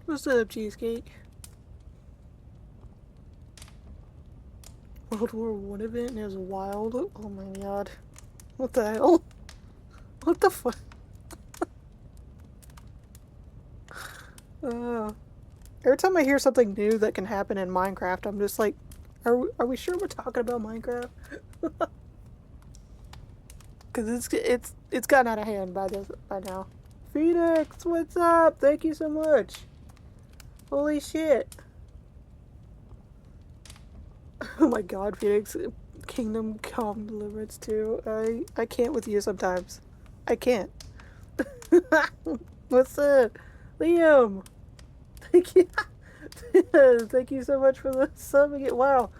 What's up, Cheesecake? World War One event and it was wild. Oh my god. What the hell? What the fuck? Every time I hear something new that can happen in Minecraft, I'm just like, are we sure we're talking about Minecraft? Because it's gotten out of hand by now. Phoenix, what's up? Thank you so much. Holy shit. Oh my god, Phoenix. Kingdom Come Deliverance 2. I can't with you sometimes. I can't. What's up? Liam! Thank you. Thank you so much for the subbing it. Wow.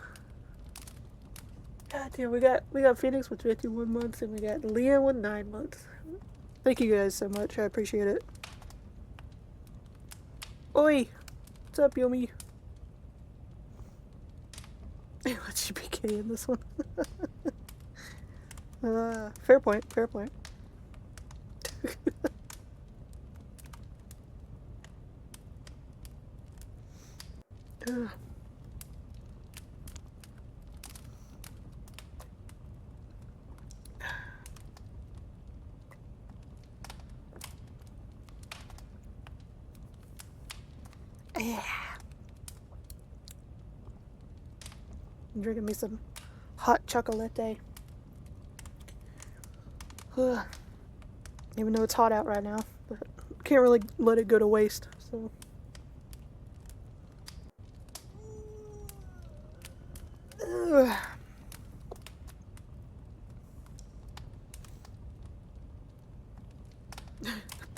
God damn, we got Phoenix with 51 months and we got Liam with 9 months. Thank you guys so much. I appreciate it. Oi! What's up, Yomi? Let's GPK in this one. Fair point, fair point. Yeah. I'm drinking me some hot chocolate. Even though it's hot out right now, but can't really let it go to waste, so.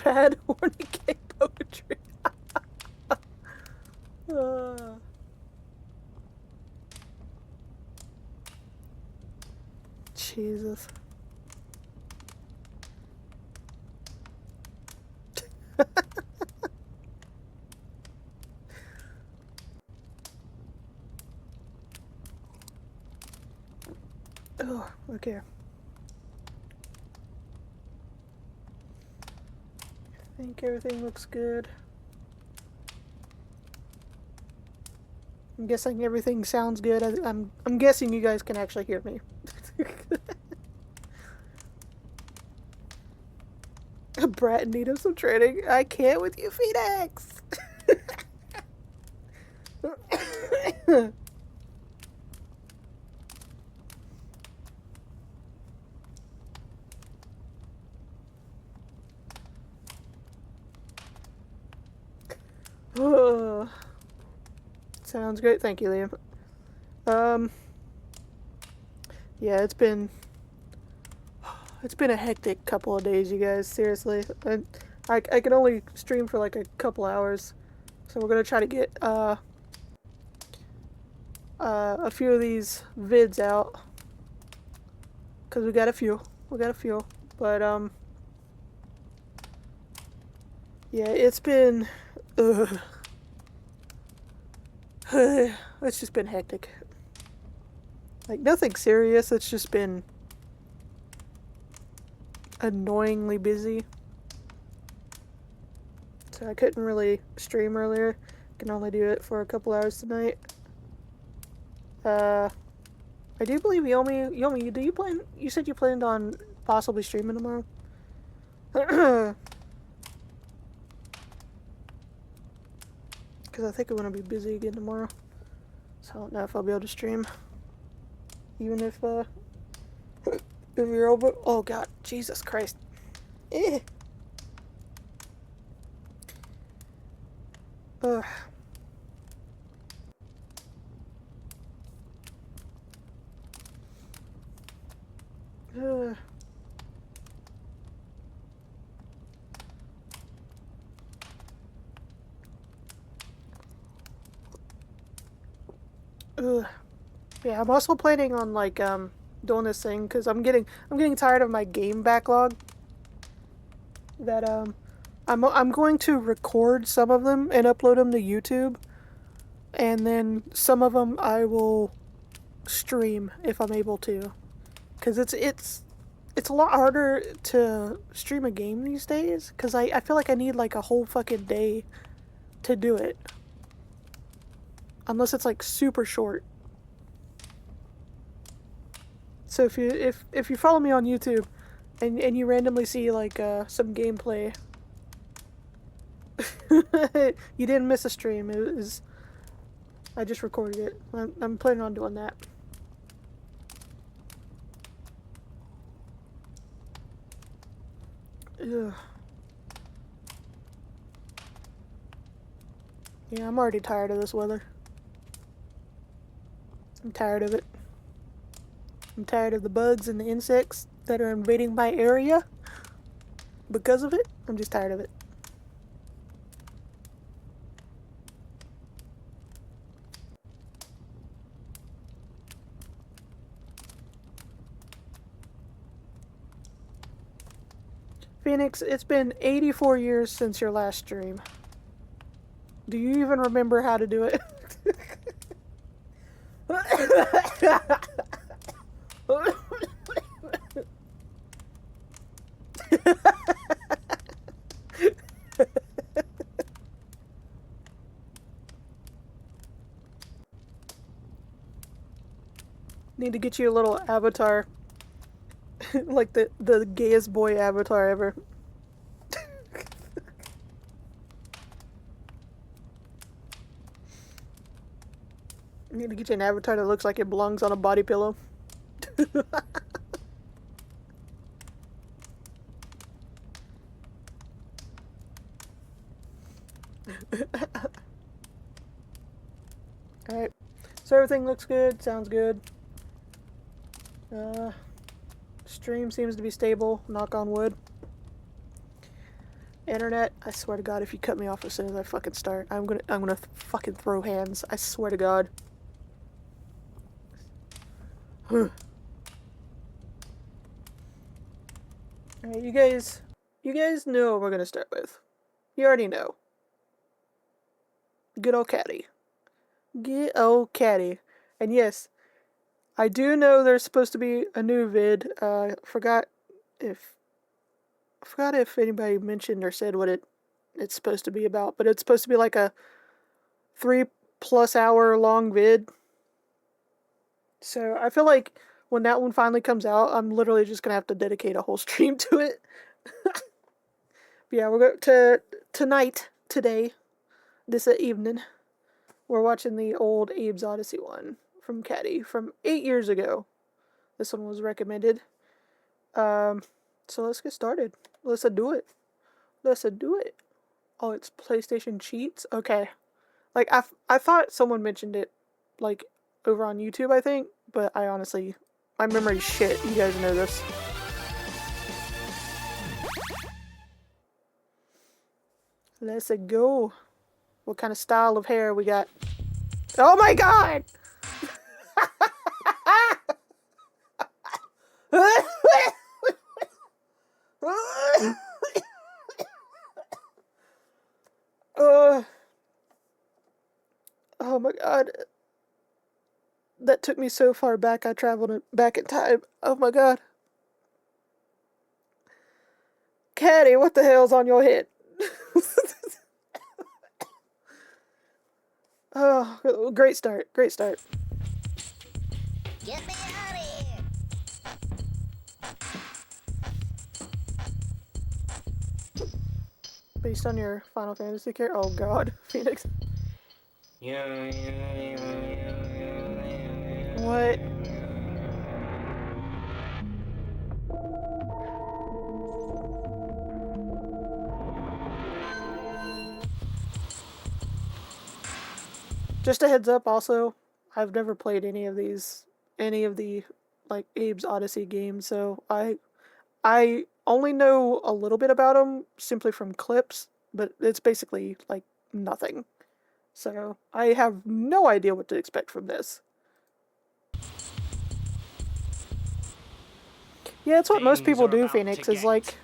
Bad horny gay poetry. Jesus. Oh, okay. I think everything looks good. I'm guessing everything sounds good. I'm guessing you guys can actually hear me. Brat in need of some training. I can't with you, Phoenix. Oh, sounds great. Thank you, Liam. Yeah, it's been a hectic couple of days, you guys. Seriously, I can only stream for like a couple hours, so we're gonna try to get a few of these vids out, cause we got a few, but yeah, it's been it's just been hectic. Like, nothing serious, it's just been annoyingly busy. So I couldn't really stream earlier. Can only do it for a couple hours tonight. I do believe Yomi, do you plan? You said you planned on possibly streaming tomorrow. Because I think I'm gonna be busy again tomorrow. So I don't know if I'll be able to stream. Even if you're over. Oh god, Jesus Christ. Eh. Ugh. Ugh. Ugh. Yeah, I'm also planning on like doing this thing because I'm getting tired of my game backlog. That I'm going to record some of them and upload them to YouTube, and then some of them I will stream if I'm able to, because it's a lot harder to stream a game these days because I feel like I need like a whole fucking day to do it. Unless it's like super short. So if you follow me on YouTube and you randomly see like some gameplay, you didn't miss a stream. It was, I just recorded it. I'm planning on doing that. Ugh. Yeah, I'm already tired of this weather. I'm tired of it. I'm tired of the bugs and the insects that are invading my area because of it. I'm just tired of it. Phoenix, it's been 84 years since your last stream. Do you even remember how to do it? Need to get you a little avatar. Like the gayest boy avatar ever. Need to get you an avatar that looks like it belongs on a body pillow. Alright. So everything looks good, sounds good. Stream seems to be stable, knock on wood. Internet, I swear to God, if you cut me off as soon as I fucking start, I'm gonna fucking throw hands. I swear to God. Alright, you guys know what we're gonna start with. You already know. Good old Caddy. Good old Caddy. And yes, I do know there's supposed to be a new vid. I forgot if anybody mentioned or said what it's supposed to be about, but it's supposed to be like a 3+ hour long vid. So I feel like when that one finally comes out, I'm literally just gonna have to dedicate a whole stream to it. But yeah, we're going to today, this evening, we're watching the old Abe's Odyssey one from Caddy from 8 years ago. This one was recommended. So let's get started. Let's do it. Oh, it's PlayStation cheats? Okay. Like, I thought someone mentioned it, like, over on YouTube, I think. But I honestly, my memory's shit. You guys know this. Let's go. What kind of style of hair we got? Oh my God! Oh my God. That took me so far back, I traveled back in time. Oh my God. Caddy, what the hell's on your head? Oh, great start. Great start. Get me out of here! Based on your Final Fantasy character? Oh God, Phoenix. What? Just a heads up also, I've never played any of the like Abe's Odyssey games, so I only know a little bit about them simply from clips, but it's basically like nothing. So I have no idea what to expect from this. Yeah, it's what most people do, Phoenix, is like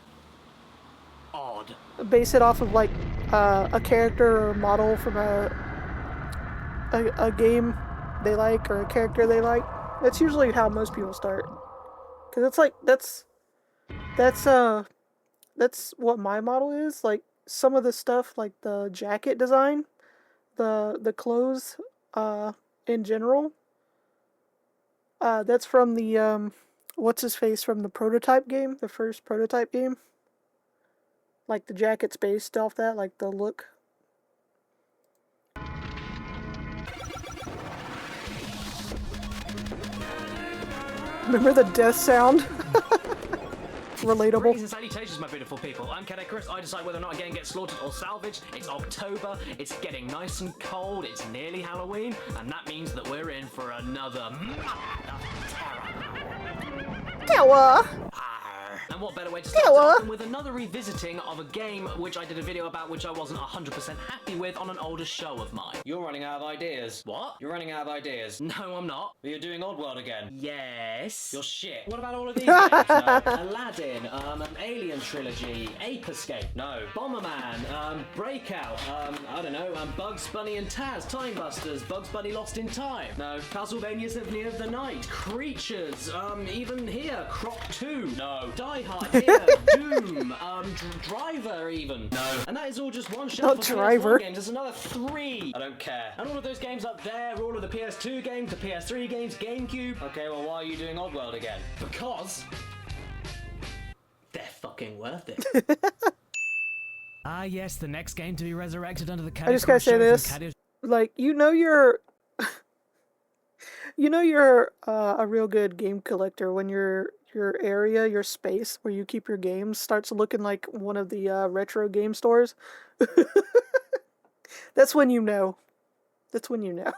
Odd. base it off of like a character or model from a game they like or a character they like. That's usually how most people start. Cause it's like that's what my model is. Like some of the stuff, like the jacket design, the clothes, in general, that's from the, what's his face from the prototype game, the first prototype game. Like the jacket's based off that, like the look. Remember the death sound? Relatable. Greetings and salutations, my beautiful people. I'm Caddicarus. I decide whether or not a game gets slaughtered or salvaged. It's October, it's getting nice and cold, it's nearly Halloween, and that means that we're in for another Tower. And what better way to start off than with another revisiting of a game which I did a video about which I wasn't 100% happy with on an older show of mine. You're running out of ideas. What? You're running out of ideas. No, I'm not. But you're doing Oddworld again. Yes. You're shit. What about all of these games? No. Aladdin, an Alien Trilogy, Ape Escape, no. Bomberman, Breakout, I don't know, Bugs Bunny and Taz, Time Busters, Bugs Bunny Lost in Time, no. Castlevania Symphony of the Night, Creatures, even here, Croc 2, no. Die Hard, here, Doom, Driver even, no. And that is all just one shelf of Driver. PS1 games, there's another 3. I don't care. And all of those games up there, all of the PS2 games, the PS3 games, GameCube. Okay, well, why are you doing Oddworld again? Because they're fucking worth it. Ah, yes, the next game to be resurrected under the Caddicarus. I just gotta say this, like, you're a real good game collector when your area, your space where you keep your games starts looking like one of the retro game stores. That's when you know. That's when you know.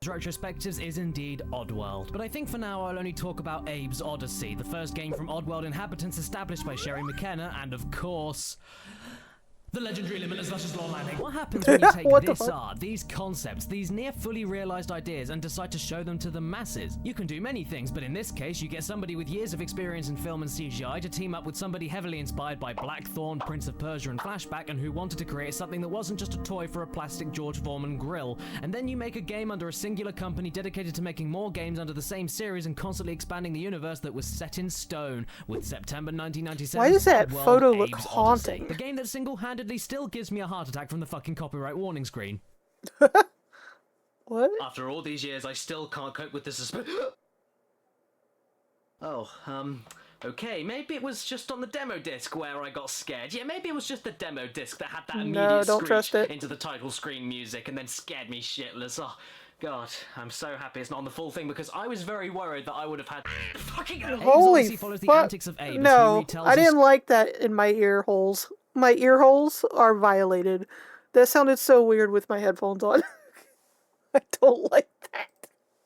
Retrospectives is indeed Oddworld, but I think for now I'll only talk about Abe's Odyssey, the first game from Oddworld inhabitants established by Sherry McKenna, and of course, the legendary Limitless Luscious Law Landing. What happens when you take this art, these concepts, these near fully realized ideas, and decide to show them to the masses? You can do many things, but in this case, you get somebody with years of experience in film and CGI to team up with somebody heavily inspired by Blackthorn, Prince of Persia, and Flashback, and who wanted to create something that wasn't just a toy for a plastic George Foreman grill. And then you make a game under a singular company dedicated to making more games under the same series and constantly expanding the universe that was set in stone with September 1997. Why does that Oddworld photo look Abe's haunting? Odyssey. The game that single-handedly still gives me a heart attack from the fucking copyright warning screen. What? After all these years, I still can't cope with the suspense. Okay, maybe it was just on the demo disc where I got scared. Yeah, maybe it was just the demo disc that had that immediate don't screech trust it. into the title screen music and then scared me shitless. Oh, God, I'm so happy it's not on the full thing because I was very worried that I would have had fucking Holy follows the fuck! antics of Abe as he No, retells I his didn't like that in my ear holes. My ear holes are violated. That sounded so weird with my headphones on. I don't like that.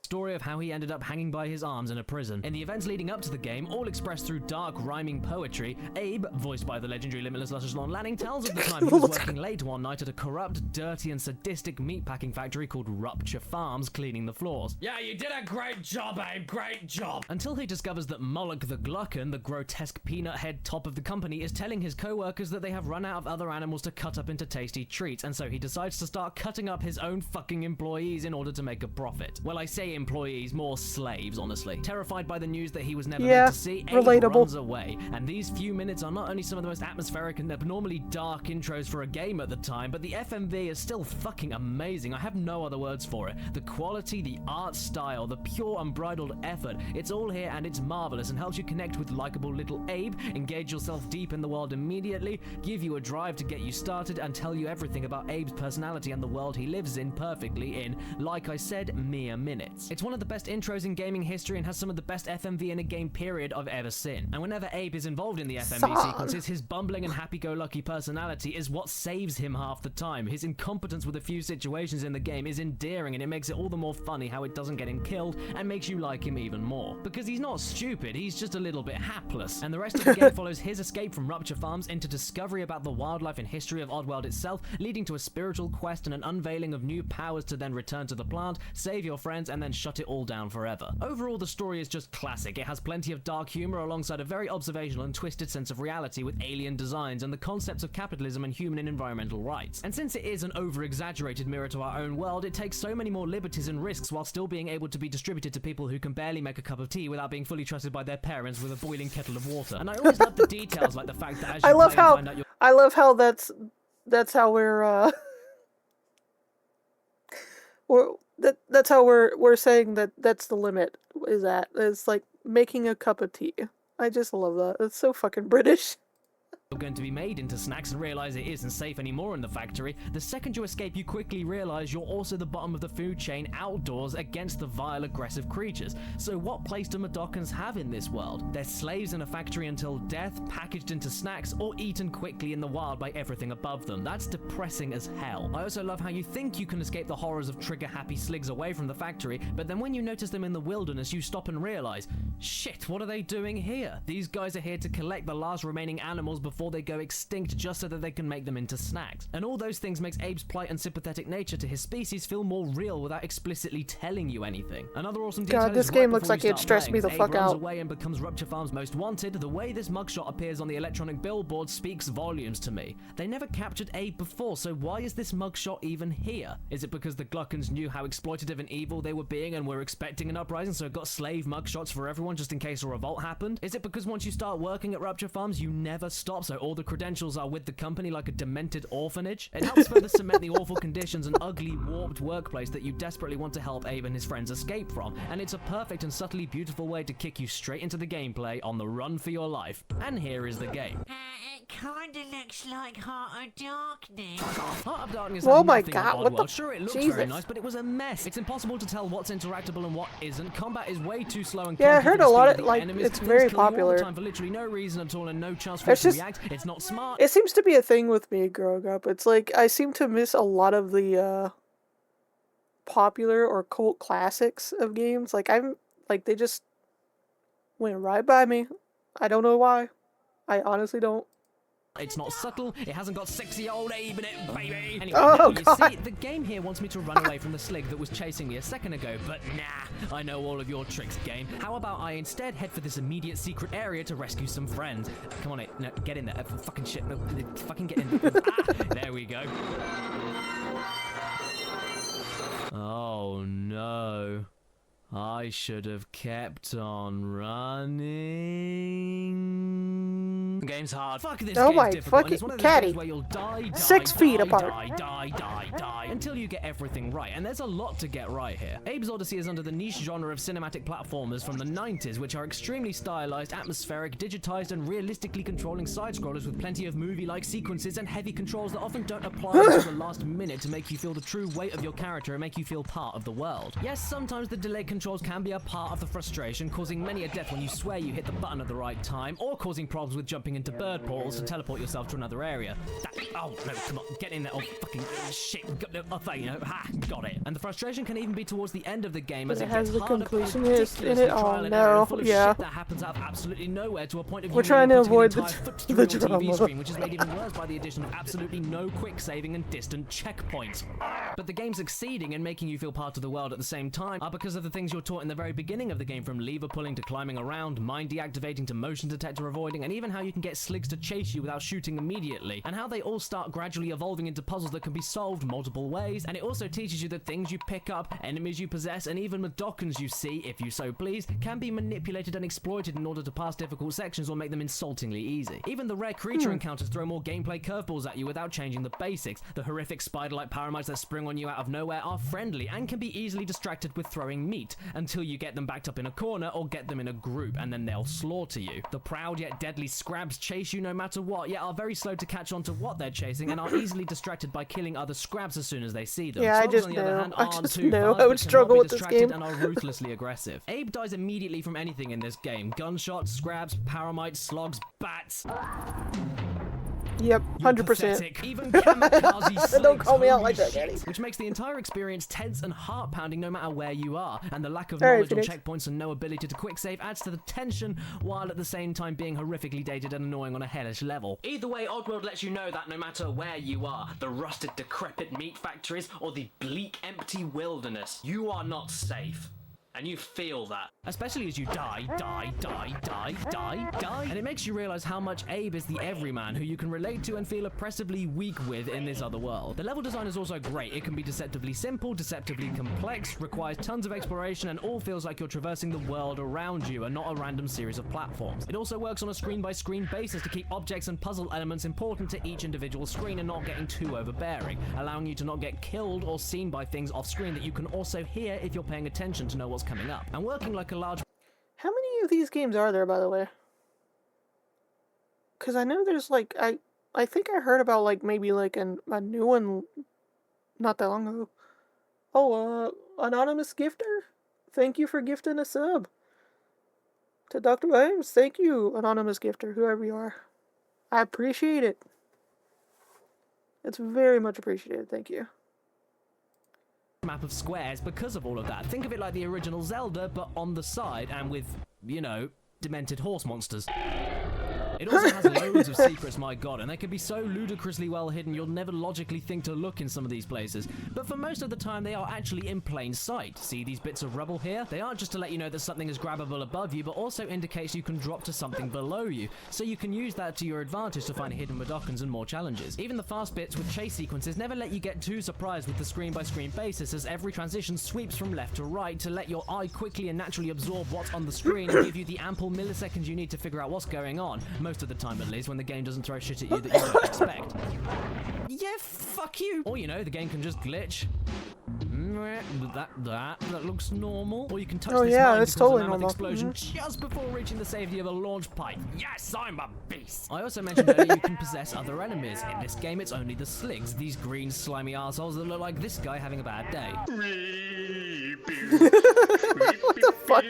story of how he ended up hanging by his arms in a prison. In the events leading up to the game, all expressed through dark, rhyming poetry, Abe, voiced by the legendary Limitless Luscious Lon Lanning, tells of the time he was working late one night at a corrupt, dirty, and sadistic meatpacking factory called Rupture Farms, cleaning the floors. Yeah, you did a great job, Abe, great job! Until he discovers that Moloch the Gluckin, the grotesque peanut head top of the company, is telling his co-workers that they have run out of other animals to cut up into tasty treats, and so he decides to start cutting up his own fucking employees in order to make a profit. Well, I say employees, more slaves, honestly. Terrified by the news that he was never meant to see, Abe relatable. runs away, and these few minutes are not only some of the most atmospheric and abnormally dark intros for a game at the time, but the FMV is still fucking amazing. I have no other words for it. The quality, the art style, the pure unbridled effort, it's all here and it's marvelous and helps you connect with likable little Abe, engage yourself deep in the world immediately, give you a drive to get you started, and tell you everything about Abe's personality and the world he lives in perfectly in, like I said, mere minutes. It's one of the best intros in gaming history and has some of the best FMV in a game period I've ever seen. And whenever Abe is involved in the FMV sequences, his bumbling and happy-go-lucky personality is what saves him half the time. His incompetence with a few situations in the game is endearing, and it makes it all the more funny how it doesn't get him killed and makes you like him even more. Because he's not stupid, he's just a little bit hapless. And the rest of the game follows his escape from Rupture Farms into discovery about the wildlife and history of Oddworld itself, leading to a spiritual quest and an unveiling of new powers to then return to the plant, save your friends, and then shut it all down forever. Overall, the story is just classic. It has plenty of dark humor alongside a very observational and twisted sense of reality with alien designs and the concepts of capitalism and human and environmental rights. And since it is an over-exaggerated mirror to our own world, it takes so many more liberties and risks while still being able to be distributed to people who can barely make a cup of tea without being fully trusted by their parents with a boiling kettle of water. And I always love the details, like the fact that as you play and find out I love how that's that's how that's how we're saying that that's the limit. It's like making a cup of tea. I just love that. It's so fucking British. You're going to be made into snacks and realize it isn't safe anymore in the factory. The second you escape, you quickly realize you're also the bottom of the food chain outdoors against the vile, aggressive creatures. So what place do Mudokons have in this world? They're slaves in a factory until death, packaged into snacks, or eaten quickly in the wild by everything above them. That's depressing as hell. I also love how you think you can escape the horrors of trigger-happy sligs away from the factory, but then when you notice them in the wilderness, you stop and realize, shit, what are they doing here? These guys are here to collect the last remaining animals before they go extinct just so that they can make them into snacks. And all those things makes Abe's plight and sympathetic nature to his species feel more real without explicitly telling you anything. Another awesome detail God, this is game right looks before like you it start stressed me playing, the as fuck Abe runs out. away and becomes Rupture Farm's most wanted. The way this mugshot appears on the electronic billboard speaks volumes to me. They never captured Abe before, so why is this mugshot even here? Is it because the Gluckons knew how exploitative and evil they were being and were expecting an uprising, so got slave mugshots for everyone just in case a revolt happened? Is it because once you start working at Rupture Farms, you never stop, so all the credentials are with the company like a demented orphanage? It helps further cement the awful conditions and ugly, warped workplace that you desperately want to help Abe and his friends escape from, and it's a perfect and subtly beautiful way to kick you straight into the gameplay on the run for your life. And here is the game. It kinda looks like Heart of Darkness. Heart of Darkness Oh has my nothing God, on what the- Oddworld. Sure, it looks Jesus. very nice, but it was a mess. It's impossible to tell what's interactable and what isn't. Combat is way too slow and Yeah, I clunky heard for the a lot speed of, the like, enemies. it's Things very kill you all the popular. time for literally no reason at all and no chance for It's it to just- react. It's not smart. It seems to be a thing with me growing up. It's like I seem to miss a lot of the popular or cult classics of games. Like they just went right by me. I don't know why. I honestly don't. It's not subtle, it hasn't got sexy old Abe in it, baby! Anyway, Oh, you God. see, the game here wants me to run away from the slig that was chasing me a second ago, but nah, I know all of your tricks, game. How about I instead head for this immediate secret area to rescue some friends? Come on, no, get in there. Fucking shit, no, fucking get in there. There we go. Oh no. I should have kept on running. The game's hard. Fuck this Oh game's my difficult. And it's fucking one of those Caddy. games where you'll die, 6 feet die, apart. die, until you get everything right. And there's a lot to get right here. Abe's Odyssey is under the niche genre of cinematic platformers from the 90s, which are extremely stylized, atmospheric, digitized, and realistically controlling side-scrollers with plenty of movie-like sequences and heavy controls that often don't apply until the last minute to make you feel the true weight of your character and make you feel part of the world. Yes, sometimes the delayed controls can be a part of the frustration, causing many a death when you swear you hit the button at the right time, or causing problems with jumping into bird portals to teleport yourself to another area. Oh no, come on, get in there. Oh fucking shit. Got it. And the frustration can even be towards the end of the game as It it has gets the harder, conclusion in it. ridiculously Oh, trial and no, error, and full of yeah. shit that happens out of absolutely nowhere to a point of We're you trying to putting an avoid the entire foot the through your TV drama. screen, which is made even worse by the addition of absolutely no quick saving and distant checkpoints. But the game succeeding and making you feel part of the world at the same time are because of the things you're taught in the very beginning of the game, from lever pulling to climbing around, mine deactivating to motion detector avoiding, and even how you can get sligs to chase you without shooting immediately, and how they all start gradually evolving into puzzles that can be solved multiple ways. And it also teaches you that things you pick up, enemies you possess, and even Mudokons you see, if you so please, can be manipulated and exploited in order to pass difficult sections or make them insultingly easy. Even the rare creature encounters throw more gameplay curveballs at you without changing the basics. The horrific spider-like paramites that spring on you out of nowhere are friendly and can be easily distracted with throwing meat, until you get them backed up in a corner or get them in a group, and then they'll slaughter you. The proud yet deadly scrabs chase you no matter what, yet are very slow to catch on to what they're chasing and are easily distracted by killing other scrabs as soon as they see them. Yeah, I Slugs, just on the other know. hand, I aren't just too know. fast, I but would cannot struggle be with this distracted game. and are ruthlessly aggressive. Abe dies immediately from anything in this game. Gunshots, scrabs, paramites, slugs, bats. Yep, You're 100%. pathetic. Even kamikaze slugs, Don't call me out holy like that, shit. Daddy. Which makes the entire experience tense and heart-pounding no matter where you are, and the lack of All right, knowledge on Phoenix. checkpoints and no ability to quick save adds to the tension, while at the same time being horrifically dated and annoying on a hellish level. Either way, Oddworld lets you know that no matter where you are, the rusted, decrepit meat factories or the bleak, empty wilderness, you are not safe. and you feel that. Especially as you die, and it makes you realize how much Abe is the everyman who you can relate to and feel oppressively weak with in this other world. The level design is also great. It can be deceptively simple, deceptively complex, requires tons of exploration, and all feels like you're traversing the world around you and not a random series of platforms. It also works on a screen-by-screen basis to keep objects and puzzle elements important to each individual screen and not getting too overbearing, allowing you to not get killed or seen by things off screen that you can also hear if you're paying attention to know what's coming up. And working like a large... How many of these games are there, by the way? Because I know there's like, I think I heard about like maybe like a new one not that long ago. Oh, anonymous gifter? Thank you for gifting a sub. To Dr. Williams, thank you, anonymous gifter, whoever you are. I appreciate it. It's very much appreciated, thank you. Map of squares because of all of that. Think of it like the original Zelda, but on the side and with, you know, demented horse monsters. It also has loads of secrets, my god, and they can be so ludicrously well hidden you'll never logically think to look in some of these places. But for most of the time, they are actually in plain sight. See these bits of rubble here? They aren't just to let you know that something is grabbable above you, but also indicates you can drop to something below you. So you can use that to your advantage to find hidden Madoccans and more challenges. Even the fast bits with chase sequences never let you get too surprised with the screen-by-screen basis, as every transition sweeps from left to right to let your eye quickly and naturally absorb what's on the screen and give you the ample milliseconds you need to figure out what's going on. Most of the time, at least, when the game doesn't throw shit at you that you don't expect. Yeah, fuck you! Or, you know, the game can just glitch. That looks normal. Or you can touch this mine it's because totally of a mammoth normal. explosion just before reaching the safety of a launch pipe. Yes, I'm a beast! I also mentioned earlier you can possess other enemies. In this game, it's only the Sligs, these green slimy assholes that look like this guy having a bad day. What the fuck?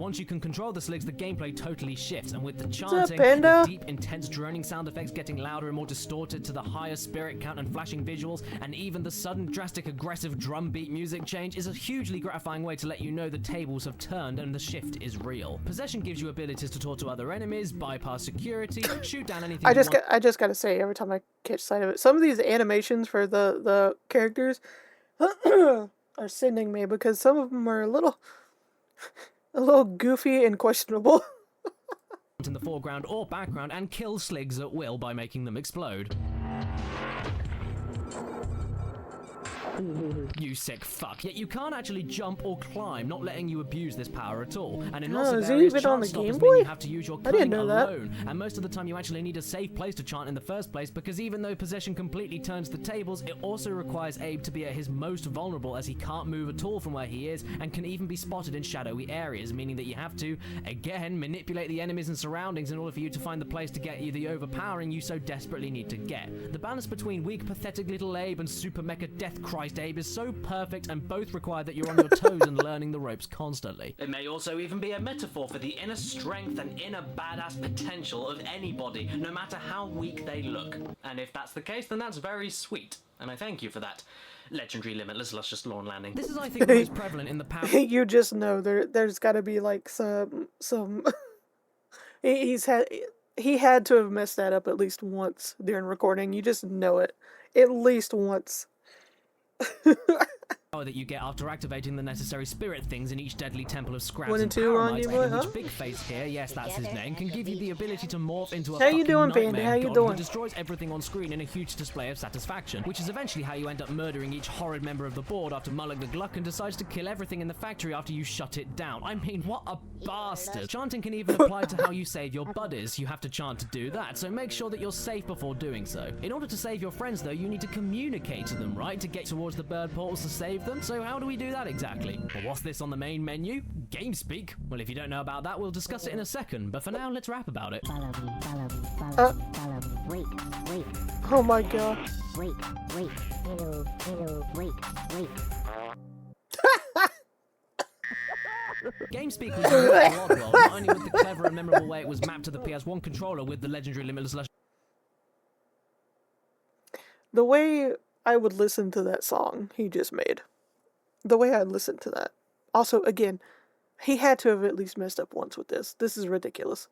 Once you can control the Sligs, the gameplay totally shifts, and with the chanting, Panda? the deep, intense droning sound effects getting louder and more distorted to the higher spirit count and flashing visuals, and even the sudden, drastic, aggressive drum beat music change is a hugely gratifying way to let you know the tables have turned and the shift is real. Possession gives you abilities to talk to other enemies, bypass security, shoot down anything I just gotta say, every time I catch sight of it, some of these animations for the characters are sending me, because some of them are a little goofy and questionable. in the foreground or background and kill Sligs at will by making them explode. You sick fuck. Yet you can't actually jump or climb, not letting you abuse this power at all. And in lots of is it areas, even on chant the stoppers Game mean Boy? you have to use your I didn't cunning know that. alone. And most of the time you actually need a safe place to chant in the first place, because even though possession completely turns the tables, it also requires Abe to be at his most vulnerable, as he can't move at all from where he is and can even be spotted in shadowy areas, meaning that you have to, again, manipulate the enemies and surroundings in order for you to find the place to get you the overpowering you so desperately need to get. The balance between weak, pathetic little Abe and super mecha Death Christ Abe is so perfect, and both require that you're on your toes and learning the ropes constantly. It may also even be a metaphor for the inner strength and inner badass potential of anybody, no matter how weak they look. And if that's the case, then that's very sweet, and I thank you for that. Legendary Limitless Luscious Lawn Landing. This is, I think, the most prevalent in the power... You just know there's got to be like some he had to have messed that up at least once during recording. You just know it at least once. that you get after activating the necessary spirit things in each deadly temple of scraps 1 and and 2 power on mites, you, boy, in huh? which Big Face here, yes, that's his name, can give you the ability to morph into a How you fucking doing, Panda? nightmare How you god doing? who destroys everything on screen in a huge display of satisfaction, which is eventually how you end up murdering each horrid member of the board after Mullock the Gluckin decides to kill everything in the factory after you shut it down. I mean, what a bastard. Chanting can even apply to how you save your buddies. You have to chant to do that, so make sure that you're safe before doing so. In order to save your friends, though, you need to communicate to them, right? To get towards the bird portals to save them. So how do we do that exactly? Well, what's this on the main menu? GameSpeak? Well, if you don't know about that, we'll discuss it in a second, but for now, let's rap about it. Follow me, follow me, wait, Oh my god. wait, hello, wait. GameSpeak was unique to Oddworld, not only with the clever and memorable way it was mapped to the PS1 controller with the legendary Limitless Lush. The way I would listen to that song he just made. The way I listened to that. Also, again, he had to have at least messed up once with this. This is ridiculous.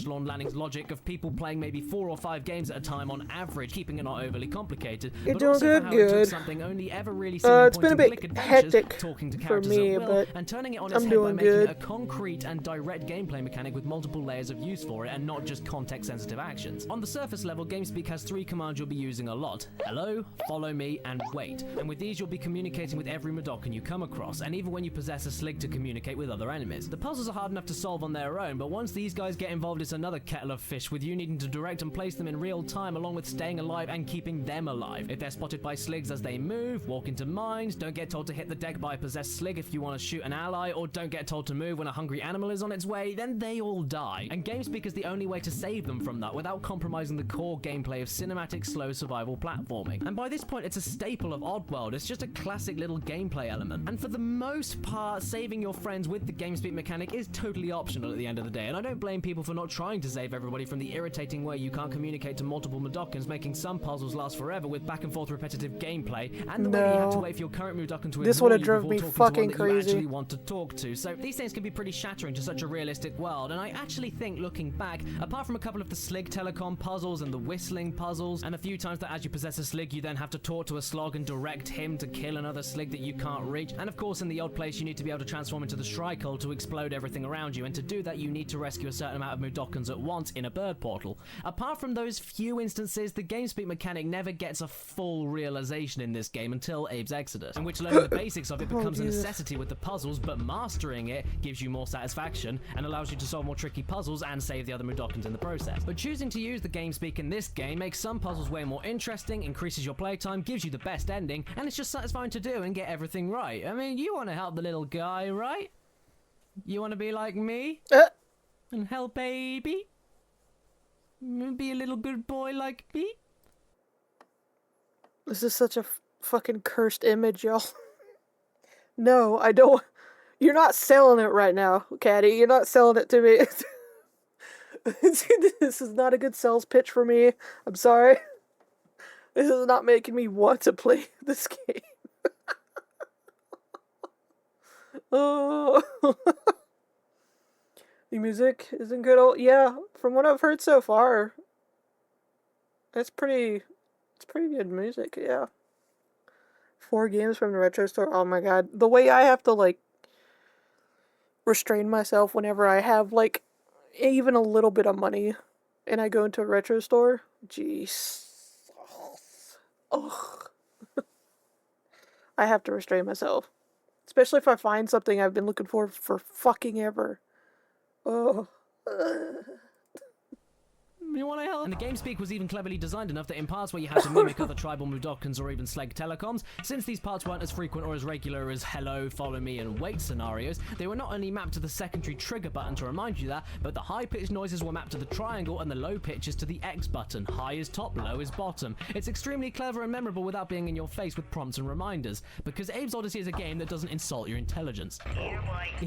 Lon Lanning's logic of people playing maybe 4 or 5 games at a time on average, keeping it not overly complicated. You're but doing also good, for how it took good. something only ever really It's been a bit point-and-click hectic talking to for characters me, at will, but and turning it on I'm its head by doing making good. a concrete and direct gameplay mechanic with multiple layers of use for it and not just context-sensitive actions. On the surface level, GameSpeak has 3 commands you'll be using a lot: hello, follow me, and wait. And with these, you'll be communicating with every Mudokon you come across, and even when you possess a slig to communicate with other enemies. The puzzles are hard enough to solve on their own, but once these guys get involved, it's another kettle of fish, with you needing to direct and place them in real time, along with staying alive and keeping them alive. If they're spotted by sligs as they move, walk into mines, don't get told to hit the deck by a possessed slig if you want to shoot an ally, or don't get told to move when a hungry animal is on its way, then they all die. And GameSpeak is the only way to save them from that without compromising the core gameplay of cinematic, slow survival platforming. And by this point, it's a staple of Oddworld. It's just a classic little gameplay element. And for the most part, saving your friends with the GameSpeak mechanic is totally optional at the end of the day, and I don't blame people for not trying to save everybody from the irritating way you can't communicate to multiple Mudokons, making some puzzles last forever with back and forth repetitive gameplay, and the way that you have to wait for your current Mudokon to This ignore would've you drove before me talking fucking to one that you crazy. actually want to talk to. So these things can be pretty shattering to such a realistic world, and I actually think, looking back, apart from a couple of the Slig Telecom puzzles and the whistling puzzles, and a few times that as you possess a Slig you then have to talk to a Slog and direct him to kill another Slig that you can't reach, and of course in the odd place you need to be able to transform into the Shrike to explode everything around you, and to do that you need to rescue a certain amount of Mudokons at once in a bird portal. Apart from those few instances, the GameSpeak mechanic never gets a full realization in this game until Abe's Exodus, in which learning the basics of it becomes a Jesus. necessity with the puzzles, but mastering it gives you more satisfaction and allows you to solve more tricky puzzles and save the other Mudokons in the process. But choosing to use the GameSpeak in this game makes some puzzles way more interesting, increases your playtime, gives you the best ending, and it's just satisfying to do and get everything right. I mean, you want to help the little guy, right? You want to be like me and help baby? Be a little good boy like me? This is such a fucking cursed image, y'all. No, I don't. You're not selling it right now, Caddy. You're not selling it to me. This is not a good sales pitch for me. I'm sorry. This is not making me want to play this game. Oh. The music isn't good. Oh, yeah, from what I've heard so far, it's pretty good music, yeah. 4 games from the retro store. Oh my god. The way I have to, like, restrain myself whenever I have, like, even a little bit of money and I go into a retro store. Jeez. Ugh. I have to restrain myself. Especially if I find something I've been looking for fucking ever. Oh. You want to help? And the GameSpeak was even cleverly designed enough that in parts where you had to mimic other tribal Mudokons or even Sleg Telecoms, since these parts weren't as frequent or as regular as hello, follow me, and wait scenarios, they were not only mapped to the secondary trigger button to remind you that, but the high-pitched noises were mapped to the triangle and the low pitches to the X button. High is top, low is bottom. It's extremely clever and memorable without being in your face with prompts and reminders, because Abe's Odyssey is a game that doesn't insult your intelligence.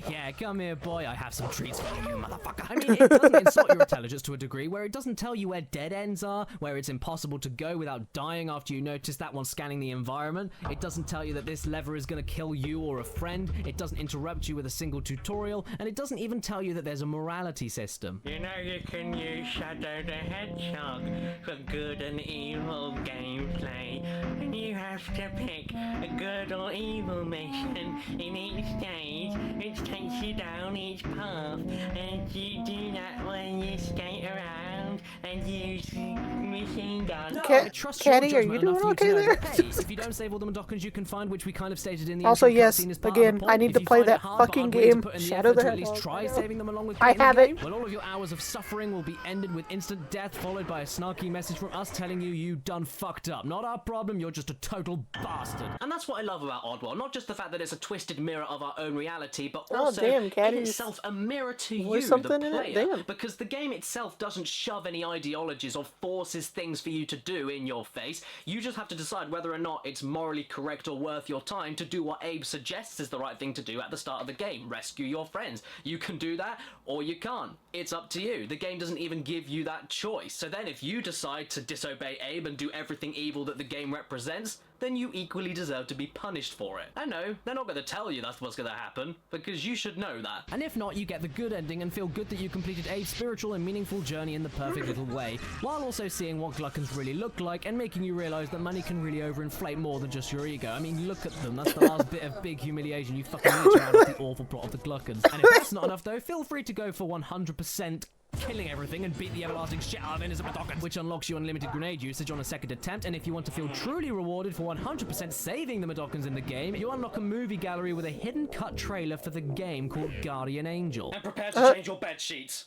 Yeah, come here, boy, I have some treats for you, motherfucker. I mean, it doesn't insult your intelligence to a degree where it doesn't tell you where dead ends are, where it's impossible to go without dying after you notice that while scanning the environment. It doesn't tell you that this lever is going to kill you or a friend. It doesn't interrupt you with a single tutorial, and it doesn't even tell you that there's a morality system. You know you can use Shadow the Hedgehog for good and evil gameplay, and you have to pick a good or evil mission in each stage, which takes you down each path, and you do that when you skate around and use machine guns. I trust your Caddy, are judgment you enough doing for you to okay know there? that, hey, if you don't save all the Mudokons you can find, which we kind of stated in the Also, intro yes, cutscene as part of the again, point, I need if to you play find it that hard but fucking are willing to game, put in the Shadow effort the to at least Hedgehog. try saving them along with I playing the have game, it. well, all of your hours of suffering will be ended with instant death, followed by a snarky message from us telling you you done fucked up. Not our problem, you're just a total bastard. And that's what I love about Oddworld, not just the fact that it's a twisted mirror of our own reality, but Oh, also damn, in Caddy's itself a mirror to voice you, something the in it? player. Damn. Because the game itself doesn't shove any ideologies or forces things for you to do in your face. You just have to decide whether or not it's morally correct or worth your time to do what Abe suggests is the right thing to do at the start of the game. Rescue your friends. You can do that, or you can't. It's up to you. The game doesn't even give you that choice. So then if you decide to disobey Abe and do everything evil that the game represents, then you equally deserve to be punished for it. And no, they're not going to tell you that's what's going to happen, because you should know that. And if not, you get the good ending and feel good that you completed a spiritual and meaningful journey in the perfect little way, while also seeing what gluttons really look like and making you realize that money can really overinflate more than just your ego. I mean, look at them. That's the last bit of big humiliation you fucking reach around with the awful plot of the gluttons. And if that's not enough though, feel free to go for 100% killing everything and beat the everlasting shit out of innocent Madokans, which unlocks you unlimited grenade usage on a second attempt. And if you want to feel truly rewarded for 100% saving the Madokans in the game, you unlock a movie gallery with a hidden cut trailer for the game called Guardian Angel. And prepare to change your bed sheets.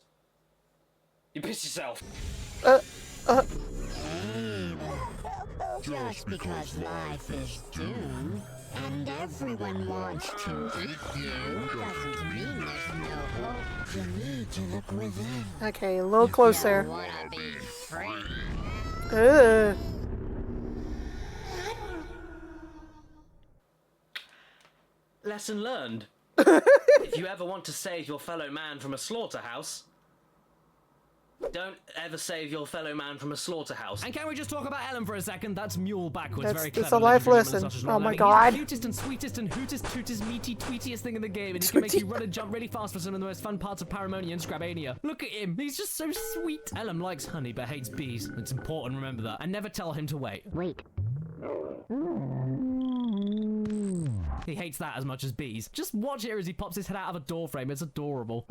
You piss yourself. Just because life is doomed and everyone wants to eat you doesn't mean there's no hope. You need to look within. Okay, a little closer. You wanna be free. Ugh. Lesson learned. If you ever want to save your fellow man from a slaughterhouse, don't ever save your fellow man from a slaughterhouse. And can we just talk about Ellen for a second? That's mule backwards. Very clever. It's a life Living lesson. such as Oh my He's god. the cutest and sweetest and hootest, tootest, meaty, tweetiest thing in the game, and he can make you run and jump really fast for some of the most fun parts of Paramonia and Scrabania. Look at him. He's just so sweet. Ellen likes honey but hates bees. It's important, remember that. And never tell him to wait. Wait. He hates that as much as bees. Just watch here as he pops his head out of a door frame. It's adorable.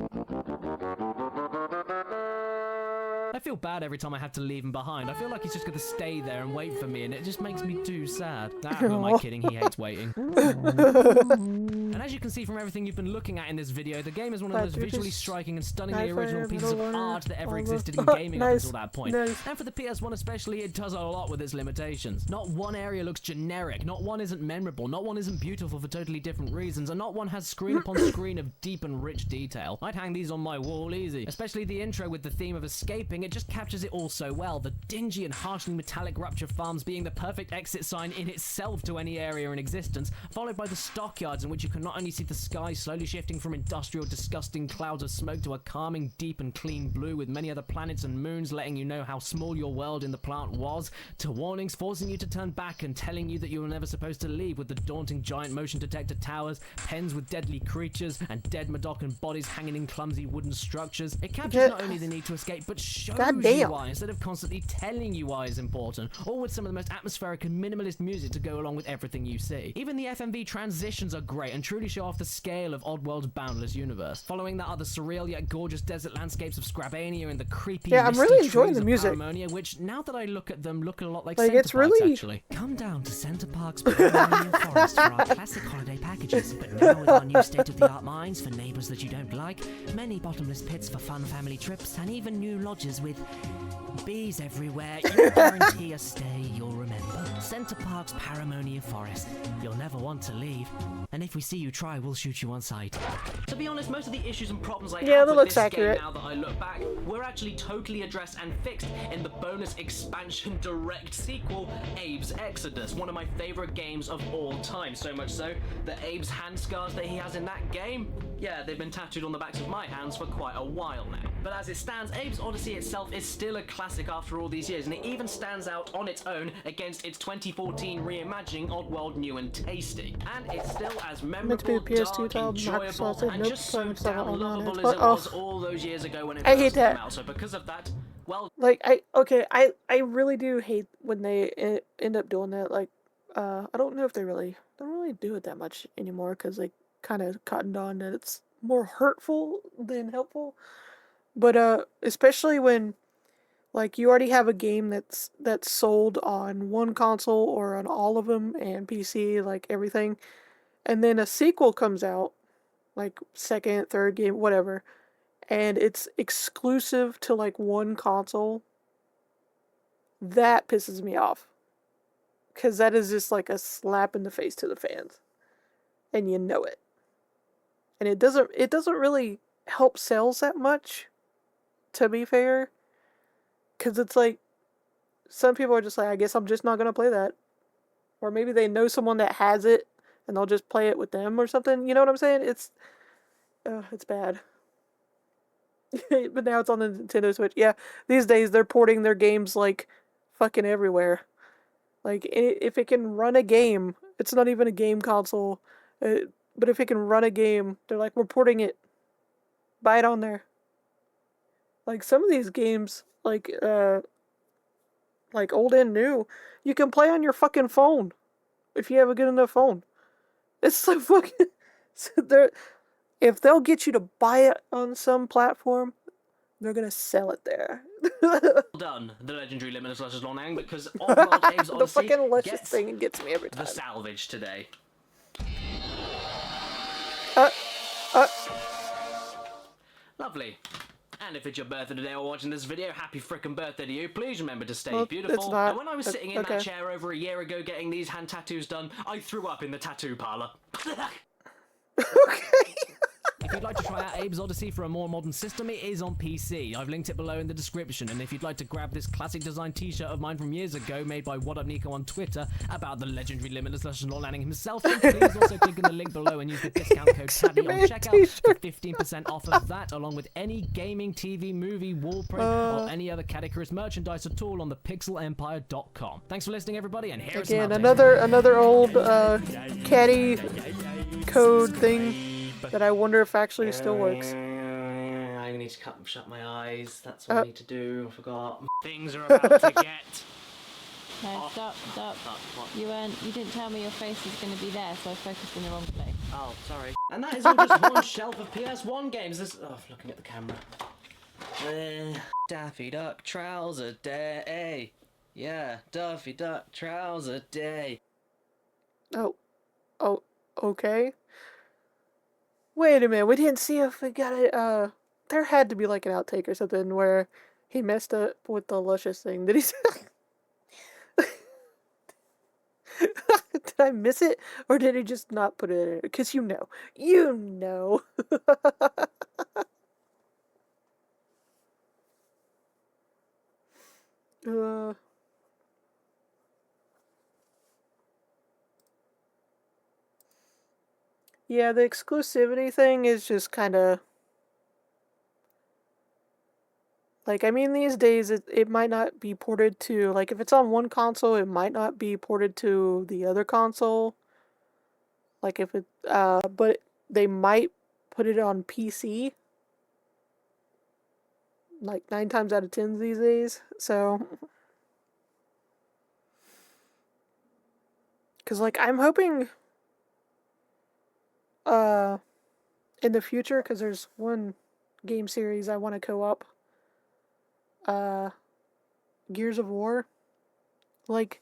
I feel bad every time I have to leave him behind. I feel like he's just going to stay there and wait for me, and it just makes me too sad. Who am I kidding? He hates waiting. And as you can see from everything you've been looking at in this video, the game is one of the most visually striking and stunningly original pieces of art that ever existed in gaming up until that point. And for the PS1 especially, it does a lot with its limitations. Not one area looks generic, not one isn't memorable, not one isn't beautiful for totally different reasons, and not one has screen upon screen of deep and rich detail. I'd hang these on my wall easy. Especially the intro with the theme of escaping, it just captures it all so well. The dingy and harshly metallic rupture farms being the perfect exit sign in itself to any area in existence, followed by the stockyards in which you can not only see the sky slowly shifting from industrial disgusting clouds of smoke to a calming deep and clean blue with many other planets and moons letting you know how small your world in the plant was, to warnings forcing you to turn back and telling you that you were never supposed to leave, with the daunting giant motion detector towers, pens with deadly creatures, and dead Madokan bodies hanging in clumsy wooden structures. It captures not only the need to escape, but shows you why, instead of constantly telling you why is important, all with some of the most atmospheric and minimalist music to go along with everything you see. Even the FMV transitions are great and truly show off the scale of Oddworld's boundless universe. Following that are the surreal yet gorgeous desert landscapes of Scrabania and the creepy, I'm misty really enjoying trees the of music. Paramonia, which, now that I look at them, look a lot like Like, Center it's Parks, really- actually. Come down to Center Park's Paramonia Forest for our classic holiday packages, but now with our new state-of-the-art mines for neighbours that you don't like, many bottomless pits for fun family trips, and even new lodges with bees everywhere. You'll guarantee a stay you'll remember. Center Park's Paramonia Forest. You'll never want to leave. And if we see you try, we'll shoot you on sight. To be honest, most of the issues and problems I Yeah, have that with looks this accurate. game now that I look back were actually totally addressed and fixed in the bonus expansion direct sequel, Abe's Exodus, one of my favorite games of all time. So much so that Abe's hand scars that he has in that game, yeah, they've been tattooed on the backs of my hands for quite a while now. But as it stands, Abe's Odyssey itself is still a classic after all these years, and it even stands out on its own against its 2014 reimagining Oddworld New and Tasty. And it's still as Meant to be a memorable, PS2 dark, title, enjoyable, Microsoft said and nope, just so so I'm still damn on it. lovable as But, it was all those years ago when it I first hate came that. out. So because of that, well, Like, I really do hate when they end up doing that. Like, I don't know if they don't really do it that much anymore, because they kind of cottoned on that it's more hurtful than helpful. But, especially when, like, you already have a game that's sold on one console or on all of them and PC, like everything, and then a sequel comes out, like second, third game, whatever, and it's exclusive to like one console. That pisses me off, because that is just like a slap in the face to the fans, and you know it. And it doesn't really help sales that much, to be fair, because it's like some people are just like, I guess I'm just not gonna play that, or maybe they know someone that has it and they'll just play it with them or something. You know what I'm saying? It's bad. But now it's on the Nintendo Switch. Yeah, these days they're porting their games like fucking everywhere. Like, if it can run a game, it's not even a game console, but if it can run a game, they're like, we're porting it. Buy it on there. Like, some of these games, like old and new, you can play on your fucking phone if you have a good enough phone. It's so fucking... So if they'll get you to buy it on some platform, they're gonna sell it there. Well done, the legendary Limitless Luscious Lonang, because Off-World Apes The Odyssey fucking luscious gets thing gets me every time. the salvage today. Lovely. And if it's your birthday today or watching this video, happy frickin' birthday to you. Please remember to stay Well, beautiful. it's not. And when I was sitting in Okay. that chair over a year ago getting these hand tattoos done, I threw up in the tattoo parlor. Okay. If you'd like to try out Abe's Odyssey for a more modern system, it is on PC. I've linked it below in the description, and if you'd like to grab this classic design t-shirt of mine from years ago, made by What Up Nico on Twitter, about the legendary Limitless Luscious Lanning himself, then please also click in the link below and use the discount code Caddy on checkout for 15% off of that, along with any gaming, TV, movie, wall print, or any other Caddicarus merchandise at all on the pixelempire.com. Thanks for listening, everybody, and here's Again, some another old caddy code thing that I wonder if actually still works. I need to shut my eyes. That's what I need to do. I forgot. Things are about to get. No, stop. What? You didn't tell me your face was going to be there, so I focused in the wrong place. Oh, sorry. And that is all just one shelf of PS1 games. This. Oh, looking at the camera. Daffy Duck Trouser Day. Yeah, Daffy Duck Trouser Day. Oh, okay. Wait a minute, we didn't see if we got it, there had to be like an outtake or something where he messed up with the luscious thing. Did he say... Did I miss it? Or did he just not put it in? Because you know. Yeah, the exclusivity thing is just kind of... Like, I mean, these days, it might not be ported to... Like, if it's on one console, it might not be ported to the other console. Like, if it... but they might put it on PC. Like, 9 times out of 10 these days. So... Because, like, I'm hoping... in the future, because there's one game series I want to co-op. Gears of War. Like,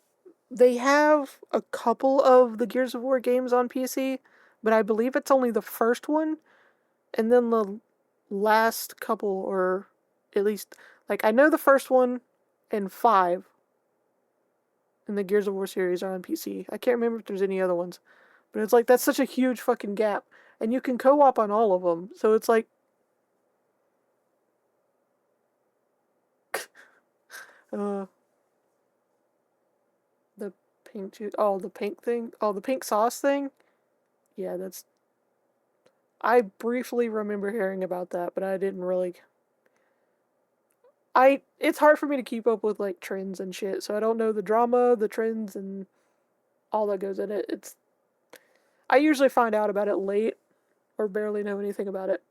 they have a couple of the Gears of War games on PC, but I believe it's only the first one, and then the last couple, or at least, like, I know the first one and 5 in the Gears of War series are on PC. I can't remember if there's any other ones, but it's like, that's such a huge fucking gap, and you can co-op on all of them, so it's like, the pink juice, the pink thing, the pink sauce thing, yeah, that's, I briefly remember hearing about that, but I didn't really, it's hard for me to keep up with, like, trends and shit, so I don't know the drama, the trends, and all that goes in it. I usually find out about it late, or barely know anything about it.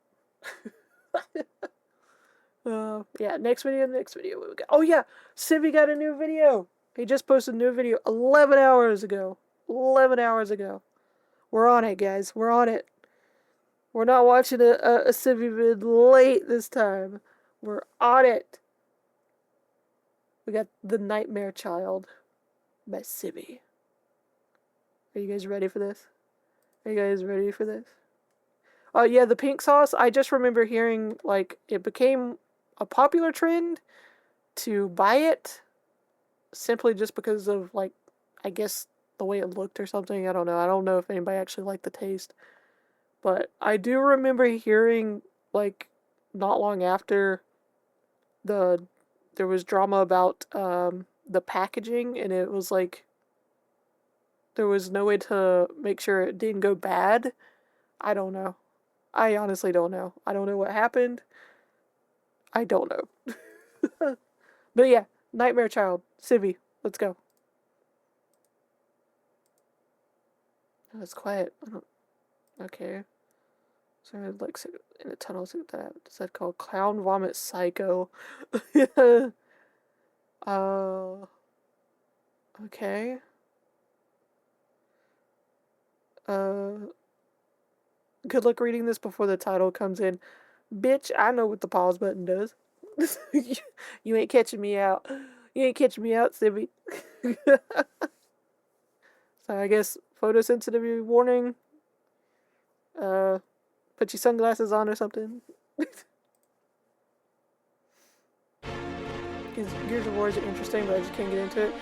Yeah, next video, what we got? Oh yeah, Civvie got a new video! He just posted a new video 11 hours ago. 11 hours ago. We're on it, guys. We're on it. We're not watching a Civvie vid late this time. We're on it. We got The Nightmare Child by Civvie. Are you guys ready for this? Oh yeah, the pink sauce, I just remember hearing, like, it became a popular trend to buy it simply just because of, like, I guess the way it looked or something. I don't know. I don't know if anybody actually liked the taste. But I do remember hearing, like, not long after there was drama about the packaging, and it was like there was no way to make sure it didn't go bad. I don't know. I honestly don't know. I don't know what happened. I don't know. But yeah, Nightmare Child, Civvie, let's go. Oh, it's quiet. I don't... Okay. So I like in a tunnel. Is that called Clown Vomit Psycho? Okay. Good luck reading this before the title comes in. Bitch, I know what the pause button does. You ain't catching me out. You ain't catching me out, Civvie. So I guess photosensitivity warning. Put your sunglasses on or something. Gears of War is interesting, but I just can't get into it.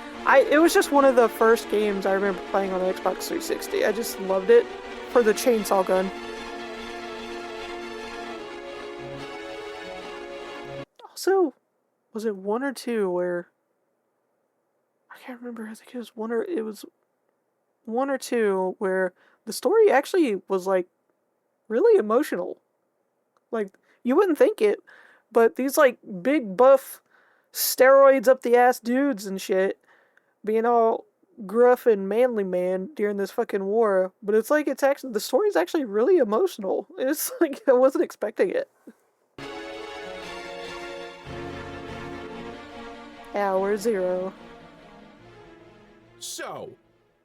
It was just one of the first games I remember playing on an Xbox 360. I just loved it for the chainsaw gun. Also, was it 1 or 2 where I can't remember. I think it was 1 or 2 where the story actually was like really emotional. Like you wouldn't think it, but these like big buff steroids up the ass dudes and shit being all gruff and manly man during this fucking war, but it's like the story's actually really emotional. It's like I wasn't expecting it. Hour 0. So,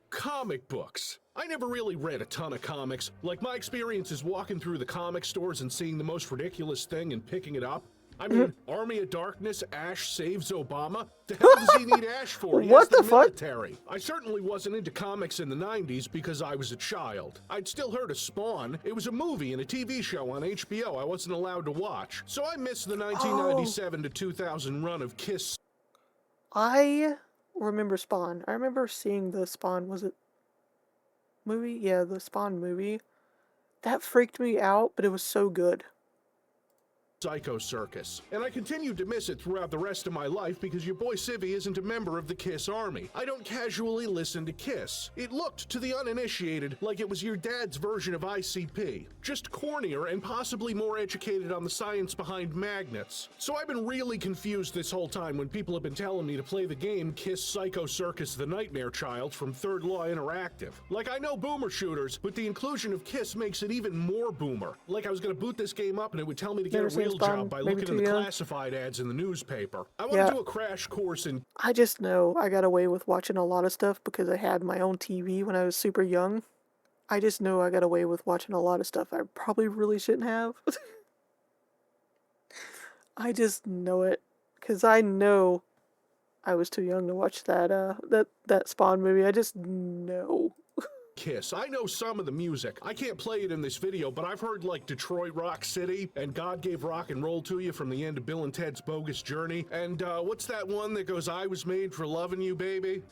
comic books. I never really read a ton of comics. Like, my experience is walking through the comic stores and seeing the most ridiculous thing and picking it up. I mean, Army of Darkness, Ash saves Obama? The hell does he need Ash for? He What has the fuck? military. I certainly wasn't into comics in the 90s because I was a child. I'd still heard of Spawn. It was a movie and a TV show on HBO I wasn't allowed to watch. So I missed the 1997 to 2000 run of Kiss. I remember Spawn. I remember seeing the Spawn, was it movie? Yeah, the Spawn movie. That freaked me out, but it was so good. Psycho Circus. And I continued to miss it throughout the rest of my life because your boy Civvie isn't a member of the Kiss Army. I don't casually listen to Kiss. It looked to the uninitiated like it was your dad's version of ICP. Just cornier and possibly more educated on the science behind magnets. So I've been really confused this whole time when people have been telling me to play the game Kiss Psycho Circus The Nightmare Child from Third Law Interactive. Like, I know boomer shooters, but the inclusion of Kiss makes it even more boomer. Like, I was gonna boot this game up and it would tell me to get a real job by looking at the classified ads in the newspaper. I want to do a crash course in... I just know I got away with watching a lot of stuff because I had my own TV when I was super young. I just know I got away with watching a lot of stuff I probably really shouldn't have. I just know it. Because I know I was too young to watch that Spawn movie. I just know. Kiss. I know some of the music. I can't play it in this video, but I've heard like Detroit Rock City and God Gave Rock and Roll to You from the end of Bill and Ted's Bogus Journey. And what's that one that goes, I was made for loving you, baby?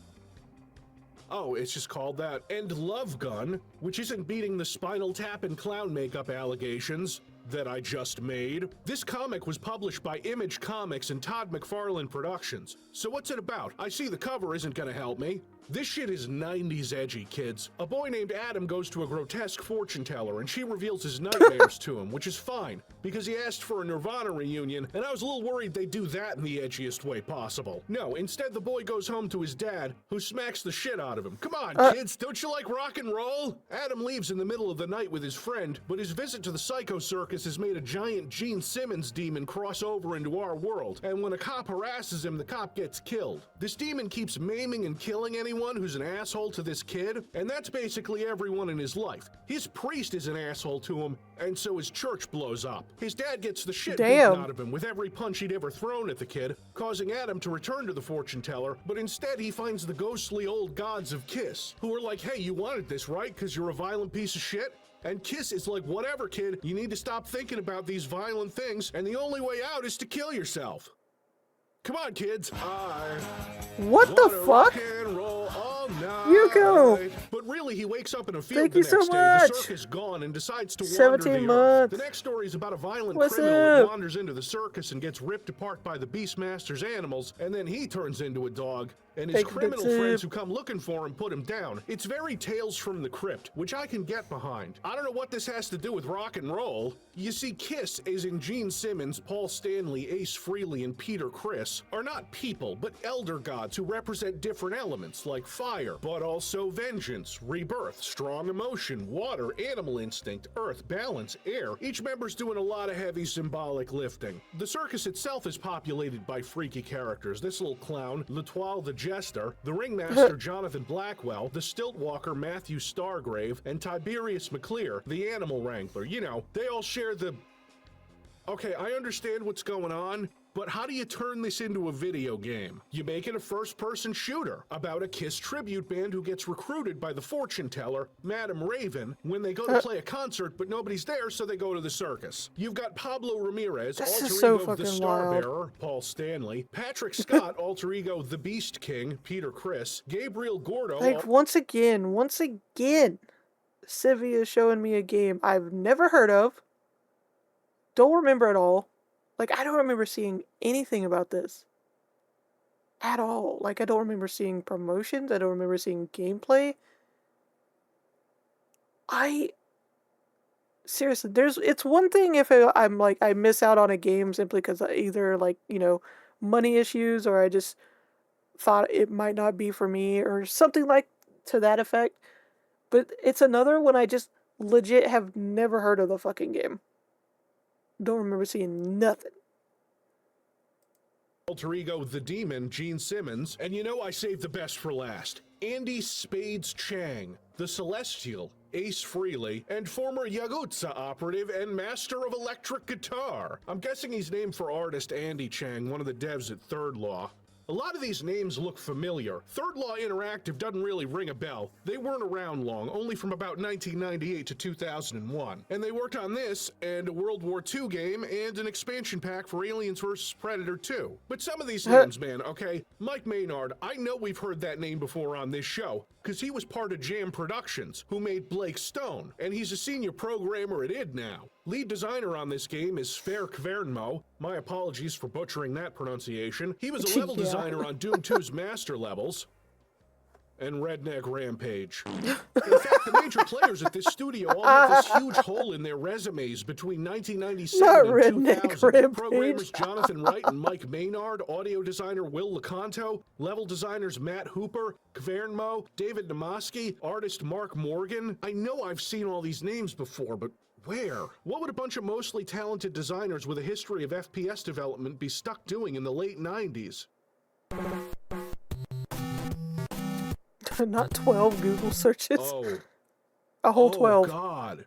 Oh, it's just called that. And Love Gun, which isn't beating the Spinal Tap and clown makeup allegations that I just made. This comic was published by Image Comics and Todd McFarlane Productions. So what's it about? I see the cover isn't gonna help me. This shit is 90s edgy, kids. A boy named Adam goes to a grotesque fortune teller and she reveals his nightmares to him, which is fine, because he asked for a Nirvana reunion, and I was a little worried they'd do that in the edgiest way possible. No, instead the boy goes home to his dad, who smacks the shit out of him. Come on, kids, don't you like rock and roll? Adam leaves in the middle of the night with his friend, but his visit to the Psycho Circus has made a giant Gene Simmons demon cross over into our world, and when a cop harasses him, the cop gets killed. This demon keeps maiming and killing anyone who's an asshole to this kid, and that's basically everyone in his life. His priest is an asshole to him, and so his church blows up. His dad gets the shit beaten out of him with every punch he'd ever thrown at the kid, causing Adam to return to the fortune teller, but instead he finds the ghostly old gods of Kiss, who are like, hey, you wanted this, right? Because you're a violent piece of shit? And Kiss is like, whatever, kid, you need to stop thinking about these violent things, and the only way out is to kill yourself. Come on, kids. What the fuck? Yuko! But really, he wakes up in a field Thank the you next so day. much. The circus gone and decides to wander 17 the months. earth. The next story is about a violent What's criminal up? that wanders into the circus and gets ripped apart by the Beastmaster's animals, and then he turns into a dog. and his Thank you, criminal Big friends Sid. who come looking for him put him down. It's very Tales from the Crypt, which I can get behind. I don't know what this has to do with rock and roll. You see, Kiss, as in Gene Simmons, Paul Stanley, Ace Frehley, and Peter Criss, are not people, but elder gods who represent different elements like fire, but also vengeance, rebirth, strong emotion, water, animal instinct, earth, balance, air. Each member's doing a lot of heavy symbolic lifting. The circus itself is populated by freaky characters. This little clown, L'Etoile the Jester, the ringmaster Jonathan Blackwell, the stilt walker Matthew Stargrave, and Tiberius McClear, the animal wrangler. You know, they all share the... Okay, I understand what's going on, but how do you turn this into a video game? You make it a first-person shooter about a Kiss tribute band who gets recruited by the fortune teller, Madame Raven, when they go to play a concert, but nobody's there, so they go to the circus. You've got Pablo Ramirez, This alter is so ego the fucking Star wild. Bearer, Paul Stanley, Patrick Scott, alter ego the Beast King, Peter Criss, Gabriel Gordo, Like, once again, Civvie is showing me a game I've never heard of. Don't remember at all. Like, I don't remember seeing anything about this. At all. Like, I don't remember seeing promotions. I don't remember seeing gameplay. Seriously, it's one thing if I'm like, I miss out on a game simply because either, like, you know, money issues or I just thought it might not be for me or something like to that effect. But it's another when I just legit have never heard of the fucking game. Don't remember seeing nothing. alter ego the Demon, Gene Simmons, and you know I saved the best for last. Andy Spades Chang, the Celestial, Ace Frehley, and former Yakuza operative and master of electric guitar. I'm guessing he's named for artist Andy Chang, one of the devs at Third Law. A lot of these names look familiar. Third Law Interactive doesn't really ring a bell. They weren't around long, only from about 1998 to 2001. And they worked on this, and a World War II game, and an expansion pack for Aliens vs. Predator 2. But some of these names, man, okay? Mike Maynard, I know we've heard that name before on this show, because he was part of Jam Productions, who made Blake Stone, and he's a senior programmer at id now. Lead designer on this game is Fer Kvernmo. My apologies for butchering that pronunciation. He was a level designer on Doom 2's master levels and Redneck Rampage. In fact, the major players at this studio all have this huge hole in their resumes between 1997 Not and Redneck 2000. Rampage. Programmers Jonathan Wright and Mike Maynard, audio designer Will Lecanto, level designers Matt Hooper, Kvernmo, David Namaski, artist Mark Morgan. I know I've seen all these names before, but where? What would a bunch of mostly talented designers with a history of FPS development be stuck doing in the late 90s? Not 12 Google searches. Oh. A whole 12. Oh, God.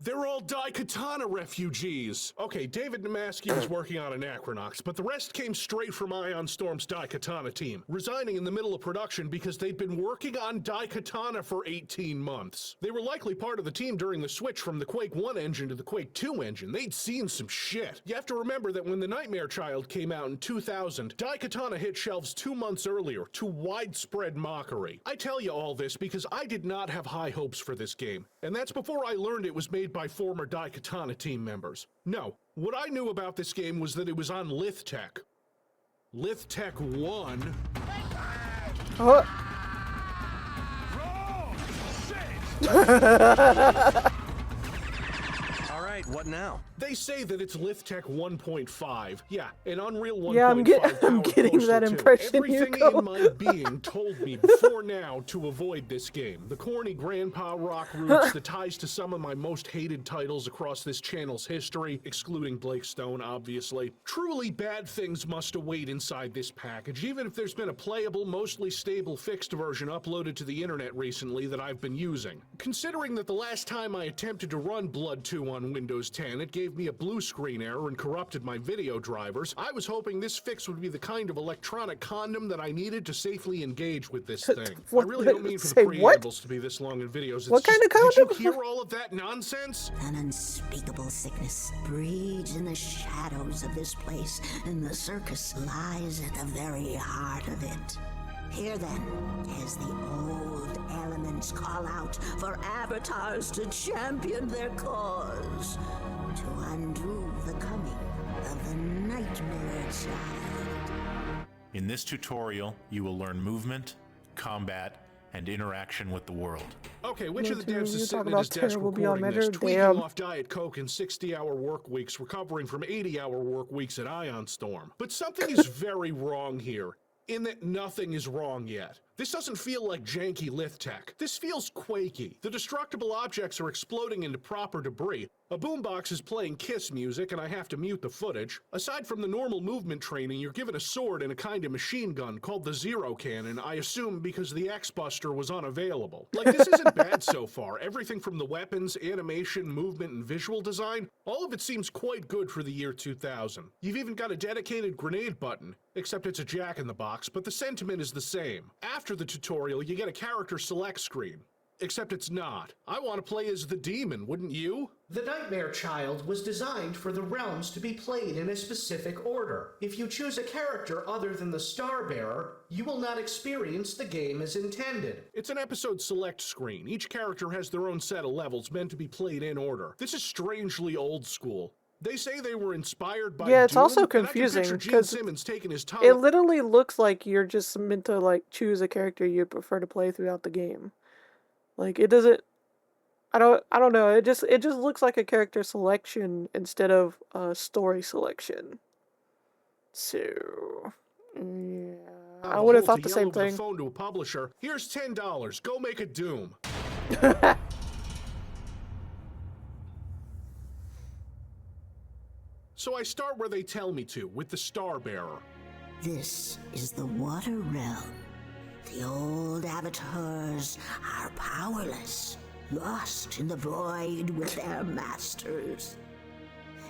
They're all Daikatana refugees. Okay, David Namaski was working on Anachronox, but the rest came straight from Ion Storm's Daikatana team, resigning in the middle of production because they'd been working on Daikatana for 18 months. They were likely part of the team during the switch from the Quake 1 engine to the Quake 2 engine. They'd seen some shit. You have to remember that when The Nightmare Child came out in 2000, Daikatana hit shelves 2 months earlier to widespread mockery. I tell you all this because I did not have high hopes for this game, and that's before I learned it was made by former Daikatana team members. No, what I knew about this game was that it was on Lithtech. Lithtech 1. Oh. All right, what now? They say that it's Lithtech 1.5. Yeah, an Unreal 1.5. Yeah, I'm powered getting that Postal 2. impression, Everything Hugo. in my being told me before now to avoid this game. The corny grandpa rock roots, the ties to some of my most hated titles across this channel's history, excluding Blake Stone, obviously. Truly bad things must await inside this package, even if there's been a playable, mostly stable fixed version uploaded to the internet recently that I've been using. Considering that the last time I attempted to run Blood 2 on Windows 10, it gave me a blue screen error and corrupted my video drivers, I was hoping this fix would be the kind of electronic condom that I needed to safely engage with this thing. I really don't mean for the preambles to be this long in videos. It's What kind of Did you condom? hear all of that nonsense? An unspeakable sickness breeds in the shadows of this place, and the circus lies at the very heart of it. Here then, as the old elements call out for avatars to champion their cause, to undo the coming of the Nightmare Child. In this tutorial, you will learn movement, combat, and interaction with the world. Okay, which Me of the too. devs You is talk sitting at about his desk terrible Beyond recording this, Measure? tweaking Damn. off Diet Coke and 60-hour work weeks, recovering from 80-hour work weeks at Ion Storm? But something is very wrong here, in that nothing is wrong yet. This doesn't feel like janky lith tech. This feels quaky. The destructible objects are exploding into proper debris. A boombox is playing Kiss music, and I have to mute the footage. Aside from the normal movement training, you're given a sword and a kind of machine gun called the Zero Cannon, I assume because the X-Buster was unavailable. Like, this isn't bad so far. Everything from the weapons, animation, movement, and visual design, all of it seems quite good for the year 2000. You've even got a dedicated grenade button, except it's a jack-in-the-box, but the sentiment is the same. After the tutorial, you get a character select screen. Except it's not. I want to play as the demon, wouldn't you? The Nightmare Child was designed for the realms to be played in a specific order. If you choose a character other than the Starbearer, you will not experience the game as intended. It's an episode select screen. Each character has their own set of levels meant to be played in order. This is strangely old school. They say they were inspired by Yeah, it's Doom, also and I can confusing, picture Gene 'cause Simmons taking his time. It literally looks like you're just meant to like choose a character you'd prefer to play throughout the game. Like it doesn't. I don't know. It just looks like a character selection instead of a story selection. So yeah, I would have thought the same thing. Phone to a publisher. Here's $10. Go make a Doom. So I start where they tell me to, with the Starbearer. This is the Water Realm. The old avatars are powerless, lost in the void with their masters.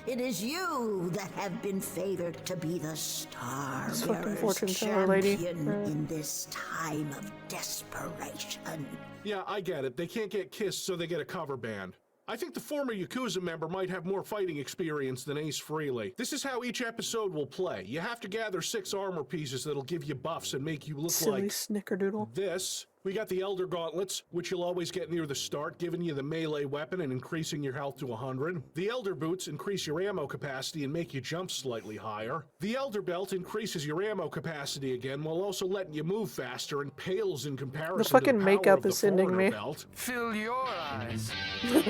It is you that have been favored to be the fucking Starbearer's fortune teller lady. champion in this time of desperation. Yeah, I get it. They can't get kissed, so they get a cover band. I think the former Yakuza member might have more fighting experience than Ace Frehley. This is how each episode will play. You have to gather 6 armor pieces that'll give you buffs and make you look Silly like snickerdoodle. this. We got the Elder Gauntlets, which you'll always get near the start, giving you the melee weapon and increasing your health to 100. The Elder Boots increase your ammo capacity and make you jump slightly higher. The Elder Belt increases your ammo capacity again while also letting you move faster and pales in comparison The to fucking the power makeup of the is sending Foreigner me. Belt. Fill your eyes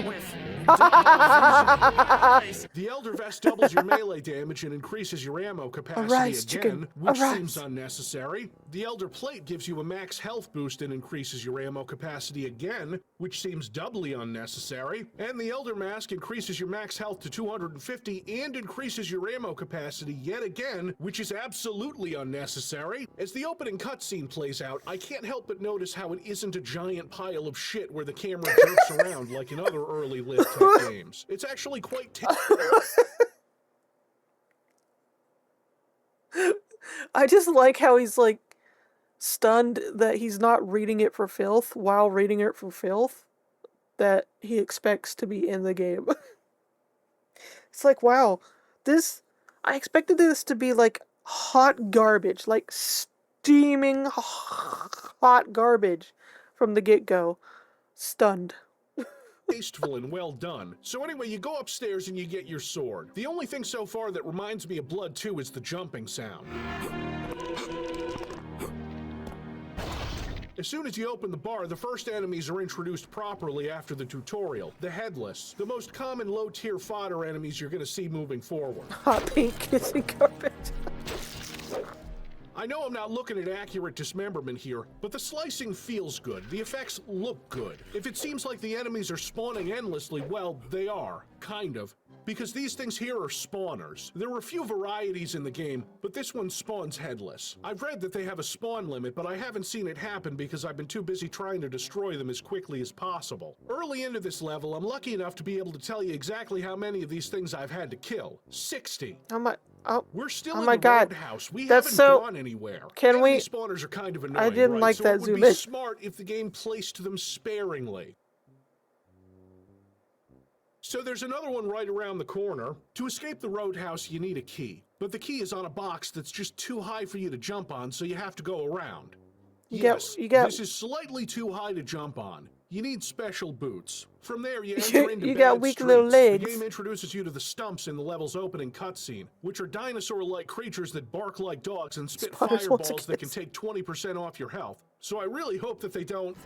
with The Elder Vest doubles your melee damage and increases your ammo capacity Arise, again, chicken. which Arise. seems unnecessary. The Elder Plate gives you a max health boost and increases your ammo capacity again, which seems doubly unnecessary. And the Elder Mask increases your max health to 250 and increases your ammo capacity yet again, which is absolutely unnecessary. As the opening cutscene plays out, I can't help but notice how it isn't a giant pile of shit where the camera jerks around like in other early Live Tech games. It's actually quite I just like how he's like stunned that he's not reading it for filth while reading it for filth that he expects to be in the game. It's like, wow, I expected this to be like hot garbage, like steaming hot garbage from the get-go. Stunned. Tasteful and well done. So anyway, you go upstairs and you get your sword. The only thing so far that reminds me of Blood 2 is the jumping sound. As soon as you open the bar, the first enemies are introduced properly after the tutorial. The Headless, the most common low-tier fodder enemies you're going to see moving forward. Hot pink kissing garbage. I know I'm not looking at accurate dismemberment here, but the slicing feels good. The effects look good. If it seems like the enemies are spawning endlessly, well, they are. Kind of. Because these things here are spawners. There are a few varieties in the game, but this one spawns headless. I've read that they have a spawn limit, but I haven't seen it happen because I've been too busy trying to destroy them as quickly as possible. Early into this level, I'm lucky enough to be able to tell you exactly how many of these things I've had to kill. 60. We're still oh in my the God. Roadhouse. We That's haven't so... gone anywhere. Can Enemy we... spawners are kind of annoying, I didn't right? like So that it would zoom be in. smart if the game placed them sparingly. So there's another one right around the corner. To escape the Roadhouse, you need a key. But the key is on a box that's just too high for you to jump on, so you have to go around. Yes, you get... this is slightly too high to jump on. You need special boots. From there, you enter into You bad got weak streets. little legs. The game introduces you to the stumps in the level's opening cutscene, which are dinosaur-like creatures that bark like dogs and spit Spotters once fireballs that again. can take 20% off your health. So I really hope that they don't...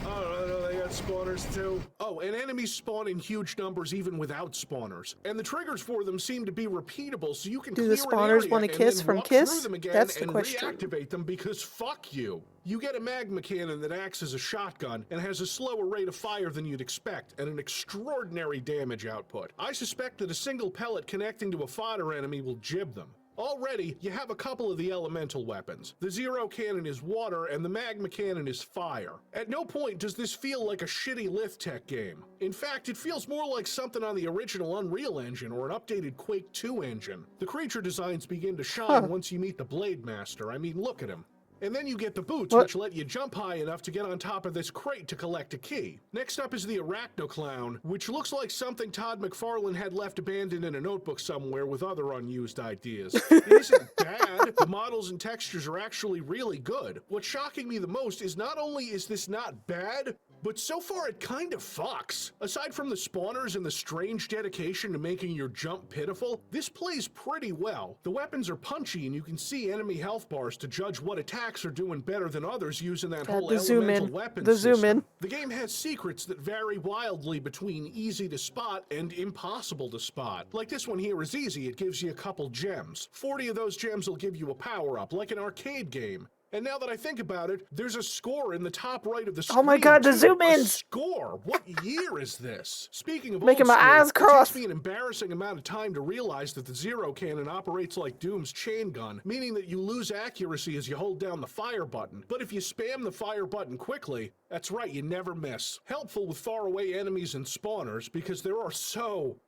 Oh, they got spawners too. Oh, and enemies spawn in huge numbers even without spawners. And the triggers for them seem to be repeatable, so you can Do clear the an spawners area want a and kiss then from walk Kiss? through them again That's the and question. reactivate them because fuck you. You get a magma cannon that acts as a shotgun and has a slower rate of fire than you'd expect and an extraordinary damage output. I suspect that a single pellet connecting to a fodder enemy will jib them. Already, you have a couple of the elemental weapons. The Zero Cannon is water, and the Magma Cannon is fire. At no point does this feel like a shitty Lithtech game. In fact, it feels more like something on the original Unreal Engine or an updated Quake 2 engine. The creature designs begin to shine once you meet the Blade Master. I mean, look at him. And then you get the boots, which let you jump high enough to get on top of this crate to collect a key. Next up is the Arachnoclown, which looks like something Todd McFarlane had left abandoned in a notebook somewhere with other unused ideas. It isn't bad. The models and textures are actually really good. What's shocking me the most is not only is this not bad, but so far it kind of fucks. Aside from the spawners and the strange dedication to making your jump pitiful, this plays pretty well. The weapons are punchy and you can see enemy health bars to judge what attacks are doing better than others using that whole the zoom elemental in. weapon The system. zoom in. The game has secrets that vary wildly between easy to spot and impossible to spot. Like this one here is easy, it gives you a couple gems. 40 of those gems will give you a power-up, like an arcade game. And now that I think about it, there's a score in the top right of the screen. Oh my god, the too. zoom A ins! score! What year is this? Speaking of Making old my school, eyes cross. It takes me an embarrassing amount of time to realize that the Zero Cannon operates like Doom's chain gun, meaning that you lose accuracy as you hold down the fire button. But if you spam the fire button quickly, that's right, you never miss. Helpful with faraway enemies and spawners, because there are so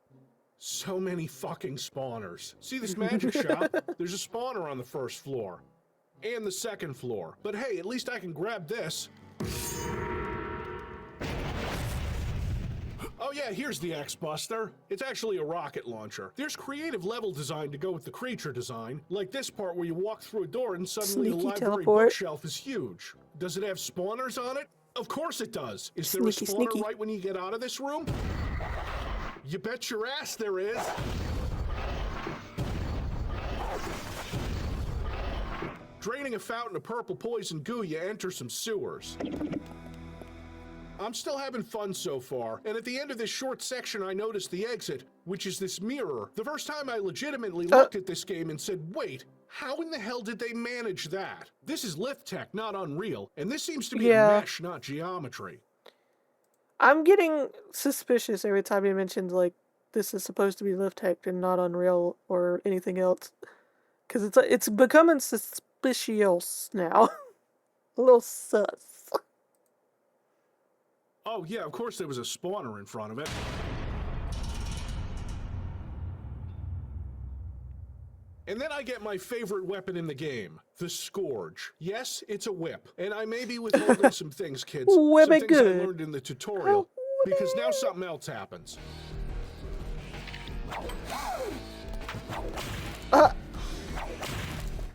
many fucking spawners. See this magic shop? There's a spawner on the first floor. And the second floor. But hey, at least I can grab this. Oh yeah, here's the X-Buster. It's actually a rocket launcher. There's creative level design to go with the creature design, like this part where you walk through a door and suddenly Sneaky the library teleport. bookshelf is huge. Does it have spawners on it? Of course it does. Is there Sneaky, a spawner sneaky. right when you get out of this room? You bet your ass there is. Draining a fountain of purple poison goo, you enter some sewers. I'm still having fun so far, and at the end of this short section I noticed the exit, which is this mirror. The first time I legitimately looked at this game and said, wait, how in the hell did they manage that? This is Lithtech, not Unreal, and this seems to be a mesh, not geometry. I'm getting suspicious every time you mentioned, like, this is supposed to be Lithtech and not Unreal or anything else. Because it's becoming suspicious now. A little sus. Oh yeah, of course there was a spawner in front of it. And then I get my favorite weapon in the game, the Scourge. Yes, it's a whip, and I may be withholding some things, kids. Whip some it things good. I learned in the tutorial, because now something else happens.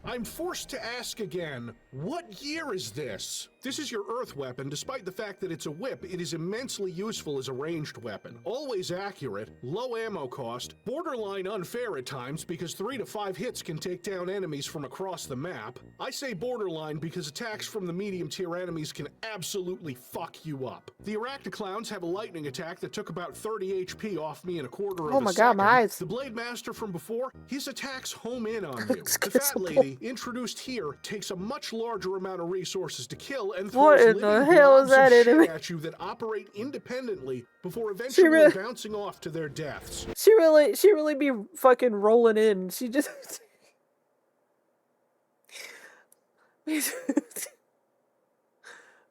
I'm forced to ask again, what year is this? This is your Earth weapon. Despite the fact that it's a whip, it is immensely useful as a ranged weapon. Always accurate, low ammo cost, borderline unfair at times because 3 to 5 hits can take down enemies from across the map. I say borderline because attacks from the medium tier enemies can absolutely fuck you up. The Arachnoclowns have a lightning attack that took about 30 HP off me in a quarter of a Oh my god, second. my eyes. The Blade Master from before, his attacks home in on you. The Fat Lady, introduced here, takes a much larger amount of resources to kill and What throws in the living hell is blobs of that shit enemy? at you that operate independently before eventually really- bouncing off to their deaths. She really be fucking rolling in. She just...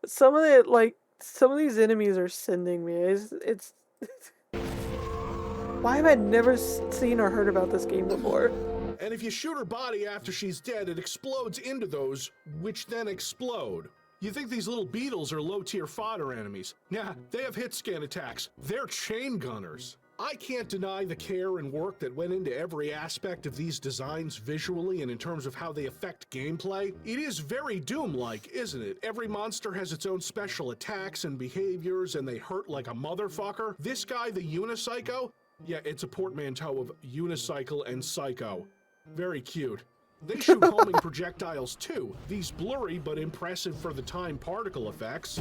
some of these enemies are sending me. It's why have I never seen or heard about this game before? And if you shoot her body after she's dead, it explodes into those, which then explode. You think these little beetles are low-tier fodder enemies. Nah, they have hit scan attacks. They're chain gunners. I can't deny the care and work that went into every aspect of these designs visually and in terms of how they affect gameplay. It is very Doom-like, isn't it? Every monster has its own special attacks and behaviors, and they hurt like a motherfucker. This guy, the Unipsycho, yeah, it's a portmanteau of unicycle and psycho. Very cute. They shoot homing projectiles too. These blurry but impressive for the time particle effects.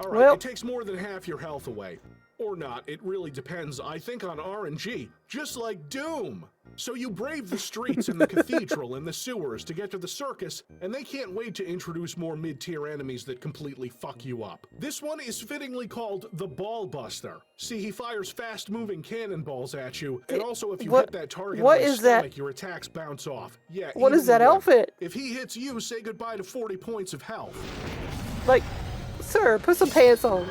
Alright, Well, it takes more than half your health away. Or not, it really depends, I think, on RNG. Just like Doom! So you brave the streets and the cathedral and the sewers to get to the circus, and they can't wait to introduce more mid-tier enemies that completely fuck you up. This one is fittingly called the Ball Buster. See, he fires fast-moving cannonballs at you, and also if you hit that target in the stomach, your attacks bounce off. Yeah, what is that outfit? If he hits you, say goodbye to 40 points of health. Like, sir, put some pants on.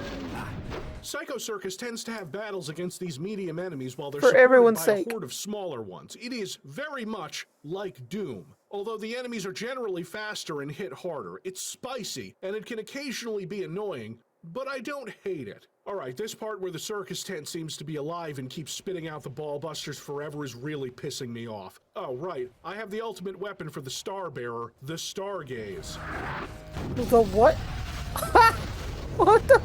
Psycho Circus tends to have battles against these medium enemies while they're For supported everyone's by sake. a horde of smaller ones. It is very much like Doom. Although the enemies are generally faster and hit harder, it's spicy, and it can occasionally be annoying, but I don't hate it. Alright, this part where the circus tent seems to be alive and keeps spitting out the ball busters forever is really pissing me off. Oh, right, I have the ultimate weapon for the Star Bearer, the Stargaze. The what? What the?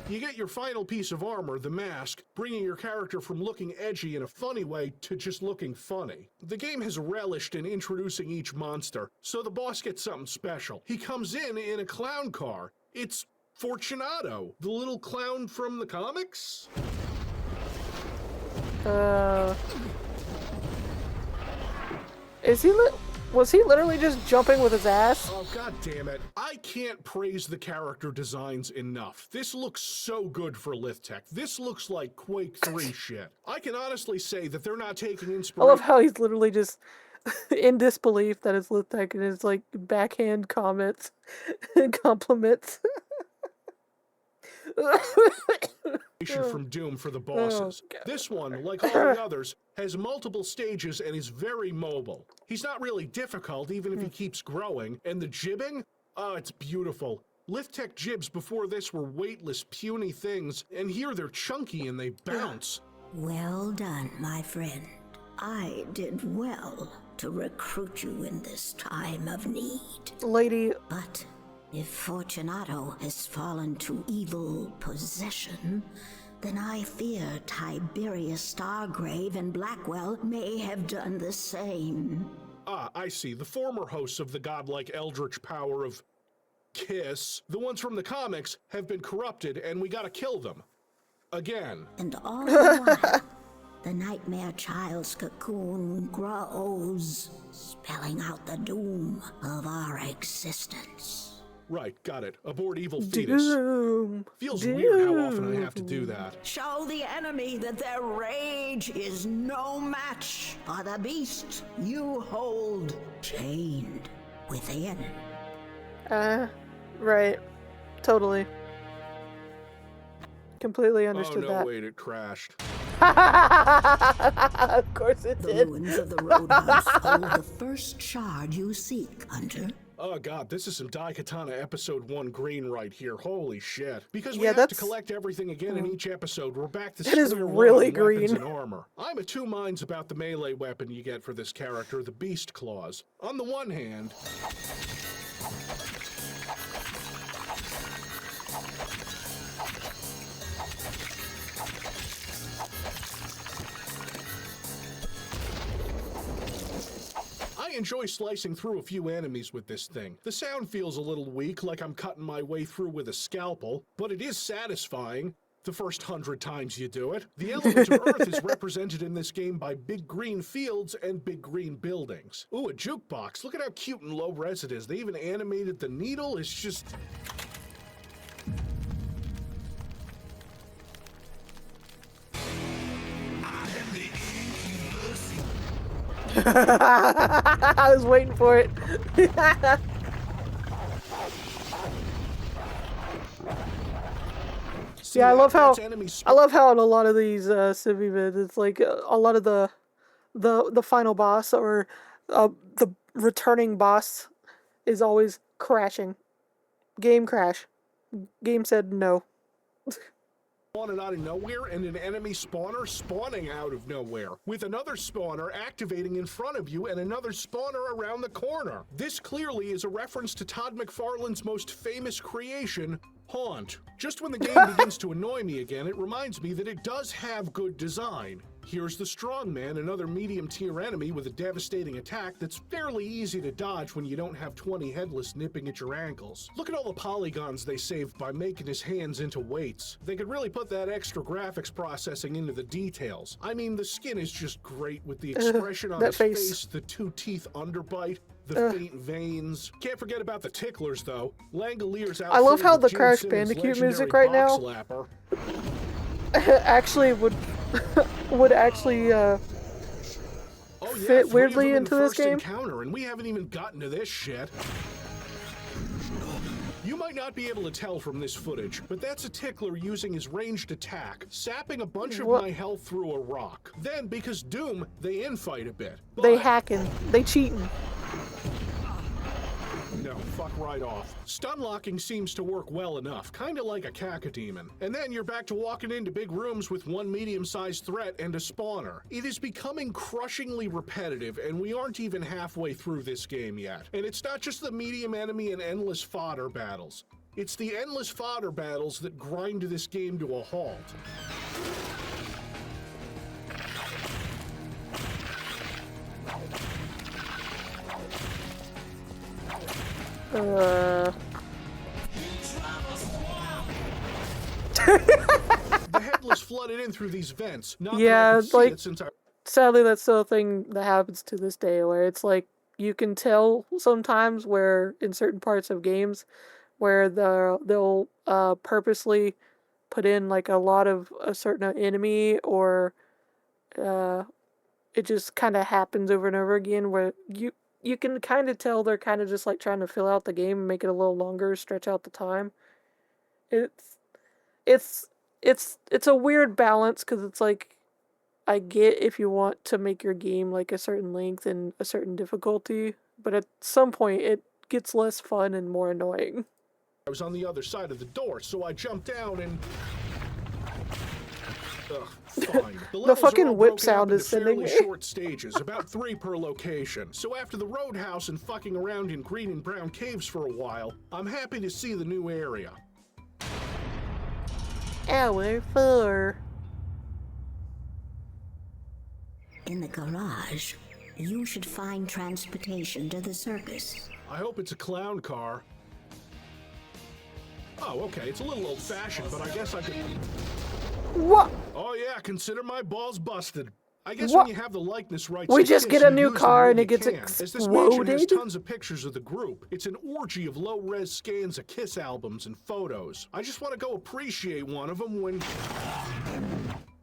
You get your final piece of armor, the mask, bringing your character from looking edgy in a funny way to just looking funny. The game has relished in introducing each monster, so the boss gets something special. He comes in a clown car. It's Fortunato, the little clown from the comics? Was he literally just jumping with his ass? Oh, god damn it. I can't praise the character designs enough. This looks so good for Lithtech. This looks like Quake 3 shit. I can honestly say that they're not taking I inspiration. love how he's literally just in disbelief that it's Lithtech and his like backhand comments and compliments. From Doom for the bosses. This one, like all the others, has multiple stages and is very mobile. He's not really difficult, even if he keeps growing. And the jibbing? Oh, it's beautiful. Lithtech jibs before this were weightless, puny things, and here they're chunky and they bounce. Well done, my friend. I did well to recruit you in this time of need. Lady. But if Fortunato has fallen to evil possession, then I fear Tiberius Stargrave and Blackwell may have done the same. Ah, I see. The former hosts of the godlike eldritch power of Kiss, the ones from the comics, have been corrupted and we gotta kill them. Again. And all the while, the Nightmare Child's cocoon grows, spelling out the doom of our existence. Right, got it. Aboard evil fetus. Doom. Feels weird how often I have to do that. Show the enemy that their rage is no match for the beast you hold chained within. Right. Totally. Completely understood oh, no, that. wait, it crashed. Of course it The did. ruins of the Roadhouse hold the first shard you seek, Hunter. Oh god, this is some Daikatana episode 1 green right here. Holy shit. Because we Yeah, have to collect everything again in each episode, we're back to That is square one really on weapons green. and armor. I'm of two minds about the melee weapon you get for this character, the Beast Claws. On the one hand, I enjoy slicing through a few enemies with this thing. The sound feels a little weak, like I'm cutting my way through with a scalpel, but it is satisfying the first 100 times you do it. The element of Earth is represented in this game by big green fields and big green buildings. Ooh, a jukebox. Look at how cute and low res it is. They even animated the needle. It's just... I was waiting for it. Yeah, I love how in a lot of these Civvie vids, it's like a lot of the final boss or the returning boss is always crashing. Game crash. Game said no. Spawning out of nowhere and an enemy spawner spawning out of nowhere, with another spawner activating in front of you and another spawner around the corner. This clearly is a reference to Todd McFarlane's most famous creation, Haunt. Just when the game begins to annoy me again, it reminds me that it does have good design. Here's the Strongman, another medium-tier enemy with a devastating attack that's fairly easy to dodge when you don't have 20 headless nipping at your ankles. Look at all the polygons they saved by making his hands into weights. They could really put that extra graphics processing into the details. I mean, the skin is just great with the expression on his face, the two-teeth underbite, the faint veins. Can't forget about the ticklers, though. Langolier's I love how the Jim Crash Simmons' Bandicoot legendary music right box now lapper. actually would actually fit weirdly into this game. Encounter, and we haven't even gotten to this shit. You might not be able to tell from this footage, but that's a tickler using his ranged attack, sapping a bunch of my health through a rock. Then, because Doom, they infight a bit. They hacking. They cheating. No, fuck right off. Stun locking seems to work well enough, kinda like a cacodemon. And then you're back to walking into big rooms with one medium-sized threat and a spawner. It is becoming crushingly repetitive, and we aren't even halfway through this game yet. And it's not just the medium enemy and endless fodder battles. It's the endless fodder battles that grind this game to a halt. The headless flooded in through these vents. Not yeah, like, since sadly that's still a thing that happens to this day, where it's like, you can tell sometimes where, in certain parts of games, where they'll purposely put in, like, a lot of a certain enemy, or it just kind of happens over and over again, where you can kind of tell they're kind of just like trying to fill out the game and make it a little longer, stretch out the time. It's a weird balance, because it's like, I get if you want to make your game like a certain length and a certain difficulty, but at some point it gets less fun and more annoying. I was on the other side of the door, so I jumped down and... fine. The fucking whip sound is sending me. Short stages, about 3 per location. So after the roadhouse and fucking around in green and brown caves for a while, I'm happy to see the new area. Hour 4. In the garage, you should find transportation to the circus. I hope it's a clown car. Oh, okay, it's a little old-fashioned, but I guess I could... What? Oh yeah, consider my balls busted. I guess what? when you have the likeness rights, we just get a new car and it gets exploded. As this mansion has tons of pictures of the group. It's an orgy of low-res scans of Kiss albums and photos. I just want to go appreciate one of them when...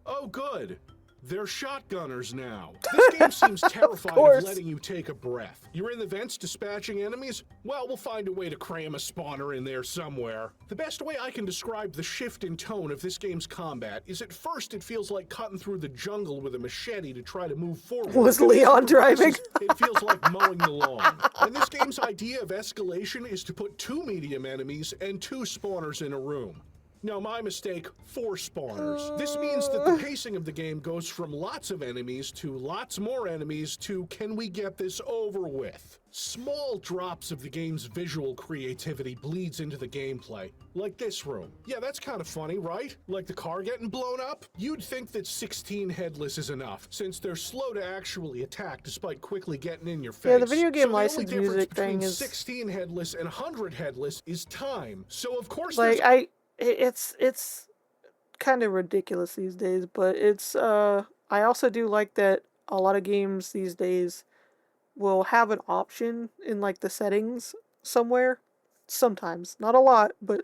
Oh, good. They're shotgunners now. This game seems terrified of letting you take a breath. You're in the vents dispatching enemies? Well, we'll find a way to cram a spawner in there somewhere. The best way I can describe the shift in tone of this game's combat is at first it feels like cutting through the jungle with a machete to try to move forward. Was Leon driving? It feels like mowing the lawn. And this game's idea of escalation is to put 2 medium enemies and 2 spawners in a room. No, my mistake, 4 spawners. This means that the pacing of the game goes from lots of enemies to lots more enemies to can we get this over with? Small drops of the game's visual creativity bleeds into the gameplay. Like this room. Yeah, that's kind of funny, right? Like the car getting blown up? You'd think that 16 headless is enough, since they're slow to actually attack despite quickly getting in your face. Yeah, the video game so license the only music difference thing between is... 16 headless and 100 headless is time. So of course like, it's kind of ridiculous these days, but it's, I also do like that a lot of games these days will have an option in, like, the settings somewhere. Sometimes. Not a lot, but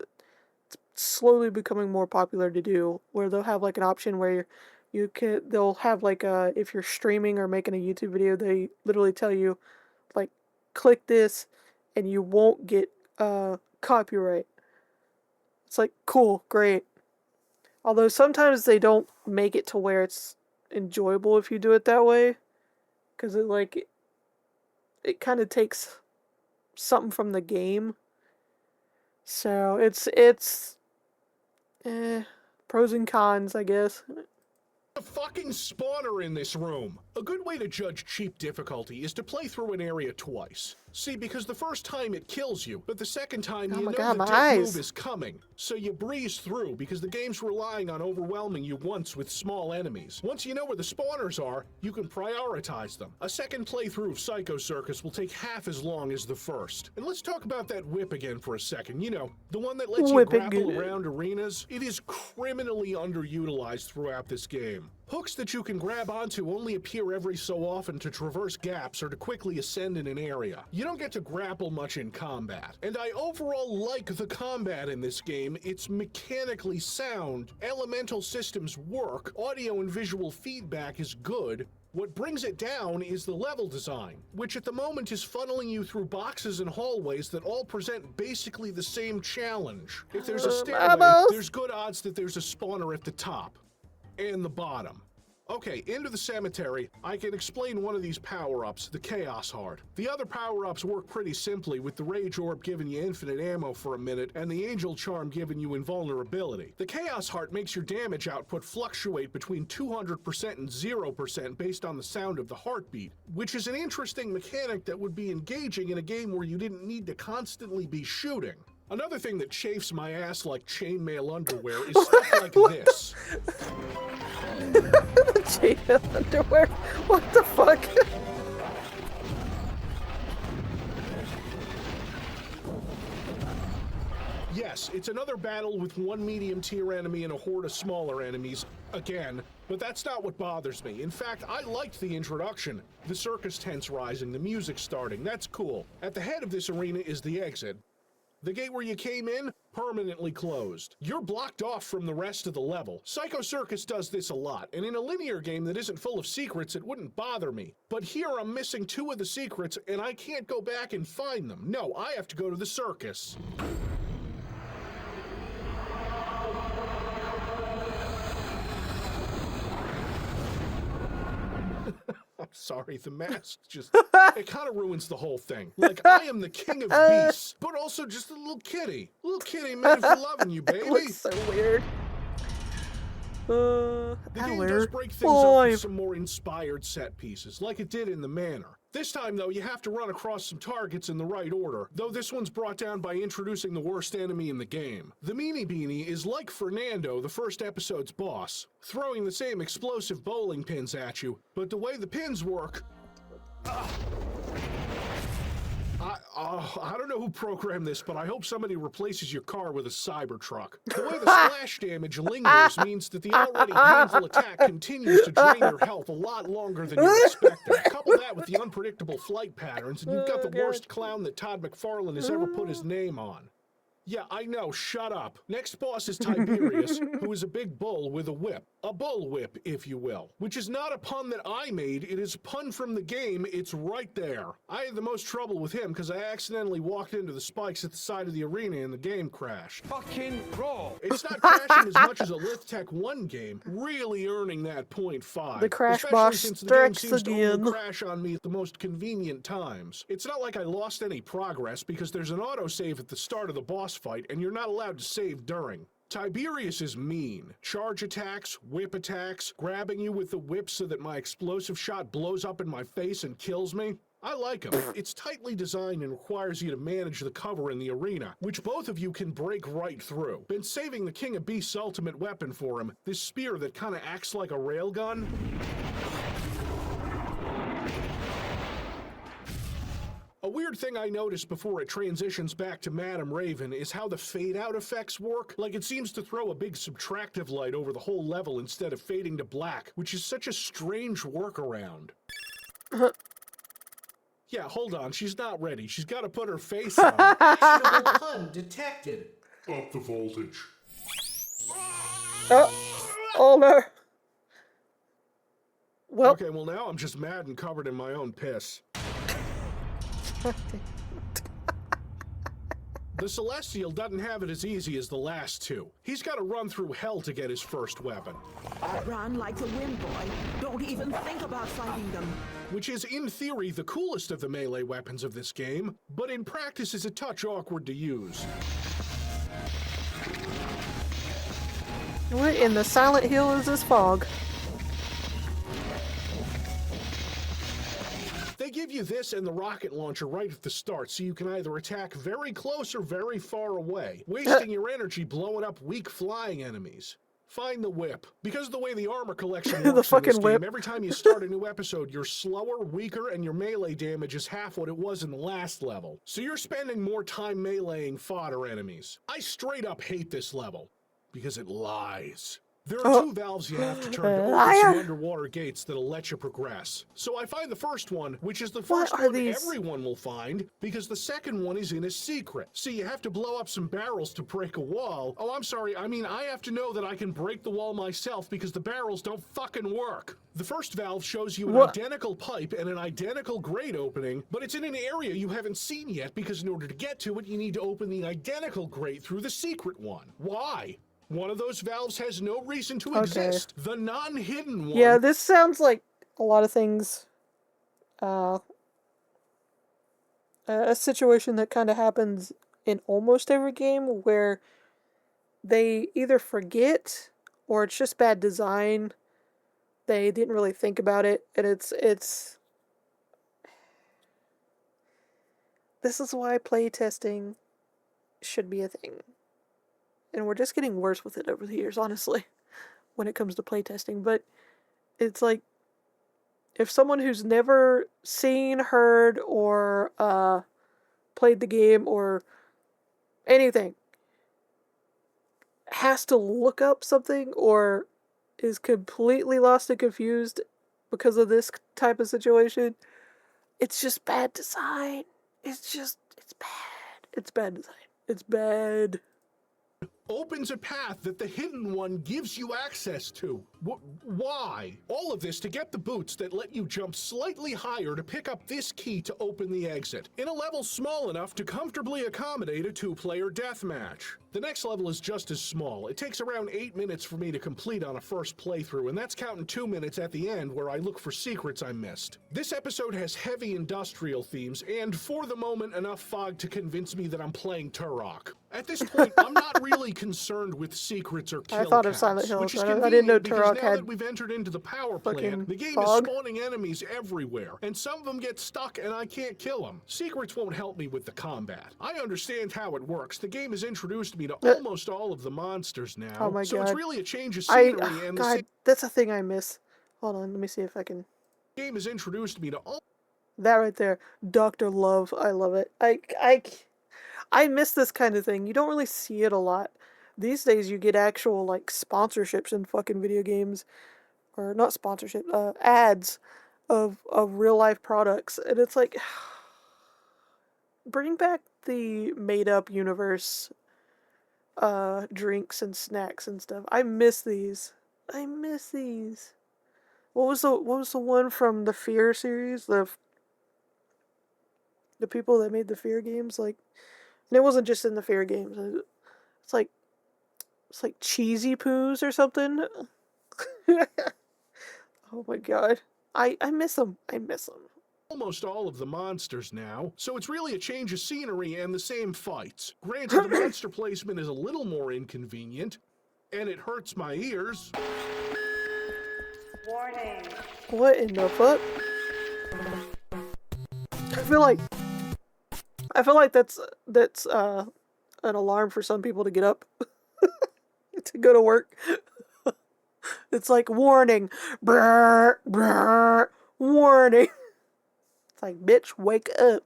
it's slowly becoming more popular to do, where they'll have, like, an option where they'll have, like, if you're streaming or making a YouTube video, they literally tell you, like, click this and you won't get, copyright. It's like, cool, great. Although sometimes they don't make it to where it's enjoyable if you do it that way. Because it kind of takes something from the game. So it's pros and cons, I guess. A fucking spawner in this room. A good way to judge cheap difficulty is to play through an area twice. See, because the first time it kills you, but the second time you know the dick move is coming. So you breeze through because the game's relying on overwhelming you once with small enemies. Once you know where the spawners are, you can prioritize them. A second playthrough of Psycho Circus will take half as long as the first. And let's talk about that whip again for a second. You know, the one that lets you grapple around arenas. It is criminally underutilized throughout this game. Hooks that you can grab onto only appear every so often to traverse gaps or to quickly ascend in an area. You don't get to grapple much in combat. And I overall like the combat in this game. It's mechanically sound, elemental systems work, audio and visual feedback is good. What brings it down is the level design, which at the moment is funneling you through boxes and hallways that all present basically the same challenge. If there's a stairway, there's good odds that there's a spawner at the top. And the bottom. Okay, into the cemetery, I can explain one of these power-ups, the Chaos Heart. The other power-ups work pretty simply, with the Rage Orb giving you infinite ammo for a minute, and the Angel Charm giving you invulnerability. The Chaos Heart makes your damage output fluctuate between 200% and 0% based on the sound of the heartbeat, which is an interesting mechanic that would be engaging in a game where you didn't need to constantly be shooting. Another thing that chafes my ass like chainmail underwear is stuff like this. The chainmail underwear? What the fuck? Yes, it's another battle with one medium-tier enemy and a horde of smaller enemies, again, but that's not what bothers me. In fact, I liked the introduction. The circus tents rising, the music starting, that's cool. At the head of this arena is the exit. The gate where you came in, permanently closed. You're blocked off from the rest of the level. Psycho Circus does this a lot, and in a linear game that isn't full of secrets, it wouldn't bother me. But here I'm missing 2 of the secrets, and I can't go back and find them. No, I have to go to the circus. I'm sorry, the mask just, it kind of ruins the whole thing. Like, I am the king of beasts, but also just a little kitty. Little kitty made for loving you, baby. That looks so weird. The game does break things up with some more inspired set pieces, like it did in the Manor. This time, though, you have to run across some targets in the right order, though this one's brought down by introducing the worst enemy in the game. The Meanie Beanie is like Fernando, the first episode's boss, throwing the same explosive bowling pins at you, but the way the pins work... I don't know who programmed this, but I hope somebody replaces your car with a Cybertruck. The way the splash damage lingers means that the already painful attack continues to drain your health a lot longer than you expected. Couple that with the unpredictable flight patterns, and you've got the worst clown that Todd McFarlane has ever put his name on. Yeah, I know, shut up. Next boss is Tiberius, who is a big bull with a whip. A bullwhip, if you will. Which is not a pun that I made, it is a pun from the game, it's right there. I had the most trouble with him because I accidentally walked into the spikes at the side of the arena and the game crashed. Fucking roll! It's not crashing as much as a Lithtech 1 game, really earning that 0.5. The crash especially boss since the game strikes seems to again. only crash on me at the most convenient times. It's not like I lost any progress because there's an autosave at the start of the boss fight and you're not allowed to save during. Tiberius is mean. Charge attacks, whip attacks, grabbing you with the whip so that my explosive shot blows up in my face and kills me. I like him. It's tightly designed and requires you to manage the cover in the arena, which both of you can break right through. Been saving the King of Beasts' ultimate weapon for him, this spear that kinda acts like a railgun. A weird thing I noticed before it transitions back to Madame Raven is how the fade-out effects work. Like, it seems to throw a big subtractive light over the whole level instead of fading to black, which is such a strange workaround. Yeah, hold on, she's not ready. She's got to put her face on. Actionable pun detected. Up the voltage. Oh no. Well. Okay, well now I'm just mad and covered in my own piss. The Celestial doesn't have it as easy as the last two. He's got to run through hell to get his first weapon. Run like the wind, boy. Don't even think about fighting them. which is in theory the coolest of the melee weapons of this game, but in practice is a touch awkward to use. What in the Silent Hill is this fog? They give you this and the rocket launcher right at the start, so you can either attack very close or very far away, wasting your energy blowing up weak flying enemies. Find the whip. Because of the way the armor collection works The fucking in this whip. game, every time you start a new episode, you're slower, weaker, and your melee damage is half what it was in the last level. So you're spending more time meleeing fodder enemies. I straight up hate this level, because it lies. There are two valves you have to turn to open some underwater gates that'll let you progress. So I find the first one, which is the first one everyone will find, because the second one is in a secret. See, you have to blow up some barrels to break a wall. Oh, I'm sorry, I mean I have to know that I can break the wall myself because the barrels don't fucking work. The first valve shows you an identical pipe and an identical grate opening, but it's in an area you haven't seen yet because in order to get to it, you need to open the identical grate through the secret one. Why? One of those valves has no reason to exist. The non-hidden one... Yeah, this sounds like a lot of things. A situation that kind of happens in almost every game where they either forget or it's just bad design. They didn't really think about it, and it's... This is why playtesting should be a thing. And we're just getting worse with it over the years, honestly, when it comes to playtesting. But it's like, if someone who's never seen, heard, or played the game, or anything, has to look up something, or is completely lost and confused because of this type of situation, it's just bad design. It's bad. It's bad design. It's bad. Opens a path that the hidden one gives you access to. Why? All of this to get the boots that let you jump slightly higher to pick up this key to open the exit, in a level small enough to comfortably accommodate a 2-player deathmatch. The next level is just as small. It takes around 8 minutes for me to complete on a first playthrough, and that's counting 2 minutes at the end where I look for secrets I missed. This episode has heavy industrial themes, and for the moment enough fog to convince me that I'm playing Turok. At this point, I'm not really concerned with secrets or kill I thought of counts, Silent Hill, which is but I didn't know convenient because Turok now had that we've entered into the power plant, the game fog. is spawning enemies everywhere, and some of them get stuck and I can't kill them. Secrets won't help me with the combat. I understand how it works. The game has introduced me to almost all of the monsters now, Oh my so God. it's really a change of scenery and God, that's a thing I miss. Hold on, let me see if I can... The game has introduced me to all... That right there. Dr. Love. I love it. I miss this kind of thing. You don't really see it a lot. These days you get actual, like, sponsorships in fucking video games. Or not sponsorship, ads of real-life products. And it's like... Bring back the made-up universe drinks and snacks and stuff. I miss these. I miss these. What was the one from the Fear series? The people that made the Fear games, like, and it wasn't just in the Fear games. It's like Cheesy Poos or something. Oh my God. I miss them. I miss them. Almost all of the monsters now, so it's really a change of scenery and the same fights. Granted, the monster placement is a little more inconvenient, and it hurts my ears. Warning. What in the fuck? I feel like that's an alarm for some people to get up to go to work. It's like warning, brr, brr, warning. It's like, bitch, wake up.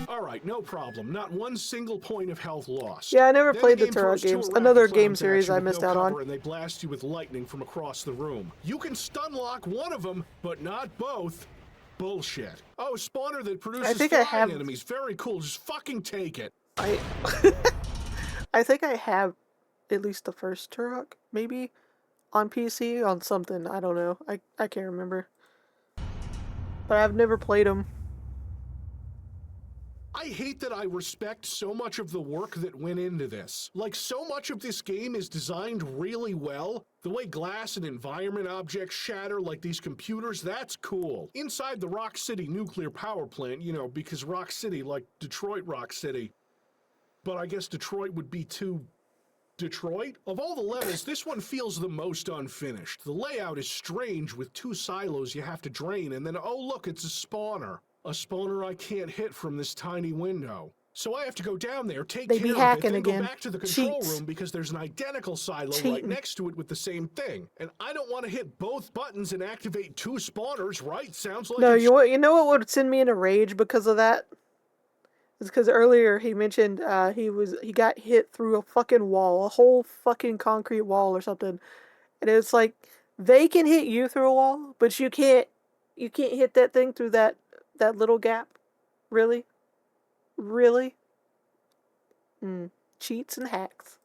Alright, no problem. Not one single point of health lost. Yeah, I never Then played the game Turok throws two games. rapid Another clowns game at series you I with missed no out on. cover, and they blast you with lightning from across the room. You can stun lock one of them, but not both. Bullshit. Oh, spawner that produces flying enemies. Very cool. Just fucking take it. I think I have at least the first Turok, maybe, on PC, on something. I don't know. I can't remember. But I've never played them. I hate that I respect so much of the work that went into this. Like, so much of this game is designed really well. The way glass and environment objects shatter like these computers, that's cool. Inside the Rock City nuclear power plant, you know, because Rock City, like Detroit Rock City. But I guess Detroit would be too Detroit? Of all the levels, this one feels the most unfinished. The layout is strange with 2 silos you have to drain, and then, oh look, it's a spawner. A spawner I can't hit from this tiny window. So I have to go down there, take care of it, then go back to the control room because there's an identical silo right next to it with the same thing. And I don't want to hit both buttons and activate 2 spawners, right? Sounds like no, you know what would send me in a rage because of that? It's because earlier he mentioned he got hit through a fucking wall, a whole fucking concrete wall or something. And it's like, they can hit you through a wall, but you can't hit that thing through that little gap. Really? Really? Cheats and hacks.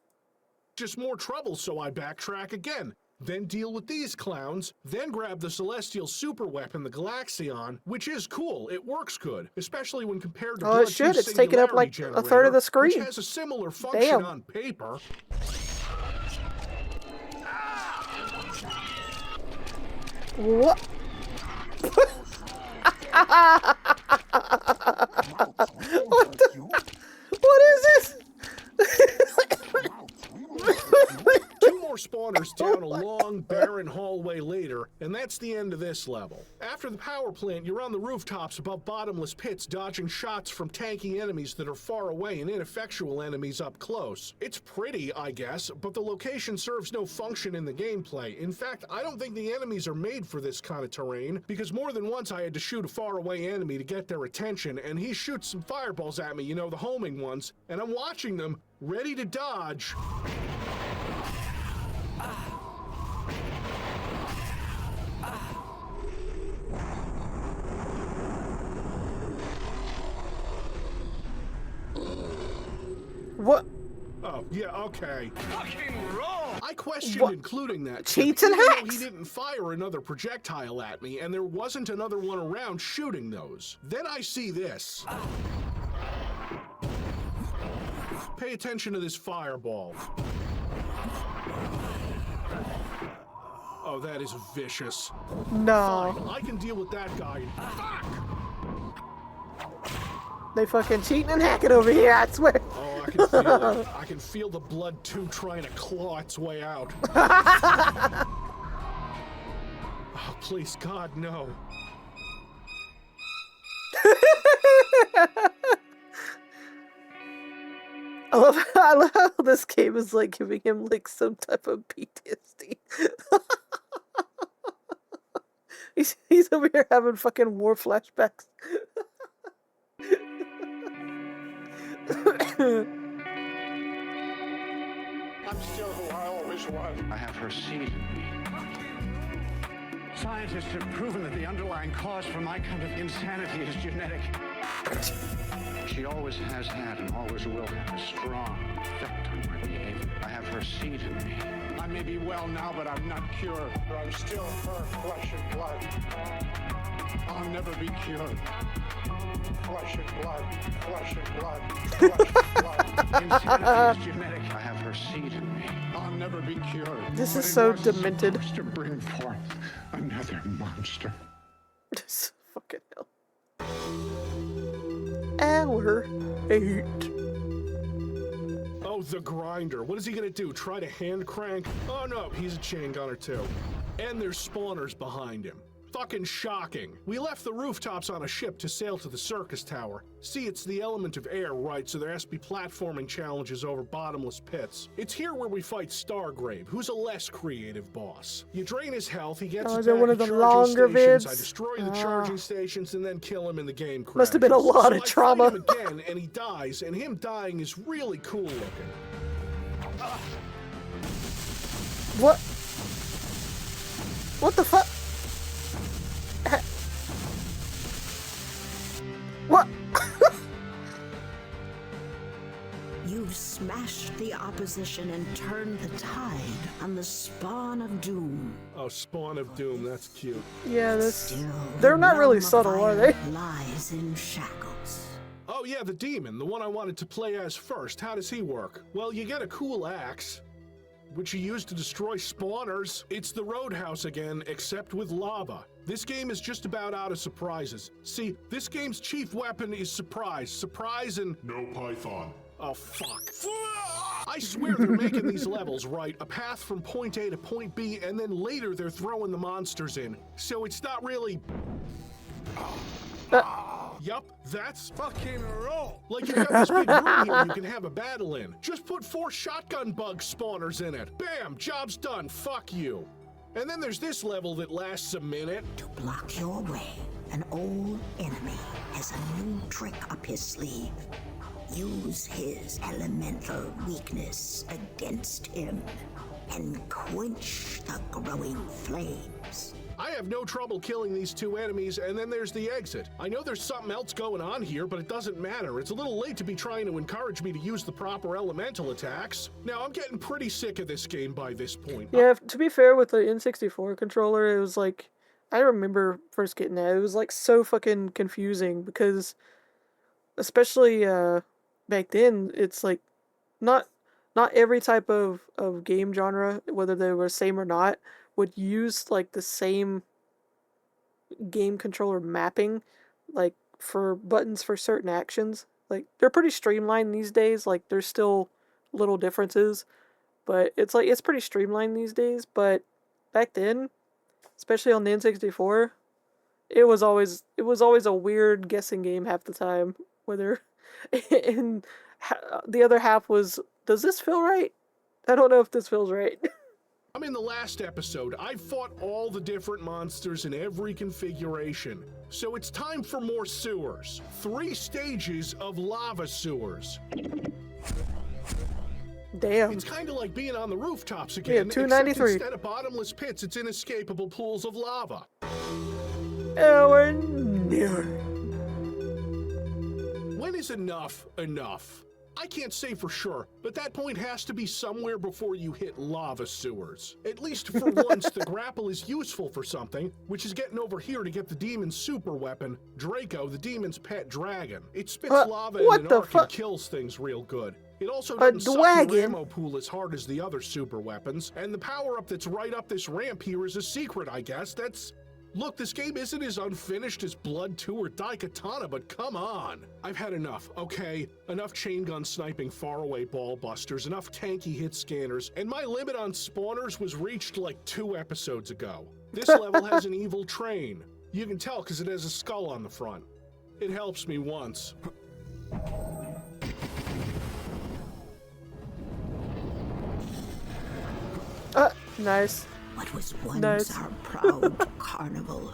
Just more trouble, so I backtrack again. Then deal with these clowns, then grab the celestial super weapon, the Galaxion, which is cool. It works good, especially when compared to it should. It's taking up like a third of the screen. Which has a similar function on paper. What? What is this? 2 more spawners down a long, barren hallway later, and that's the end of this level. After the power plant, you're on the rooftops above bottomless pits, dodging shots from tanky enemies that are far away and ineffectual enemies up close. It's pretty, I guess, but the location serves no function in the gameplay. In fact, I don't think the enemies are made for this kind of terrain, because more than once I had to shoot a faraway enemy to get their attention, and he shoots some fireballs at me, you know, the homing ones, and I'm watching them, ready to dodge. What? Oh, yeah, okay. Fucking wrong! I questioned including that. Cheats and hacks! He didn't fire another projectile at me, and there wasn't another one around shooting those. Then I see this. Pay attention to this fireball. Oh, that is vicious. No. Fine, I can deal with that guy. Fuck! They fucking cheating and hacking over here, I swear. Oh, I can feel it. I can feel the blood too trying to claw its way out. Oh, please, God, no. I love how this game is like giving him like some type of PTSD. he's over here having fucking war flashbacks. I'm still who I always was. I have her seed in me. Scientists have proven that the underlying cause for my kind of insanity is genetic. She always has had and always will have a strong effect on my behavior. I have her seed in me. I may be well now, but I'm not cured. I'm still her flesh and blood. I'll never be cured. Flesh and blood, flesh and blood, flesh and blood. Insanity is genetic. I have her seed in me. I'll never be cured. This is so demented. To bring forth another monster. This fucking hell. Hour 8. Oh, the grinder. What is he gonna do? Try to hand crank? Oh no, he's a chain gunner too. And there's spawners behind him. Fucking shocking. We left the rooftops on a ship to sail to the circus tower. See, it's the element of air, right, so there has to be platforming challenges over bottomless pits. It's here where we fight Stargrave, who's a less creative boss. You drain his health, he gets is it one of the longer stations. vids? I destroy the charging stations and then kill him in the game crash. Must have been a lot of trauma. I fight him again, and he dies, and him dying is really cool looking. What? What the fuck? What? You've smashed the opposition and turned the tide on the spawn of doom. Oh, spawn of doom, that's cute. Yeah, this. Still, They're not really realm of subtle, are they? lies in shackles. Oh Oh yeah, the demon, the one I wanted to play as first. How does he work? Well, you get a cool axe, which you use to destroy spawners. It's the Roadhouse again, except with lava. This game is just about out of surprises. See, this game's chief weapon is surprise. Surprise and... No python. Oh, fuck. I swear they're making these levels, right? A path from point A to point B, and then later they're throwing the monsters in. So it's not really... Yup, that's fucking roll. Like you got this big room here you can have a battle in. Just put 4 shotgun bug spawners in it. Bam, job's done, fuck you. And then there's this level that lasts a minute. To block your way, an old enemy has a new trick up his sleeve. Use his elemental weakness against him and quench the growing flames. I have no trouble killing these 2 enemies, and then there's the exit. I know there's something else going on here, but it doesn't matter. It's a little late to be trying to encourage me to use the proper elemental attacks. Now, I'm getting pretty sick of this game by this point. Yeah, to be fair, with the N64 controller, it was like, I remember first getting that. It was like so fucking confusing because, especially back then, it's like not every type of game genre, whether they were the same or not, would use like the same game controller mapping, like for buttons for certain actions. Like they're pretty streamlined these days. Like there's still little differences, but it's like it's pretty streamlined these days. But back then, especially on the N64, it was always a weird guessing game half the time. Whether and the other half was, does this feel right? I don't know if this feels right. I'm in the last episode. I fought all the different monsters in every configuration. So it's time for more sewers. 3 stages of lava sewers. Damn. It's kind of like being on the rooftops again. Yeah, 293. Except instead of bottomless pits, it's inescapable pools of lava. Nowhere near. When is enough enough? I can't say for sure, but that point has to be somewhere before you hit lava sewers. At least for once, the grapple is useful for something, which is getting over here to get the demon's super weapon, Draco, the demon's pet dragon. It spits lava in an arc and kills things real good. It also doesn't suck your ammo pool as hard as the other super weapons, and the power-up that's right up this ramp here is a secret, I guess. Look, this game isn't as unfinished as Blood 2 or Daikatana, but come on. I've had enough, okay? Enough chain gun sniping faraway ball busters, enough tanky hit scanners, and my limit on spawners was reached like 2 episodes ago. This level has an evil train. You can tell because it has a skull on the front. It helps me once. Nice. What was once our proud carnival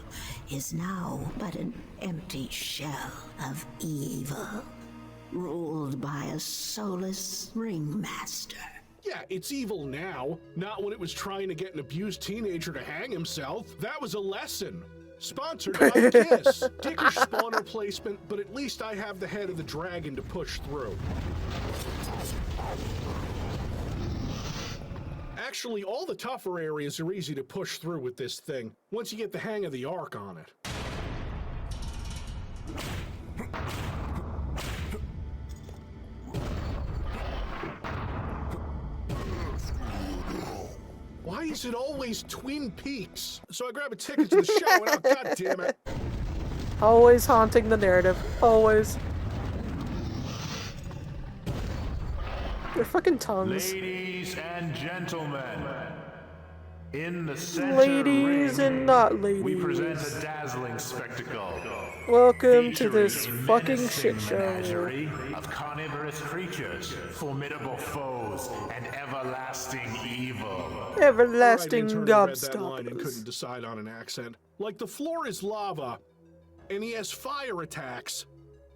is now but an empty shell of evil, ruled by a soulless ringmaster. Yeah, it's evil now, not when it was trying to get an abused teenager to hang himself. That was a lesson. Sponsored by Kiss. Dickish spawner placement, but at least I have the head of the dragon to push through. Actually, all the tougher areas are easy to push through with this thing, once you get the hang of the arc on it. Why is it always Twin Peaks? So I grab a ticket to the show and oh, god damn it. Always haunting the narrative. Always. Their fucking tongues. Ladies and gentlemen, in the center Ladies ring, and not ladies. we present a dazzling spectacle. Welcome to this fucking shit show. Menagerie of carnivorous creatures, formidable foes, and everlasting evil. Everlasting gobstoppers. Read that line and gobstoppers. couldn't decide on an accent. Like the floor is lava, and he has fire attacks,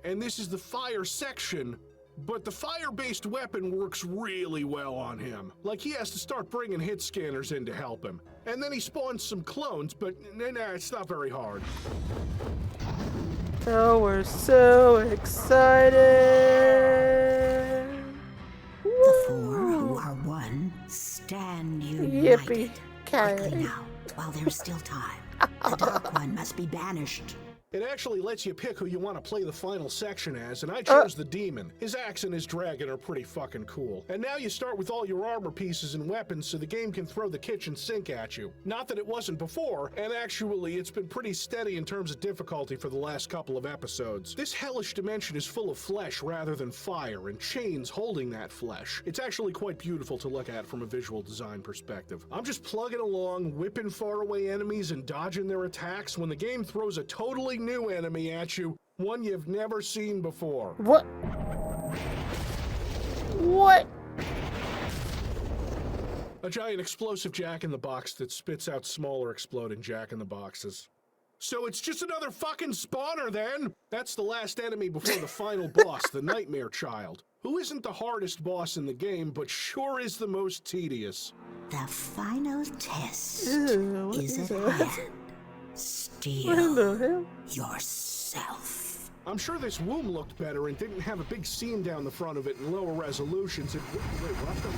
and this is the fire section. But the fire-based weapon works really well on him. Like he has to start bringing hit scanners in to help him. And then he spawns some clones, but nah, it's not very hard. Oh, we're so excited. The 4 who are one stand united. Yippee. Quickly now, while there's still time. The Dark One must be banished. It actually lets you pick who you want to play the final section as, and I chose the demon. His axe and his dragon are pretty fucking cool. And now you start with all your armor pieces and weapons so the game can throw the kitchen sink at you. Not that it wasn't before, and actually it's been pretty steady in terms of difficulty for the last couple of episodes. This hellish dimension is full of flesh rather than fire, and chains holding that flesh. It's actually quite beautiful to look at from a visual design perspective. I'm just plugging along, whipping faraway enemies and dodging their attacks when the game throws a totally new enemy at you, one you've never seen before. What? What? A giant explosive jack-in-the-box that spits out smaller exploding jack-in-the-boxes. So it's just another fucking spawner then? That's the last enemy before the final boss, the Nightmare Child, who isn't the hardest boss in the game, but sure is the most tedious. The final test Ew, is at that? hand. What in the Steal hell? yourself. I'm sure this womb looked better and didn't have a big scene down the front of it in lower resolutions. Wait, what the?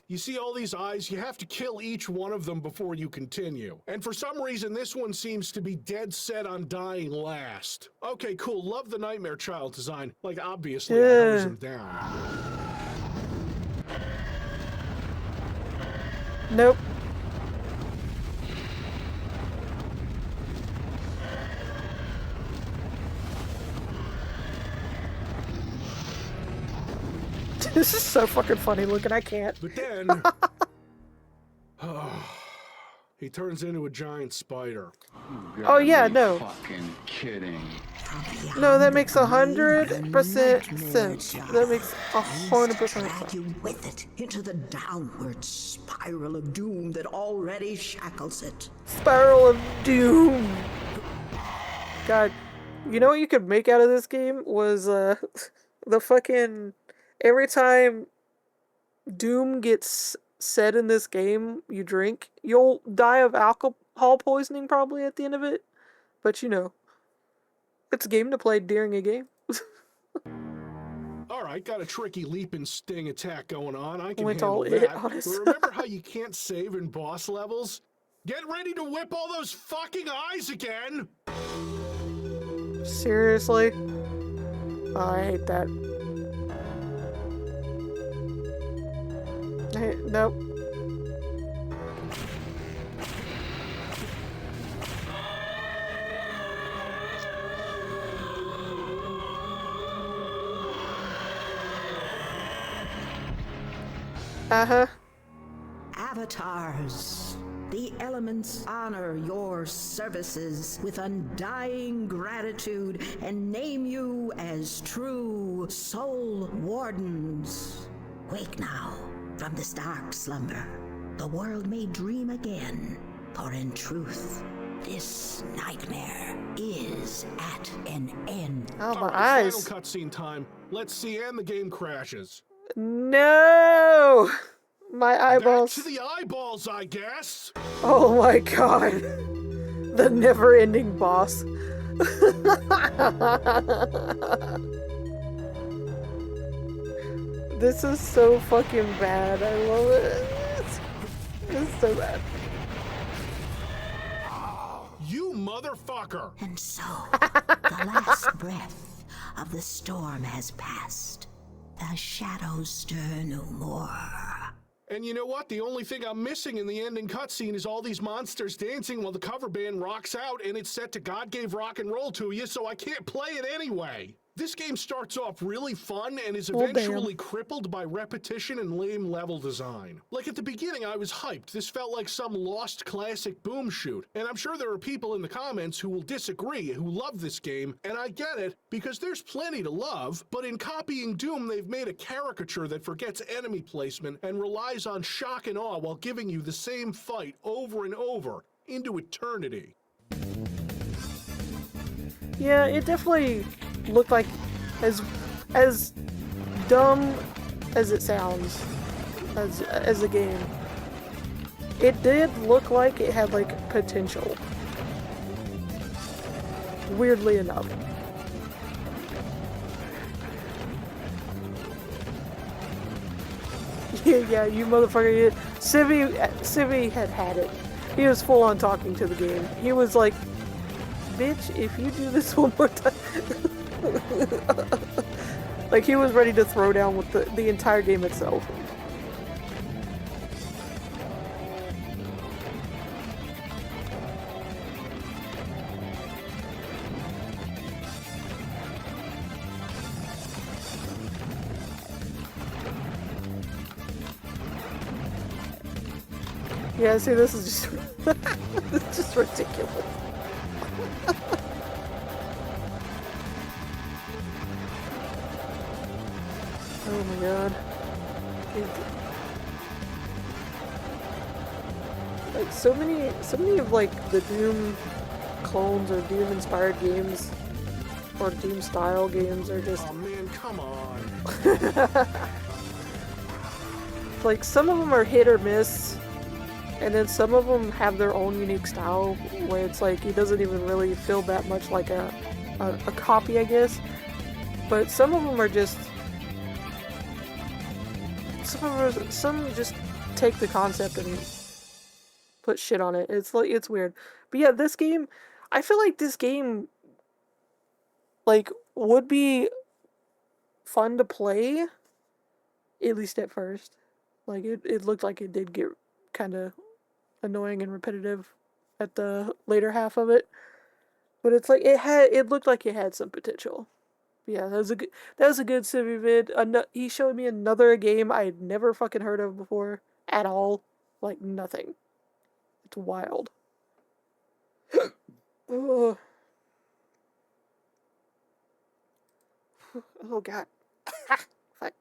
You see all these eyes? You have to kill each one of them before you continue. And for some reason, this one seems to be dead set on dying last. Okay, cool. Love the Nightmare Child design. Like, obviously, I hose him down. Nope. This is so fucking funny looking, I can't. But then... he turns into a giant spider. Oh yeah, no. Fucking kidding. No, that makes 100% sense. That makes 100% Drag sense. you with it into the downward spiral of doom that already shackles it. Spiral of Doom. God, you know what you could make out of this game was the fucking... Every time Doom gets said in this game, you drink, you'll die of alcohol poisoning probably at the end of it. But you know, it's a game to play during a game. Alright, got a tricky leap and sting attack going on. I can Went handle all that. it But on us. remember how you can't save in boss levels? Get ready to whip all those fucking eyes again! Seriously? I hate that. Nope. Uh-huh. Avatars. The elements honor your services with undying gratitude and name you as true soul wardens. Wake now from this dark slumber. The world may dream again, for in truth, this nightmare is at an end. Oh, my Alright, eyes. final cutscene time. Let's see, and the game crashes. No! My eyeballs. Back to the eyeballs, I guess! Oh my god. The never-ending boss. This is so fucking bad. I love it. It's so bad. You motherfucker! And so, the last breath of the storm has passed. The shadows stir no more. And you know what? The only thing I'm missing in the ending cutscene is all these monsters dancing while the cover band rocks out, and it's set to God Gave Rock and Roll to You, so I can't play it anyway. This game starts off really fun and is Well, damn. eventually crippled by repetition and lame level design. Like at the beginning, I was hyped. This felt like some lost classic boom shoot. And I'm sure there are people in the comments who will disagree, who love this game, and I get it, because there's plenty to love, but in copying Doom, they've made a caricature that forgets enemy placement and relies on shock and awe while giving you the same fight over and over into eternity. Yeah, it definitely looked like as dumb as it sounds as a game. It did look like it had like potential. Weirdly enough. Yeah, you motherfucker. Civvie had it. He was full on talking to the game. He was like, bitch, if you do this one more time. Like, he was ready to throw down with the entire game itself. Yeah, see, this is just this is just ridiculous. Oh my god. Like so many of like the Doom clones or Doom inspired games or Doom style games are just, oh man, come on. like some of them are hit or miss. And then some of them have their own unique style where it's like it doesn't even really feel that much like a copy, I guess. But some of them are just some just take the concept and put shit on it. It's like it's weird. But yeah, this game, I feel like this game like would be fun to play, at least at first. Like it looked like it did get kind of annoying and repetitive at the later half of it, but it's like it looked like it had some potential. Yeah, that was a good Civvie vid. He showed me another game I had never fucking heard of before at all, like nothing. It's wild. Oh. Oh god. Fuck.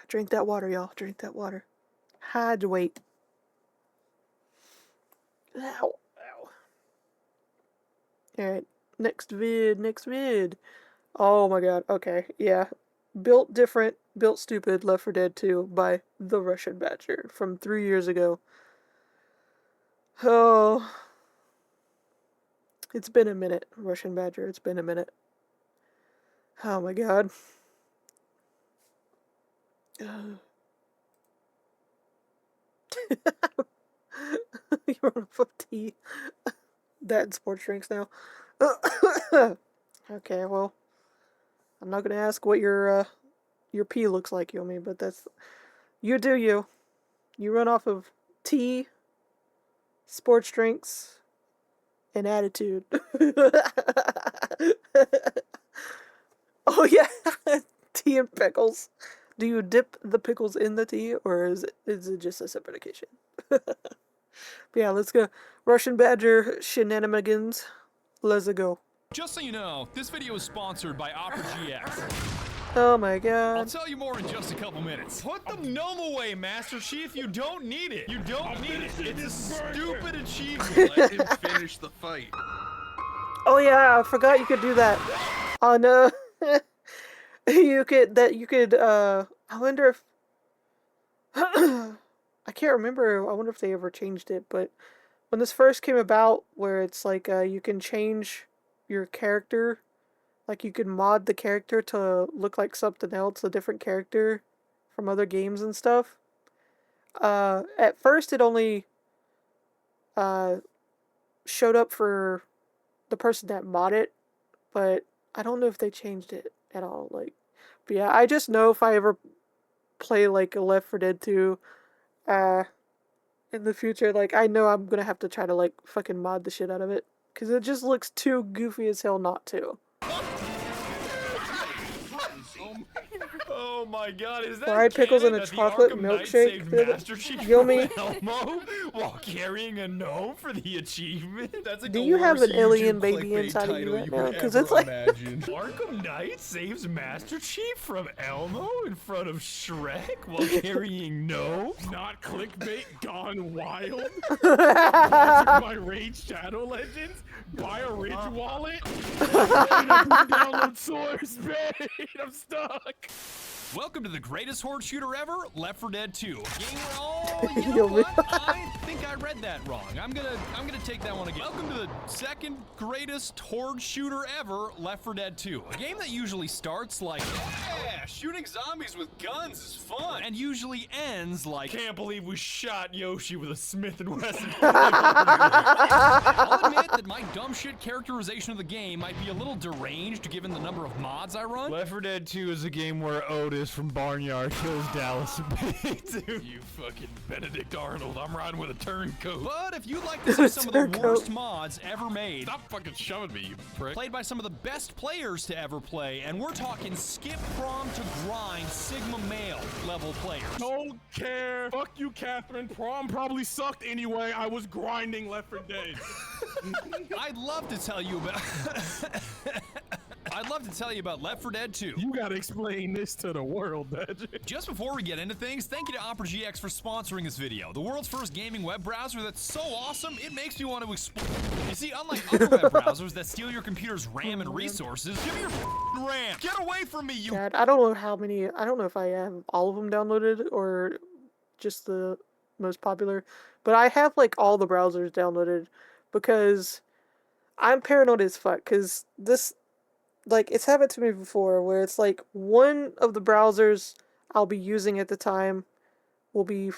Drink that water, y'all. Drink that water. Hydrate. Ow. Ow. Alright. Next vid. Oh my god. Okay. Yeah. Built Different, Built Stupid, Left 4 Dead 2 by the RussianBadger from 3 years ago. Oh. It's been a minute, RussianBadger. It's been a minute. Oh my god. You run off of tea. That and sports drinks now. Okay, well, I'm not gonna ask what your pee looks like, Yomi, but that's you do you. You run off of tea, sports drinks, and attitude. Oh yeah, tea and pickles. Do you dip the pickles in the tea, or is it just a separate occasion? But yeah, let's go. RussianBadger shenanigans. Let's go. Just so you know, this video is sponsored by Opera GX. Oh my god. I'll tell you more in just a couple minutes. Put the gnome away, Master Chief. You don't need it. You don't need it. It's a stupid achievement. Let him finish the fight. Oh yeah, I forgot you could do that. Oh no. You could, I wonder if, I can't remember, I wonder if they ever changed it, but when this first came about, where it's like, you can change your character, like you could mod the character to look like something else, a different character from other games and stuff. At first it only, showed up for the person that mod it, but I don't know if they changed it at all. Like, but yeah, I just know if I ever play like a Left 4 Dead 2 in the future, like I know I'm gonna have to try to like fucking mod the shit out of it, because it just looks too goofy as hell not to. Oh my god, is that fried pickles in a chocolate milkshake? Yomi. Elmo while carrying a gnome for the achievement? That's like do you have an alien baby inside of you right now? Because it's like Arkham Knight saves Master Chief from Elmo in front of Shrek while carrying gnomes? Not clickbait gone wild? My Raid Shadow Legends? Buy a Ridge wallet? Download source, babe! I'm stuck! Welcome to the greatest horde shooter ever, Left 4 Dead 2. Game where, oh, you know what? I think I read that wrong. I'm gonna take that one again. Welcome to the second greatest horde shooter ever, Left 4 Dead 2. A game that usually starts like, yeah, Yeah, shooting zombies with guns is fun. And usually ends like, can't believe we shot Yoshi with a Smith & Wesson. I'll admit that my dumb shit characterization of the game might be a little deranged given the number of mods I run. Left 4 Dead 2 is a game where Otis from Barnyard kills Dallas and Pete. You fucking Benedict Arnold, I'm riding with a turncoat. But if you'd like to see some of the worst mods ever made, stop fucking shoving me, you prick. Played by some of the best players to ever play, and we're talking skip prom to grind Sigma male level players. Don't care. Fuck you, Catherine. Prom probably sucked anyway. I was grinding Left 4 Dead. I'd love to tell you about Left 4 Dead 2. You gotta explain this to the world, Badger. Just before we get into things, thank you to Opera GX for sponsoring this video. The world's first gaming web browser that's so awesome, it makes me want to explode. You see, unlike other web browsers that steal your computer's RAM and resources, give me your RAM. Get away from me, you. God, I don't know how many. I don't know if I have all of them downloaded or just the most popular, but I have like all the browsers downloaded because I'm paranoid as fuck. Because this, like, it's happened to me before where it's like one of the browsers I'll be using at the time will be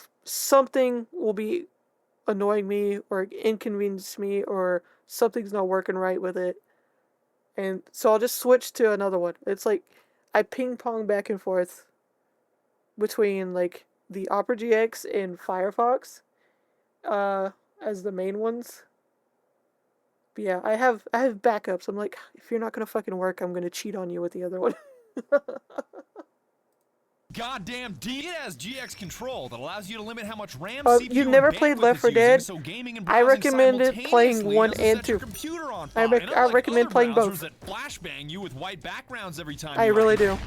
annoying me or inconvenience me or something's not working right with it. And so I'll just switch to another one. It's like I ping pong back and forth between like the Opera GX and Firefox as the main ones. But yeah, I have backups. I'm like, if you're not gonna fucking work, I'm gonna cheat on you with the other one. Goddamn D. It has GX control that allows you to limit how much RAM, CPU, You've never and played bandwidth Left 4 is using, Dead? so gaming and I browsing recommend it playing simultaneously 1 doesn't and set your 2. computer on I fire. And unlike recommend other playing browsers both. that flashbang you with white backgrounds every time I you really write. do.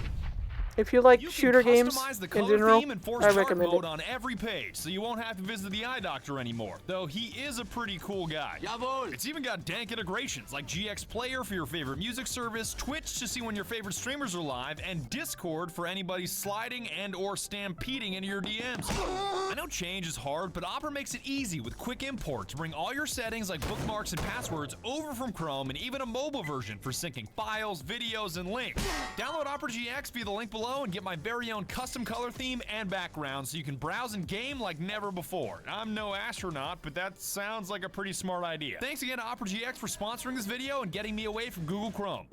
If you like You can shooter games customize the in color general, theme and force I chart recommend mode it. on every page, so you won't have to visit the eye doctor anymore. Though he is a pretty cool guy. Jawohl. It's even got dank integrations like GX Player for your favorite music service, Twitch to see when your favorite streamers are live, and Discord for anybody sliding and or stampeding into your DMs. I know change is hard, but Opera makes it easy with quick import to bring all your settings like bookmarks and passwords over from Chrome, and even a mobile version for syncing files, videos, and links. Download Opera GX via the link below and get my very own custom color theme and background so you can browse and game like never before. I'm no astronaut, but that sounds like a pretty smart idea. Thanks again to Opera GX for sponsoring this video and getting me away from Google Chrome.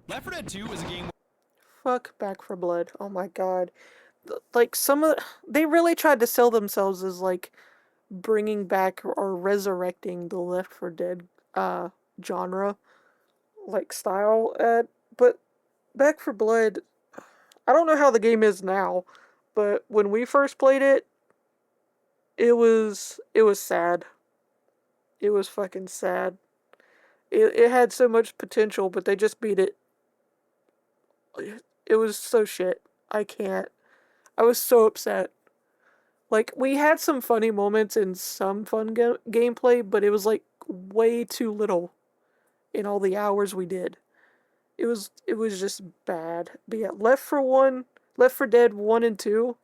Left 4 Dead 2 is a game. Fuck Back 4 Blood. Oh my god. Like they really tried to sell themselves as like bringing back or resurrecting the Left 4 Dead genre, like style. But Back 4 Blood, I don't know how the game is now, but when we first played it, it was sad. It was fucking sad. It had so much potential, but they just beat it. It was so shit. I was so upset. Like, we had some funny moments and some fun gameplay, but it was like way too little in all the hours we did. It was just bad. But yeah, Left 4 Dead 1 and 2,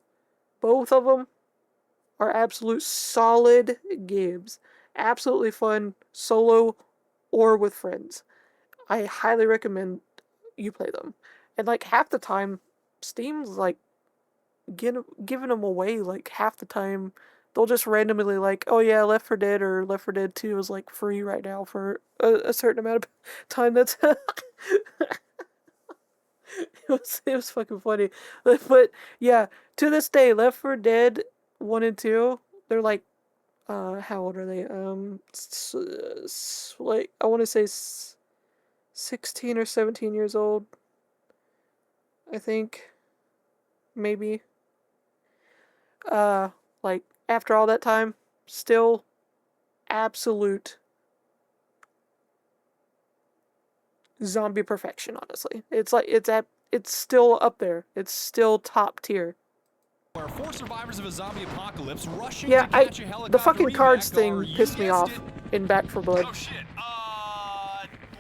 both of them are absolute solid games. Absolutely fun, solo or with friends. I highly recommend you play them. And like half the time, Steam's like giving them away like half the time. They'll just randomly like, oh yeah, Left 4 Dead or Left 4 Dead 2 is like free right now for a certain amount of time. That's it was fucking funny. But yeah, to this day, Left 4 Dead 1 and 2, they're like, how old are they? Like, I want to say 16 or 17 years old. I think. Maybe. Like, after all that time, still absolute zombie perfection, honestly. It's like, it's still up there. It's still top tier. Where 4 survivors of a zombie apocalypse rushing Yeah, to catch a helicopter the fucking cards revac thing are, you pissed me guessed off in Back 4 Blood. Oh shit,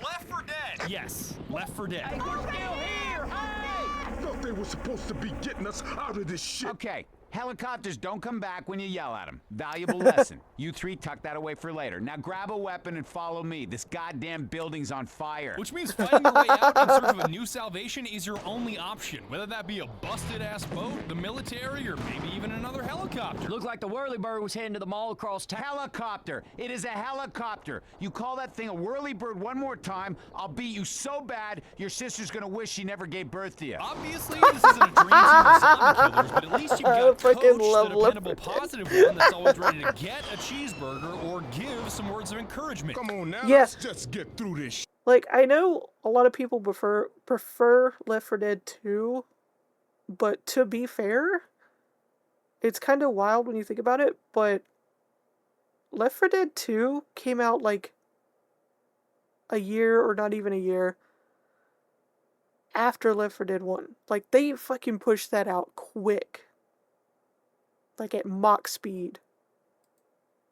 Left 4 Dead. Yes, Left 4 Dead. I thought they were supposed to be getting us out of this shit. Okay, Helicopters don't come back when you yell at them. Valuable lesson. You three tuck that away for later. Now grab a weapon and follow me. This goddamn building's on fire. Which means fighting your way out in search of a new salvation is your only option. Whether that be a busted-ass boat, the military, or maybe even another helicopter. Looked like the Whirlybird was heading to the mall across town. Helicopter! It is a helicopter! You call that thing a Whirlybird one more time, I'll beat you so bad, your sister's gonna wish she never gave birth to you. Obviously, this isn't a dream team of zombie killers, but at least you've got a coach, love the dependable positive one that's always ready to get a cheeseburger or give some words of encouragement. Come on now, Yes. let's just get through this. Like, I know a lot of people prefer Left 4 Dead 2, but to be fair, it's kind of wild when you think about it, but Left 4 Dead 2 came out like a year or not even a year after Left 4 Dead 1. Like, they fucking pushed that out quick. Like, at Mach speed.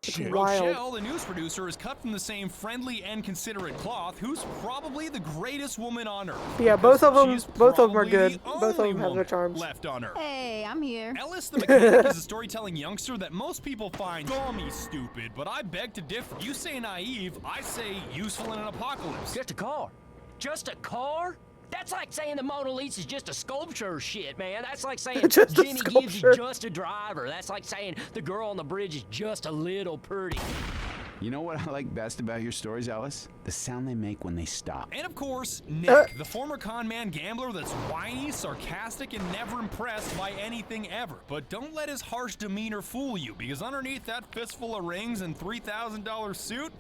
It's wild. Rochelle, the news producer, is cut from the same friendly and considerate cloth, who's probably the greatest woman on earth. Yeah, both of them are probably good. the Both of only them have their woman charms. left on Earth. Hey, I'm here. Ellis the mechanic is a storytelling youngster that most people find dummy stupid, but I beg to differ. You say naive, I say useful in an apocalypse. Just a car. Just a car? That's like saying the Mona Lisa's just a sculpture or shit, man. That's like saying Just a Jimmy Gibbs sculpture. is just a driver. That's like saying the girl on the bridge is just a little pretty. You know what I like best about your stories, Ellis? The sound they make when they stop. And of course, Nick, the former con man gambler that's whiny, sarcastic, and never impressed by anything ever. But don't let his harsh demeanor fool you, because underneath that fistful of rings and $3,000 suit,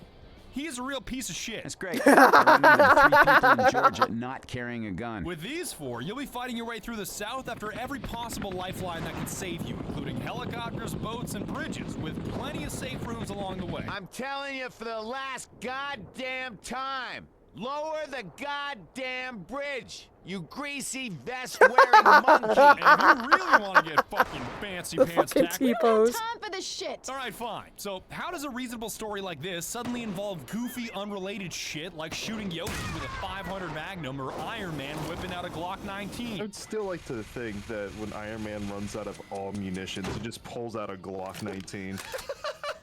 he's a real piece of shit. That's great. I remember 3 people in Georgia not carrying a gun. With these 4, you'll be fighting your way through the South after every possible lifeline that can save you, including helicopters, boats, and bridges, with plenty of safe rooms along the way. I'm telling you for the last goddamn time, lower the goddamn bridge, you greasy vest-wearing monkey. And if you really want to get fucking fancy The pants fucking tactical, T-pose. Time for this shit. all right, fine. So how does a reasonable story like this suddenly involve goofy, unrelated shit like shooting Yoshi with a 500 Magnum or Iron Man whipping out a Glock 19? I'd still like to think that when Iron Man runs out of all munitions, he just pulls out a Glock 19.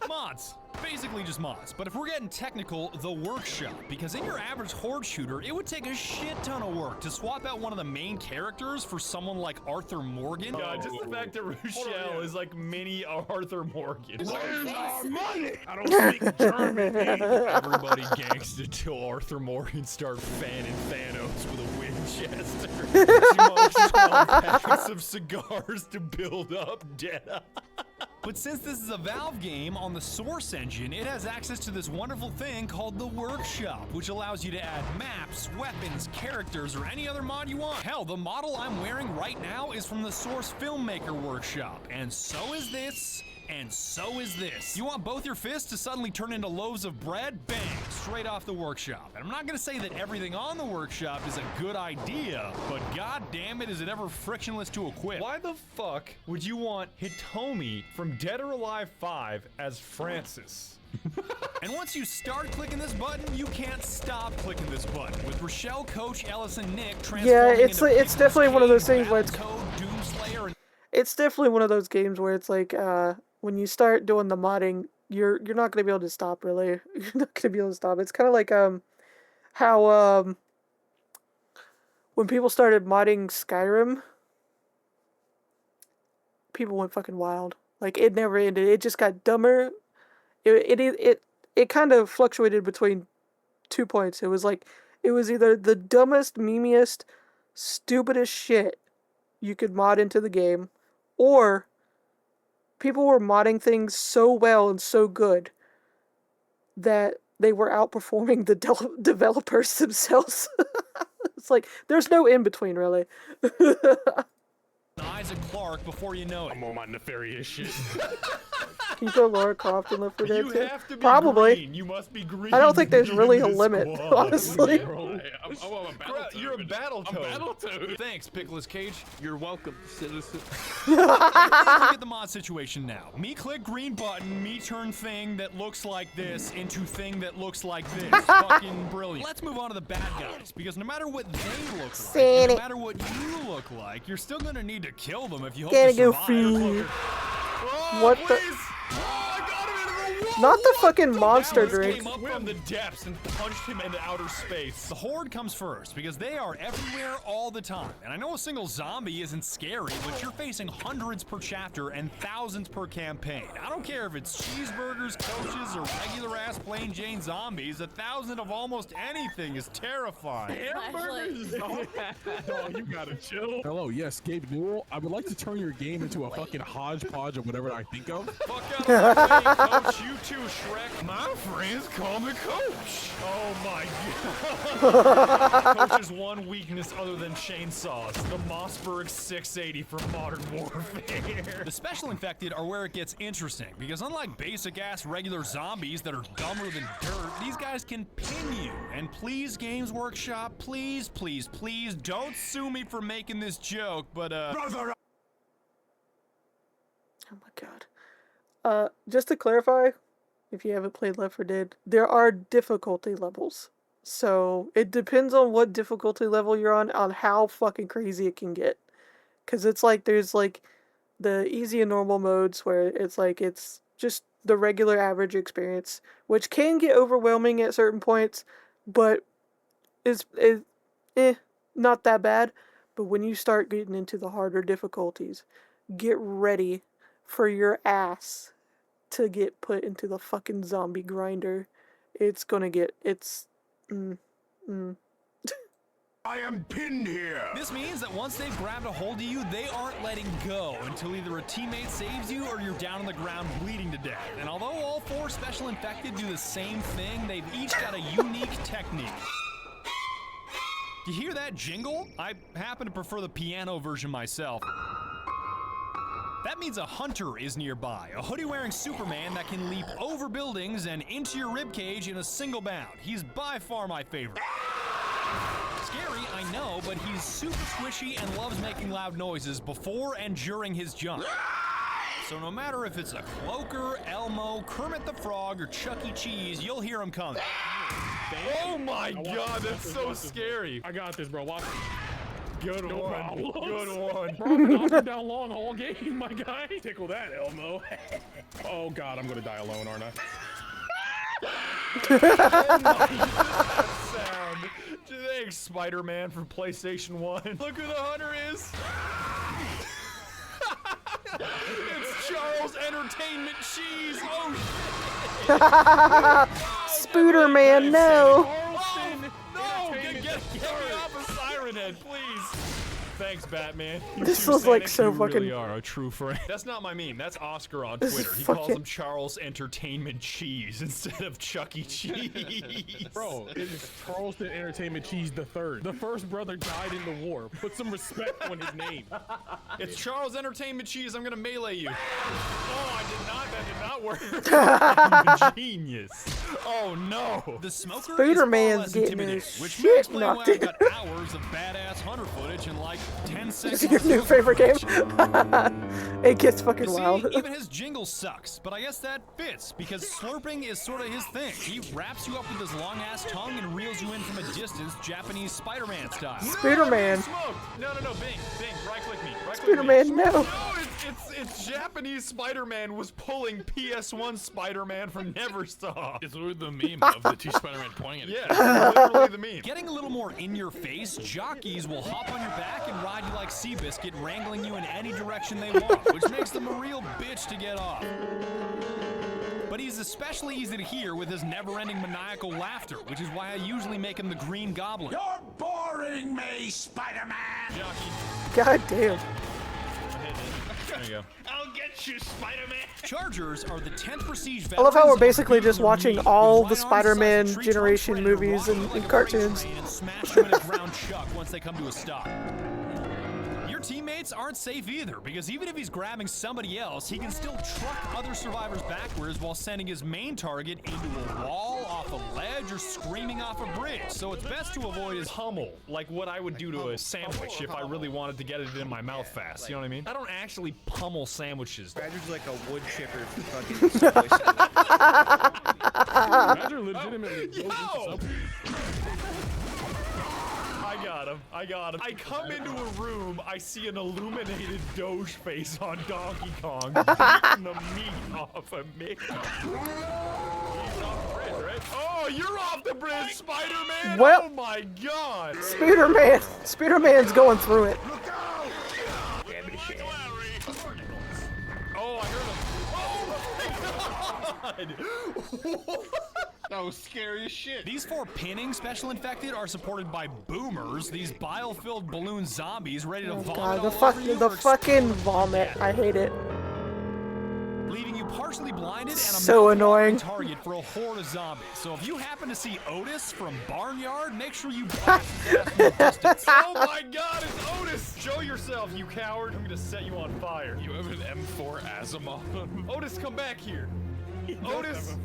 Mods. Basically just mods. But if we're getting technical, the workshop. Because in your average horde shooter, it would take a shit ton of work to swap out one of the main characters for someone like Arthur Morgan. God, just the fact that Rochelle is like mini Arthur Morgan. Where's our money? I don't speak German. Everybody gangsta till Arthur Morgan start fanning Thanos with a Winchester. Smokes 12 packs of cigars to build up Dead. But since this is a Valve game on the Source engine, it has access to this wonderful thing called the Workshop, which allows you to add maps, weapons, characters, or any other mod you want. Hell, the model I'm wearing right now is from the Source Filmmaker Workshop, and so is this, and so is this. You want both your fists to suddenly turn into loaves of bread? Bang, straight off the Workshop. And I'm not gonna say that everything on the Workshop is a good idea, but god damn it, is it ever frictionless to equip. Why the fuck would you want Hitomi from Dead or Alive 5 as Francis? And once you start clicking this button, you can't stop clicking this button. With Rochelle, Coach, Ellis, and Nick transforming it's into it's definitely one of those things where it's Battletoad, Doomslayer, and it's definitely one of those games where it's like when you start doing the modding, you're not gonna be able to stop. Really, you're not gonna be able to stop. It's kind of like how when people started modding Skyrim, people went fucking wild. Like, it never ended. It just got dumber. It kind of fluctuated between 2 points. It was like, it was either the dumbest, memeiest, stupidest shit you could mod into the game, or people were modding things so well and so good that they were outperforming the developers themselves. It's like, there's no in between, really. Isaac Clarke before you know it. I'm on my nefarious shit. Can you throw Lara Croft in Left 4 Dead You 2? have to be Probably. green. You must be green. I don't think there's really a in this limit, squad. honestly. You're a Battletoad. Thanks, Pickles Cage. You're welcome, citizen. Look at the mod situation now. Me click green button, me turn thing that looks like this into thing that looks like this. Fucking brilliant. Let's move on to the bad guys, because no matter what they look like, and no matter what you look like, you're still gonna need to kill them if you hope to survive. What the? Not the fucking monster Caddicarus drink. came up from the depths and punched him into outer space. The Horde comes first because they are everywhere all the time. And I know a single zombie isn't scary, but you're facing hundreds per chapter and thousands per campaign. I don't care if it's cheeseburgers, coaches, or regular ass plain Jane zombies, 1,000 of almost anything is terrifying. Hamburgers! Oh, you gotta chill. Hello, yes, Gabe Newell. I would like to turn your game into a fucking hodgepodge of whatever I think of. Fuck out of my way, coach. You too, Shrek. My friends call me Coach. Oh my god. Coach's one weakness other than chainsaws. The Mossberg 680 from Modern Warfare. The special infected are where it gets interesting, because unlike basic-ass regular zombies that are dumber than dirt, these guys can pin you. And please, Games Workshop, please, please, please, don't sue me for making this joke, but Brother! Oh my god. Just to clarify, if you haven't played Left 4 Dead, there are difficulty levels. So it depends on what difficulty level you're on how fucking crazy it can get. Because it's like, there's like the easy and normal modes where it's like, it's just the regular average experience, which can get overwhelming at certain points, but is not that bad. But when you start getting into the harder difficulties, get ready for your ass to get put into the fucking zombie grinder. It's gonna get, I am pinned here! This means that once they've grabbed a hold of you, they aren't letting go until either a teammate saves you or you're down on the ground bleeding to death. And although all 4 special infected do the same thing, they've each got a unique technique. You hear that jingle? I happen to prefer the piano version myself. That means a hunter is nearby, a hoodie-wearing Superman that can leap over buildings and into your ribcage in a single bound. He's by far my favorite. Scary, I know, but he's super squishy and loves making loud noises before and during his jump. So no matter if it's a Cloaker, Elmo, Kermit the Frog, or Chuck E. Cheese, you'll hear him coming. Oh my god, that's so scary. I got this, bro. Watch. Good one. Good one. Bro, I've been knocking down long all game, my guy. Tickle that, Elmo. Oh god, I'm gonna die alone, aren't I? Oh my sound. Thanks, Spider-Man from PlayStation 1. Look who the hunter is. It's Charles Entertainment Cheese. Oh shit. Spooderman, no. No, get me off of Siren Head, please. Thanks, Batman. This was like so you fucking. really are a true friend. That's not my meme. That's Oscar on Twitter. He calls him Charles Entertainment Cheese instead of Chuck E. Cheese. Bro, it's Charleston Entertainment Cheese III. The first brother died in the war. Put some respect on his name. It's Charles Entertainment Cheese. I'm gonna melee you. Oh, I did not. That did not work. Genius. Oh no. The smoker Spooderman's is getting intimidating, his which shit may explain why knocked I in. got hours of badass hunter footage in like 10 seconds. Is it your new favorite game? It gets fucking You see, wild. even his jingle sucks, but I guess that fits because slurping is sort of his thing. He wraps you up with his long ass tongue and reels you in from a distance, Japanese Spider-Man style. Spooderman. No, Bing, right click me. Spooderman, no. No, it's Japanese Spider-Man was pulling PS1 Spider-Man from Neversoft. It's literally the meme of the two Spider-Man pointing at each other. Yeah, literally the meme. Getting a little more in your face, jockeys will hop on your back and ride you like Seabiscuit, wrangling you in any direction they want, which makes them a real bitch to get off. But he's especially easy to hear with his never-ending maniacal laughter, which is why I usually make him the Green Goblin. You're boring me, Spider-Man! God damn. There you go. I'll get you, Spider-Man. Chargers are the 10th prestige I love how we're veterans basically of just Nuclear watching Meat all with the right arm Spider-Man size tree trunk generation predator movies walk and like a freight cartoons. train and smash you in a ground chuck once they come to a stop. Your teammates aren't safe either, because even if he's grabbing somebody else, he can still truck other survivors backwards while sending his main target into a wall, off a ledge, or screaming off a bridge. So it's best to avoid his Pummel, like what I would do to a sandwich if I really wanted to get it in my mouth fast. You know what I mean? I don't actually pummel sandwiches. Badger's like a wood chipper for fucking Badger legitimately goes into something. I got got him. I got him. I come into a room, I see an illuminated Doge face on Donkey Kong beating the meat off of Mickey. He's off the bridge, right? Oh, you're off the bridge, Spider-Man! Well, oh my god! Spider-Man's going through it. Oh, I heard him. Oh my god! That was scary as shit. These 4 pinning special infected are supported by boomers, these bile-filled balloon zombies ready to vomit God, all over you the or fucking vomit. I hate it. leaving you partially blinded and a So annoying. target for a horde of zombies. So if you happen to see Otis from Barnyard, make sure you blast his ass from a distance. Oh my god, it's Otis! Show yourself, you coward. I'm gonna set you on fire. You have an M4 Asimov. Otis, come back here. Otis!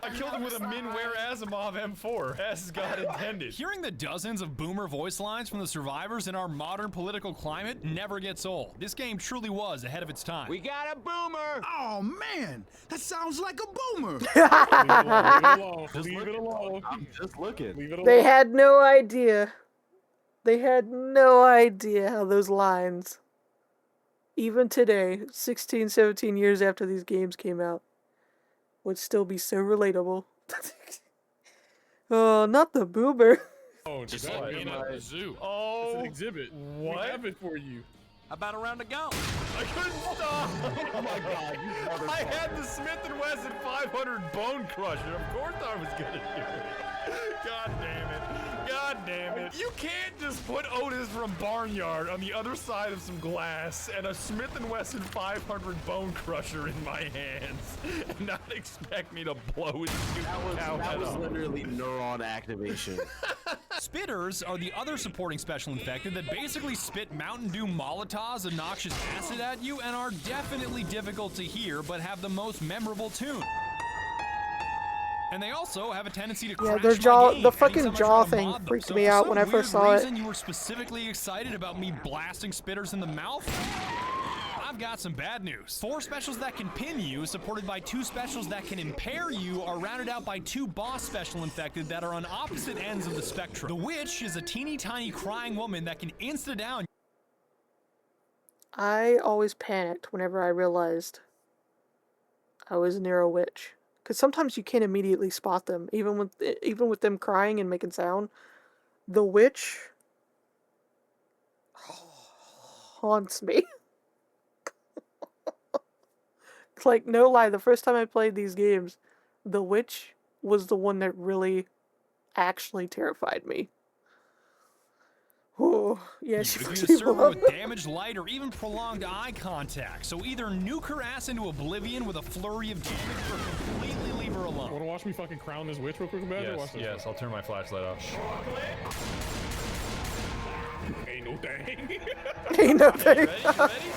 I killed him with a Minware Asimov M4, as God intended. Hearing the dozens of boomer voice lines from the survivors in our modern political climate never gets old. This game truly was ahead of its time. We got a boomer! Oh man, that sounds like a boomer. Leave it alone. Leave it alone. I'm just looking. Leave it alone. They had no idea. They had no idea how those lines, even today, 16, 17 years after these games came out, would still be so relatable. Oh, not the boomer. Oh, Just that like being in at a the zoo. Oh, It's an exhibit. what? We have it for you. About a round to go. I couldn't stop. Oh my god, you I had the Smith & Wesson 500 Bone Crusher. Of course I was gonna do it. God damn it. God damn it. You can't just put Otis from Barnyard on the other side of some glass and a Smith & Wesson 500 Bone Crusher in my hands and not expect me to blow his stupid cow That head was off. literally neuron activation. Spitters are the other supporting special infected that basically spit Mountain Dew Molotovs and noxious acid at you and are definitely difficult to hear but have the most memorable tune. And they also have a tendency to crash their my jaw, game the fucking anytime I try jaw to thing mod them. freaked So me for out some when I weird first saw reason, it. You were specifically excited about me blasting spitters in the mouth? I've got some bad news. 4 specials that can pin you, supported by 2 specials that can impair you, are rounded out by 2 boss special infected that are on opposite ends of the spectrum. The Witch is a teeny tiny crying woman that can insta-down. I always panicked whenever I realized I was near a witch. Because sometimes you can't immediately spot them, even with them crying and making sound. The witch haunts me. Like, no lie, the first time I played these games, the witch was the one that really actually terrified me. Oh, yeah, she If fucks you people disturb her up. with damaged light or even prolonged eye contact. So either nuke her ass into oblivion with a flurry of damage or completely leave her alone. Wanna watch me fucking crown this witch real quick, Badger? Watch this. Yes, I'll turn my flashlight off. Ain't no thing. Ain't no thing. You ready?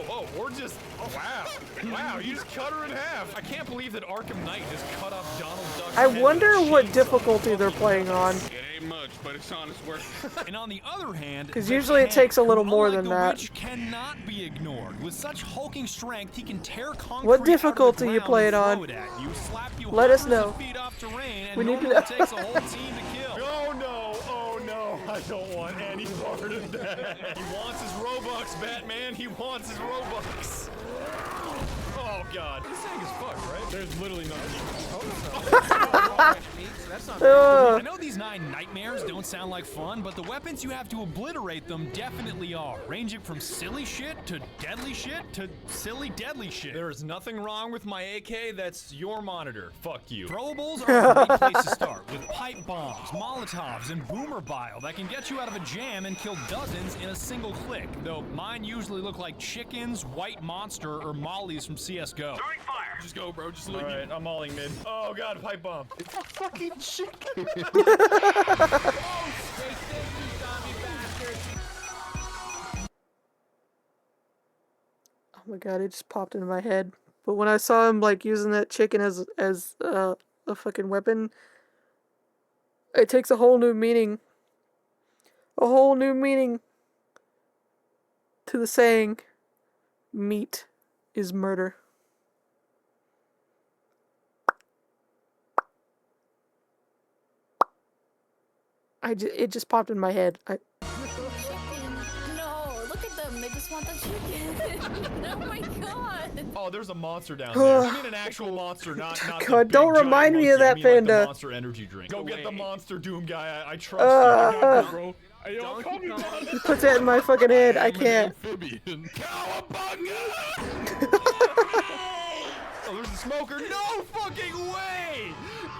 Oh, or just, oh wow. Wow, you just cut her in half. I can't believe that Arkham Knight just cut off Donald Duck's I head wonder with a what chainsaw. difficulty they're playing on. It ain't much, but it's honest work. And on the other hand, 'Cause the usually it tank, takes a little who, more unlike than the that. Witch, cannot be ignored. With such hulking strength, he can tear concrete What out of the difficulty you ground play it and on? throw at you, slap you Let us hundreds know. of feet off terrain, and We need to normally know. it takes a whole team to kill. Oh no, I don't want any part of that. He wants his Robux, Batman, he wants his Robux. Oh god, this thing is fucked, right? There's literally nothing. I know these 9 nightmares don't sound like fun, but the weapons you have to obliterate them definitely are, ranging from silly shit to deadly shit to silly deadly shit. There is nothing wrong with my AK, that's your monitor. Fuck you. Throwables are a great place to start, with pipe bombs, Molotovs, and boomer bile that can get you out of a jam and kill dozens in a single click, though mine usually look like chickens, white monster, or mollies from CSGO. Just go, bro, just leave. Alright, I'm mauling mid. Oh god, pipe bomb. It's a fucking chicken. Oh my god, it just popped into my head. But when I saw him like using that chicken as a fucking weapon, it takes a whole new meaning. A whole new meaning to the saying, meat is murder. It just popped in my head. No, look at them. They just want the chicken. Oh my god. Oh, there's a monster down there. I mean an actual monster, not the God, big, don't giant remind me monkey. of that I mean, like, panda. the monster energy drink. Go get the monster Doom guy. I trust you. I got you, bro. Hey, yo, call me monster. He puts that in my fucking head. I can't. Amphibian. Oh, there's a smoker. No fucking way!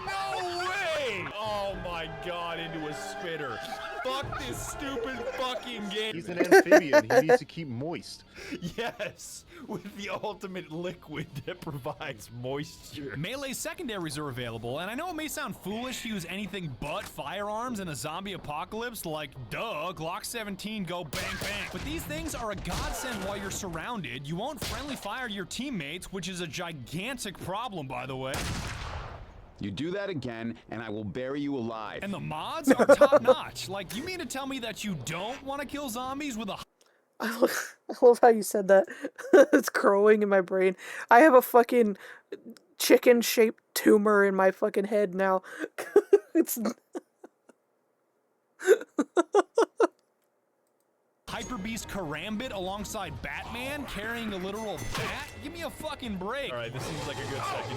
No way! Oh my god, into a spitter. Fuck this stupid fucking game. He's an amphibian. He needs to keep moist. Yes, with the ultimate liquid that provides moisture. Melee secondaries are available, and I know it may sound foolish to use anything but firearms in a zombie apocalypse, like, duh, Glock 17, go bang bang. But these things are a godsend while you're surrounded. You won't friendly fire your teammates, which is a gigantic problem, by the way. You do that again, and I will bury you alive. And the mods are top notch. Like, you mean to tell me that you don't want to kill zombies with a... I love how you said that. It's crowing in my brain. I have a fucking chicken-shaped tumor in my fucking head now. It's... Hyper Beast Karambit alongside Batman carrying a literal bat? Give me a fucking break. Alright, this seems like a good second.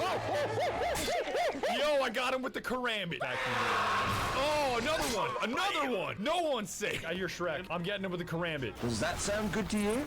Yo, I got him with the Karambit. Oh, another one. Another one. No one's safe. I hear Shrek. I'm getting him with the Karambit. Does that sound good to you?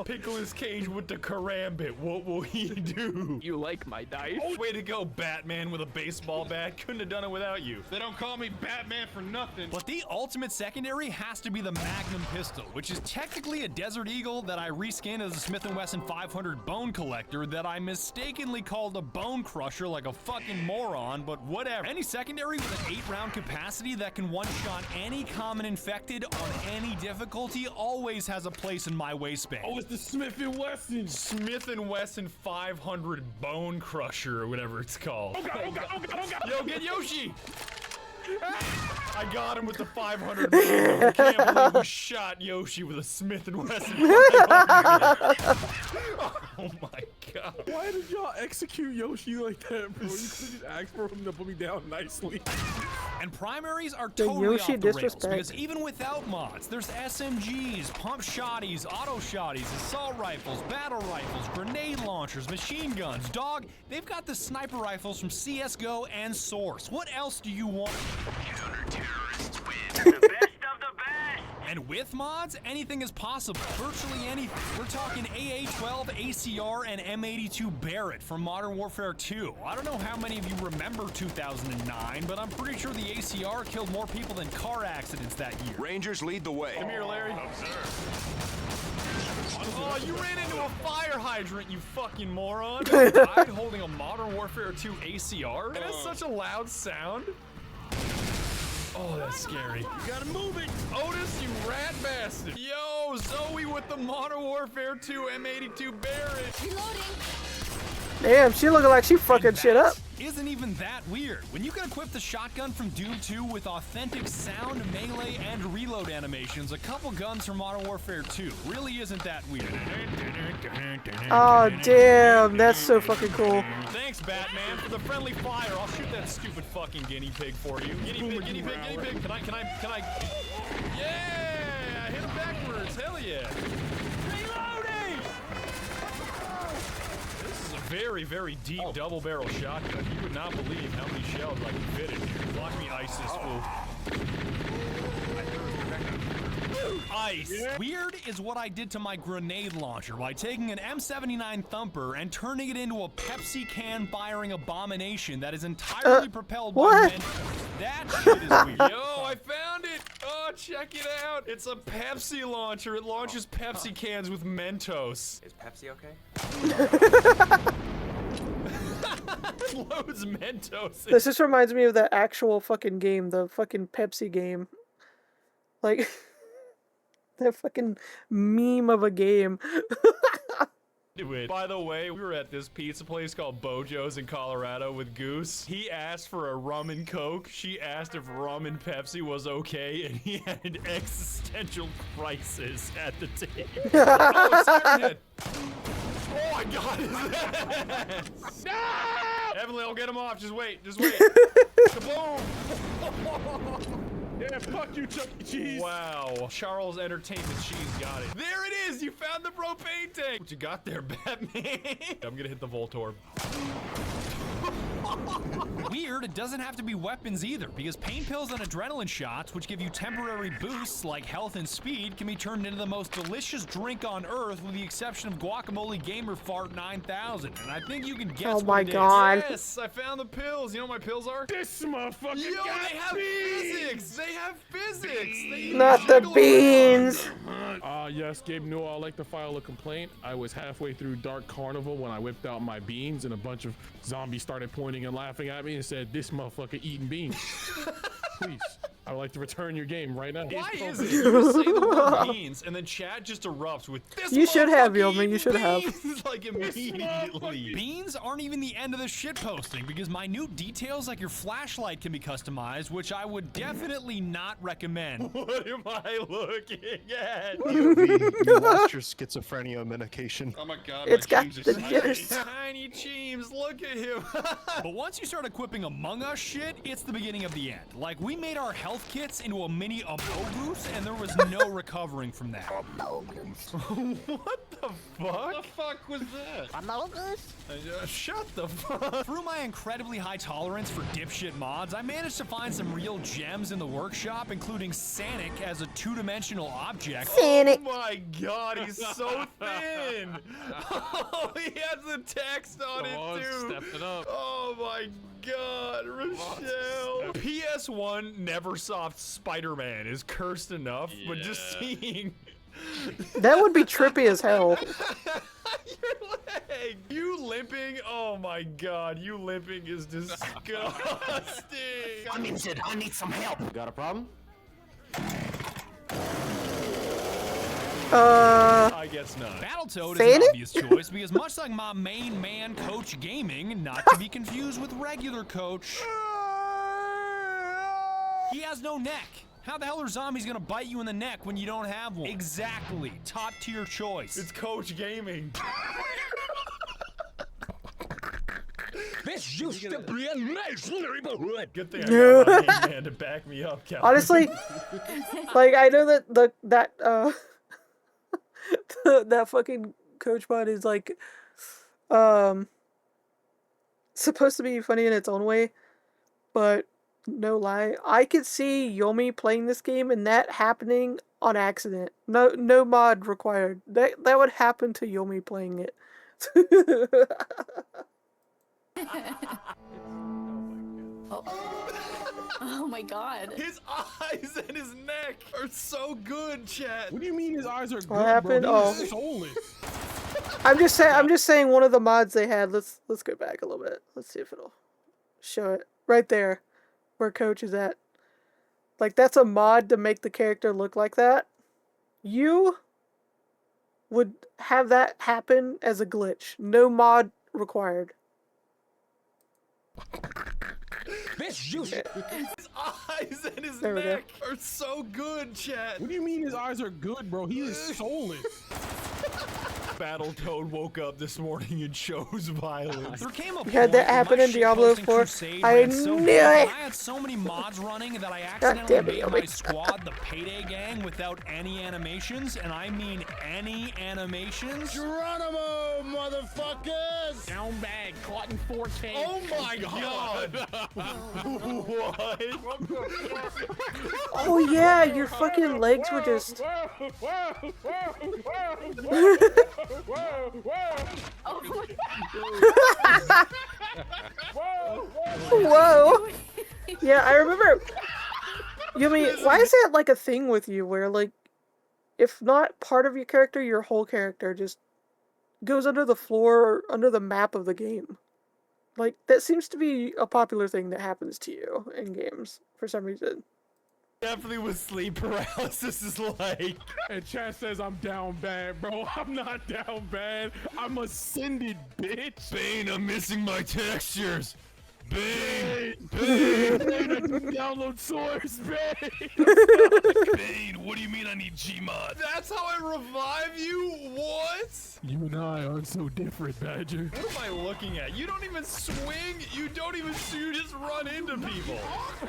Nicolas Cage with the Karambit. What will he do? You like my dice? Way to go, Batman with a baseball bat. Couldn't have done it without you. They don't call me Batman for nothing. But the ultimate secondary has to be the Magnum pistol, which is technically a Desert Eagle that I reskinned as a Smith & Wesson 500 bone collector that I mistakenly called a bone crusher like a fucking moron, but whatever. Any secondary with an 8-round capacity that can one-shot any common infected on any difficulty always has a place in my waistband. Oh, it's the Smith & Wesson. Smith & Wesson 500 bone crusher or whatever it's called. Oh god, oh god, oh god, oh god. Yo, get Yoshi! I got him with the 500 million. I can't believe we shot Yoshi with a Smith & Wesson. Oh my god. Why did y'all execute Yoshi like that, bro? You could just ask for him to put me down nicely. And primaries are The totally Yoshi off the rails, disrespect. because even without mods, there's SMGs, pump shotties, auto shotties, assault rifles, battle rifles, grenade launchers, machine guns. Dog, they've got the sniper rifles from CSGO and Source. What else do you want? Counter-terrorists win. The best of the best. And with mods, anything is possible. Virtually anything. We're talking AA-12, ACR, and M82 Barrett from Modern Warfare 2. I don't know how many of you remember 2009, but I'm pretty sure the ACR killed more people than car accidents that year. Rangers lead the way. Come here, Larry. Oh, you ran into a fire hydrant, you fucking moron. You died holding a Modern Warfare 2 ACR? That is such a loud sound. Oh, that's scary. You gotta move it. Otis, you rat bastard. Yo, Zoe with the Modern Warfare 2 M82 Barrett. Reloading. Damn, she looking like she fucking shit up. Isn't even that weird. When you can equip the shotgun from Doom 2 with authentic sound, melee, and reload animations, a couple guns from Modern Warfare 2 really isn't that weird. Oh, damn, that's so fucking cool. Thanks, Batman, for the friendly fire. I'll shoot that stupid fucking guinea pig for you. Guinea pig, guinea pig, guinea pig. Can I? Yeah, I hit him backwards. Hell yeah. Reloading. This is a very, very deep double-barrel shotgun. You would not believe how many shells I can fit in here. Block me, ISIS, fool. Ice. Yeah. Weird is what I did to my grenade launcher by taking an M79 Thumper and turning it into a Pepsi can firing abomination that is entirely propelled by Mentos. That shit is weird. Yo, I found it. Oh, check it out. It's a Pepsi launcher. It launches Pepsi cans with Mentos. Is Pepsi okay? It loads Mentos. This just reminds me of the actual fucking game, the fucking Pepsi game. Like... that fucking meme of a game. By the way, we were at this pizza place called Bojo's in Colorado with Goose. He asked for a rum and Coke. She asked if rum and Pepsi was okay, and he had an existential crisis at the table. Oh, Siren Head. Oh, I got his ass. No! Evelyn, I'll get him off. Just wait. Just wait. Kaboom! Yeah, fuck you, Chuck E. Cheese. Wow. Charles Entertainment Cheese got it. There it is! You found the propane tank! What you got there, Batman? I'm gonna hit the Voltorb. Weird, it doesn't have to be weapons either, because pain pills and adrenaline shots, which give you temporary boosts like health and speed, can be turned into the most delicious drink on earth with the exception of Guacamole Gamer Fart 9000. And I think you can guess Oh my what it is. God. Yes, I found the pills. You know what my pills are? This motherfucker Yo, got they have physics! They have physics! They Not the jiggle beans. Yes, Gabe Newell, I'd like to file a complaint. I was halfway through Dark Carnival when I whipped out my beans and a bunch of zombies started pointing and laughing at me and said, "This motherfucker eating beans." Please, I would like to return your game right now. Why is it you say the word beans and then Chad just erupts with this? You should have, motherfucker Yeoman. You should have. beans, like immediately. Beans aren't even the end of the shitposting, because minute details like your flashlight can be customized, which I would definitely not recommend. What am I looking at? You lost your schizophrenia medication. Oh my god, It's my got cheems the are jitters. tiny cheems. Look at him. But once you start equipping Among Us shit, it's the beginning of the end. Like, we made our health kits into a mini Amogus, and there was no recovering from that. What the fuck? The fuck was that? Shut the fuck. Through my incredibly high tolerance for dipshit mods, I managed to find some real gems in the workshop, including Sanic as a two-dimensional object. Sanic. Oh my god, he's so thin. Oh, he has the text on it too. Step it up. Oh my god, Rochelle. PS1 Neversoft Spider-Man is cursed enough, but just seeing That would be trippy as hell. your leg, you limping. Oh my god, you limping is disgusting. I'm injured. I need some help. Got a problem? I guess not. Battletoad is Sanic? an obvious choice because much like my main man, Coach Gaming, not to be confused with regular Coach, he has no neck. How the hell are zombies gonna bite you in the neck when you don't have one? Exactly. Top tier choice. It's Coach Gaming. This used to be a nice neighborhood. Good thing I got my man to back me up, Calvin. Honestly, like I know that that fucking coach mod is like supposed to be funny in its own way, but no lie, I could see Yomi playing this game and that happening on accident. No mod required. That would happen to Yomi playing it. Oh my god. His eyes and his neck are so good, chat. What do you mean his eyes are good, What happened? bro? He's Oh. soulless. I'm just saying one of the mods they had. Let's go back a little bit. Let's see if it'll show it. Right there where Coach is at. Like that's a mod to make the character look like that. You would have that happen as a glitch. No mod required. This used His eyes and his There we go. neck are so good, chat. What do you mean his eyes are good, bro? He is soulless. Battletoad woke up this morning and chose violence. There came a You had that point where happen my in Diablo shitposting 4. crusade I ran so knew big, it. and I had so many mods running that I damn accidentally it, made Yomi. my squad the Payday Gang without any animations, and I mean any animations. Geronimo, motherfuckers! Down bag, caught in 4K. Oh my god! What? Oh yeah, your fucking legs were just. Whoa! Yeah, I remember. Yumi, why is that like a thing with you where like, if not part of your character, your whole character just goes under the floor or under the map of the game? Like, that seems to be a popular thing that happens to you in games for some reason. Definitely with sleep paralysis is like. And Chad says I'm down bad, bro. I'm not down bad. I'm ascended, bitch. Bane, I'm missing my textures. Bane! Bane, I didn't download Source, Bane. Bane, what do you mean I need Gmod. That's how I revive you? What? You and I aren't so different, Badger. What am I looking at? You don't even swing. You don't even. You just run into people.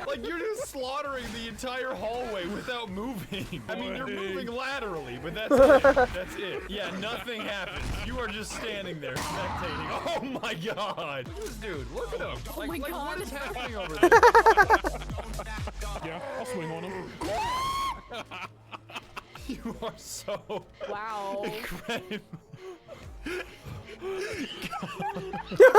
Like you're just slaughtering the entire hallway without moving. I mean, you're moving laterally, but that's it. That's it. Yeah, nothing happens. You are just standing there spectating. Oh my god. Look at this dude. Look at him. Oh my God. What is happening over there? Yeah, I'll swing on him. You are so Wow. incredible. I'm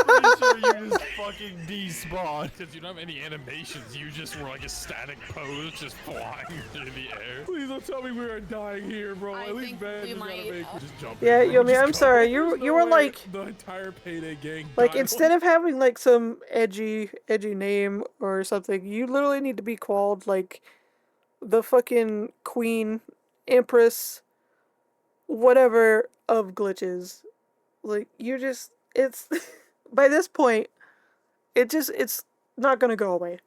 pretty sure you just fucking despawned. Because you don't have any animations, you just were like a static pose, just flying through the air. Please don't tell me we are dying here, bro. I At least think Badger's we gotta might, make just jump Yeah, in. Yomi, Just I'm go. sorry. There's You no were way like the entire Payday gang like died. instead of having like some edgy name or something, you literally need to be called like the fucking queen, empress, whatever of glitches. Like you just it's by this point it's not gonna go away.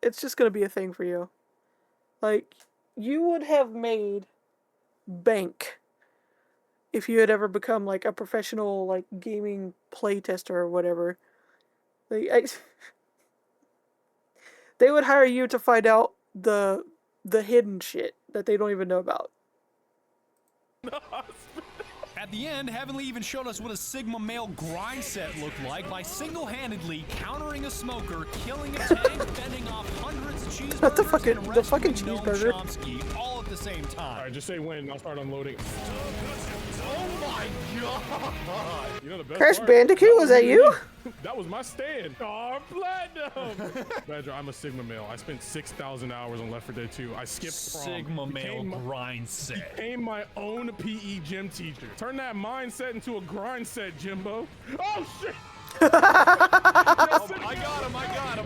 It's just gonna be a thing for you. Like you would have made bank if you had ever become like a professional like gaming playtester or whatever. Like they would hire you to find out the hidden shit that they don't even know about. At the end, Heavenly even showed us what a Sigma male grind set looked like by single-handedly countering a smoker, killing a tank, fending off hundreds of cheeseburgers, Not the fucking and the fucking rescuing Noam cheeseburger. Chomsky all at the same time. Alright, just say when and I'll start unloading. Oh my god! You know the best Crash part? Bandicoot, was that you? That was my stand. Oh, platinum! Badger, I'm a Sigma male. I spent 6,000 hours on Left 4 Dead 2. I skipped prom. Sigma male Became my- grind set. Became my own PE gym teacher. Turn that mindset into a grind set, Jimbo. Oh, shit! I got him.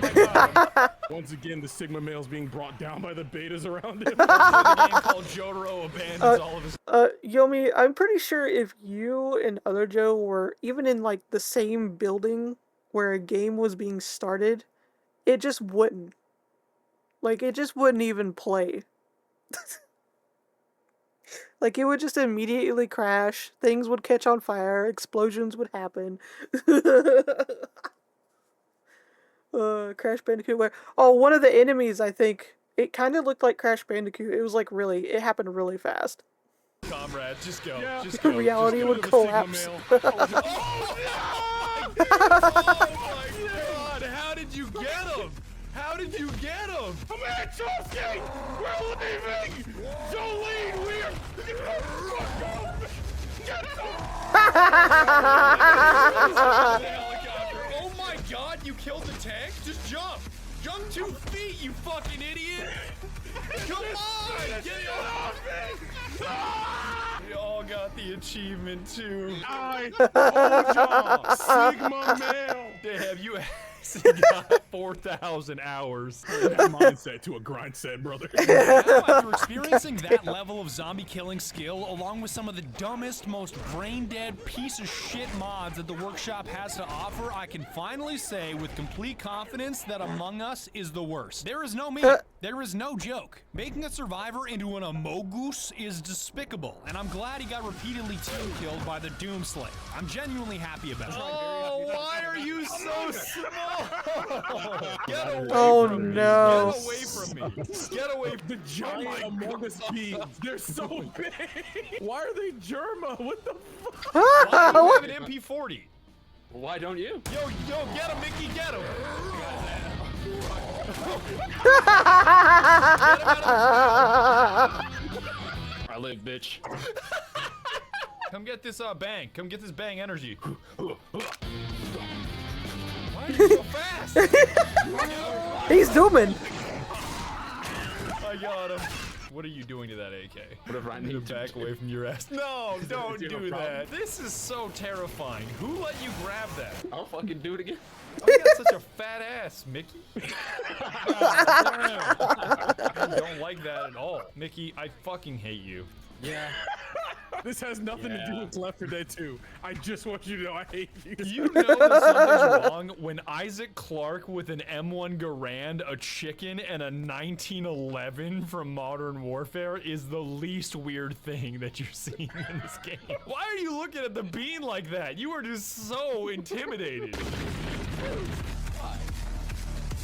Once again, the Sigma male's being brought down by the betas around him. The game called Jotaro abandons all of his. Yomi, I'm pretty sure if you and other Joe were even in like the same building where a game was being started, it just wouldn't. Like it just wouldn't even play. Like it would just immediately crash, things would catch on fire, explosions would happen. Crash Bandicoot where one of the enemies, I think, it kind of looked like Crash Bandicoot. It was like it happened really fast. Comrade, just go. Yeah. Just go. Reality just would go. collapse. Oh my god! How did you get him? How did you get him? Come here, Chomsky! We're leaving! Jolene, we're... Oh my god, you killed the tank? Just jump! Jump 2 feet, you fucking idiot! Come on! Get it off me! We all got the achievement too. I told y'all! Sigma male! Damn, you actually got 4,000 hours. That mindset to a grind set, brother. Now, after experiencing that level of zombie killing skill, along with some of the dumbest, most brain-dead piece of shit mods that the workshop has to offer, I can finally say with complete confidence that Among Us is the worst. There is no meme. There is no joke. Making a survivor into an Amogus is despicable, and I'm glad he got repeatedly team killed by the Doomslayer. I'm genuinely happy about it. Oh, why are you so small? Get away Oh, from no. me. Get away from me. Get away from The giant Among Us beings, they're so big. Why are they Germa? What the fuck? Why do you have an MP40? Why don't you? Yo, get him, Mickey, get him. I live, bitch. Come get this bang. Come get this bang energy. Why are you so fast? He's zooming. I got him. What are you doing to that AK? Whatever I I'm need gonna to back do. away from your ass. No, don't Do you have do a problem? that. This is so terrifying. Who let you grab that? I'll fucking do it again. Oh, you got such a fat ass, Mickey. I don't like that at all. Mickey, I fucking hate you. Yeah. This has nothing to do with Left 4 Dead 2. I just want you to know I hate you. You know that something's wrong when Isaac Clarke with an M1 Garand, a chicken, and a 1911 from Modern Warfare is the least weird thing that you're seeing in this game. Why are you looking at the bean like that? You are just so intimidated.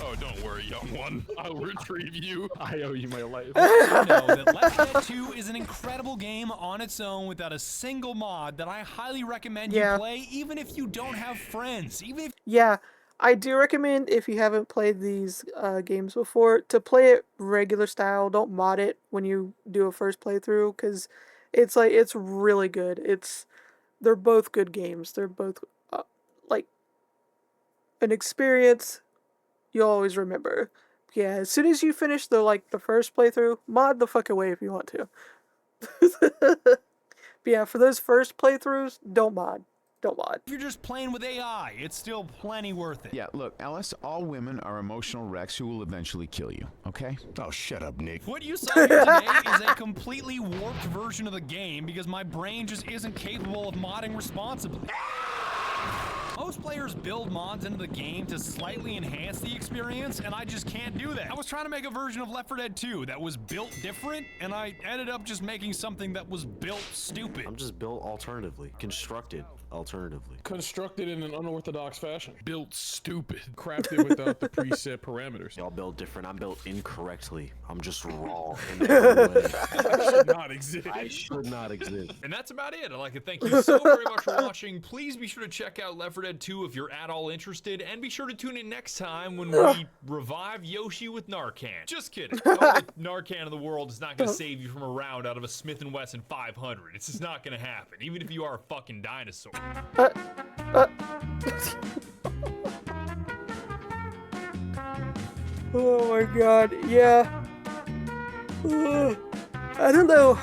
Oh, don't worry, young one. I'll retrieve you. I owe you my life. I know that Left 4 Dead 2 is an incredible game on its own without a single mod that I highly recommend you play, even if you don't have friends. Even if Yeah, I do recommend, if you haven't played these games before, to play it regular style. Don't mod it when you do a first playthrough, because it's like, it's really good. They're both good games. They're both like an experience you'll always remember. Yeah, as soon as you finish the first playthrough, mod the fuck away if you want to. But yeah, for those first playthroughs, don't mod. Don't mod. you're just playing with AI, it's still plenty worth it. Yeah, look, Ellis, all women are emotional wrecks who will eventually kill you, okay? Oh, shut up, Nick. What you saw here today is a completely warped version of the game because my brain just isn't capable of modding responsibly. Most players build mods into the game to slightly enhance the experience, and I just can't do that. I was trying to make a version of Left 4 Dead 2 that was built different, and I ended up just making something that was built stupid. I'm just built alternatively, constructed alternatively. Constructed in an unorthodox fashion. Built stupid. Crafted without the preset parameters. Y'all built different. I'm built incorrectly. I'm just raw in every way. I should not exist. I should not exist. And that's about it. I'd like to thank you so very much for watching. Please be sure to check out Left 4 Dead 2 if you're at all interested, and be sure to tune in next time when we revive Yoshi with Narcan. Just kidding. All the Narcan in the world is not going to save you from a round out of a Smith & Wesson 500. It's just not going to happen, even if you are a fucking dinosaur. Oh my god, yeah. I don't know.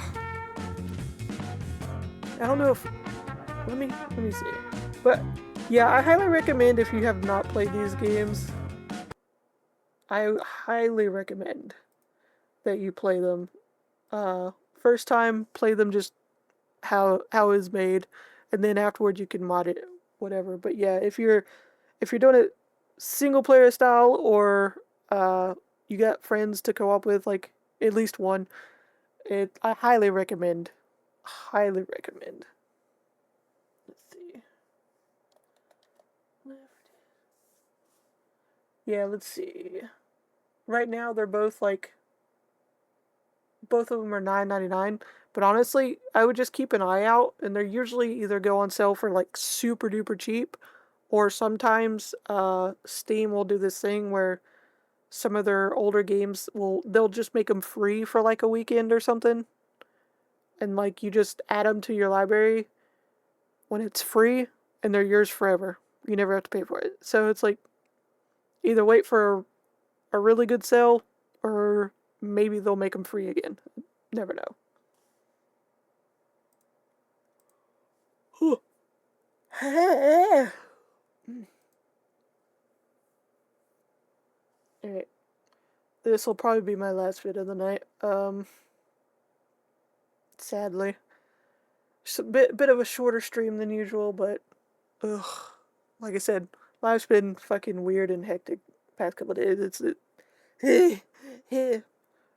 I don't know if... Let me see. But, yeah, I highly recommend, if you have not played these games, I highly recommend that you play them. First time, play them just how it's made, and then afterward you can mod it, whatever. But yeah, if you're doing it single player style, or you got friends to co-op with, like at least one, I highly recommend. Highly recommend. Let's see. Yeah, let's see. Right now they're both like, both of them are $9.99, but honestly, I would just keep an eye out, and they're usually either go on sale for like super duper cheap, or sometimes Steam will do this thing where some of their older games they'll just make them free for like a weekend or something, and like you just add them to your library when it's free, and they're yours forever. You never have to pay for it. So it's like, either wait for a really good sale, or maybe they'll make them free again. Never know. Alright. This will probably be my last vid of the night. Sadly. Just a bit of a shorter stream than usual, but like I said, life's been fucking weird and hectic past couple of days.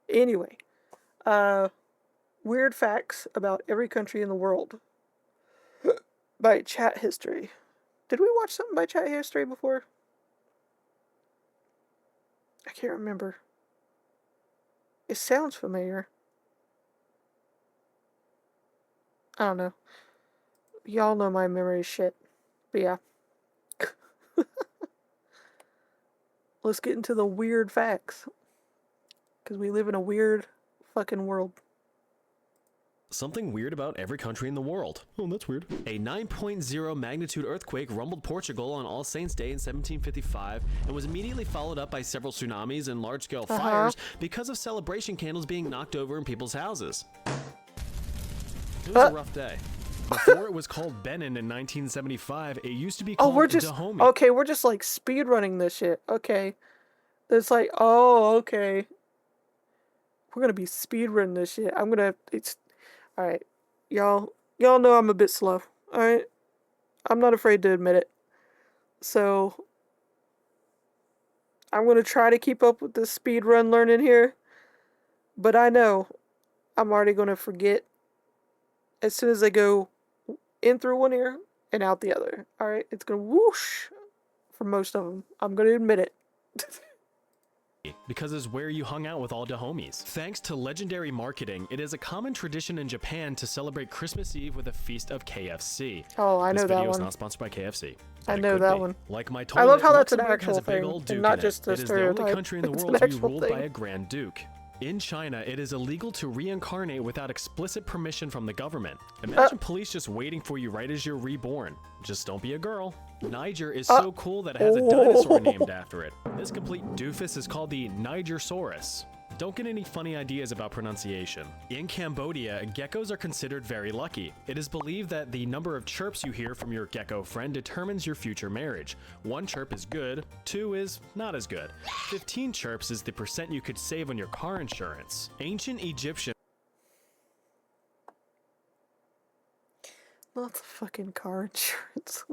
Anyway, weird facts about every country in the world by Chat History. Did we watch something by Chat History before? I can't remember. It sounds familiar. I don't know. Y'all know my memory is shit. But yeah. Let's get into the weird facts. Because we live in a weird fucking world. Something weird about every country in the world. Oh, that's weird. A 9.0 magnitude earthquake rumbled Portugal on All Saints' Day in 1755 and was immediately followed up by several tsunamis and large-scale fires because of celebration candles being knocked over in people's houses. It was a rough day. Before it was called Benin in 1975, it used to be called Dahomey. Okay, we're just like speed running this shit. Okay. It's like, oh, okay. We're gonna be speed running this shit. Alright. Y'all, y'all know I'm a bit slow. Alright? I'm not afraid to admit it. So I'm gonna try to keep up with the speed run learning here. But I know I'm already gonna forget as soon as I go in through one ear and out the other. Alright? It's gonna whoosh for most of them. I'm gonna admit it. Because it's where you hung out with all the homies. Thanks to legendary marketing, it is a common tradition in Japan to celebrate Christmas Eve with a feast of KFC. Oh, I know this that video one. is not sponsored by KFC. I but it know could that be. one. Like my I love toilet, how that's an Luxembourg actual has a big thing, old and duke not in it. just a It is the only stereotype. country in the It's world an to be actual ruled by thing. a Grand Duke. In China, it is illegal to reincarnate without explicit permission from the government. Imagine police just waiting for you right as you're reborn. Just don't be a girl. Niger is so cool that it has a dinosaur named after it. This complete doofus is called the Nigersaurus. Don't get any funny ideas about pronunciation. In Cambodia, geckos are considered very lucky. It is believed that the number of chirps you hear from your gecko friend determines your future marriage. 1 chirp is good, 2 is not as good. 15 chirps is the percent you could save on your car insurance. Ancient Egyptian Not the fucking car insurance.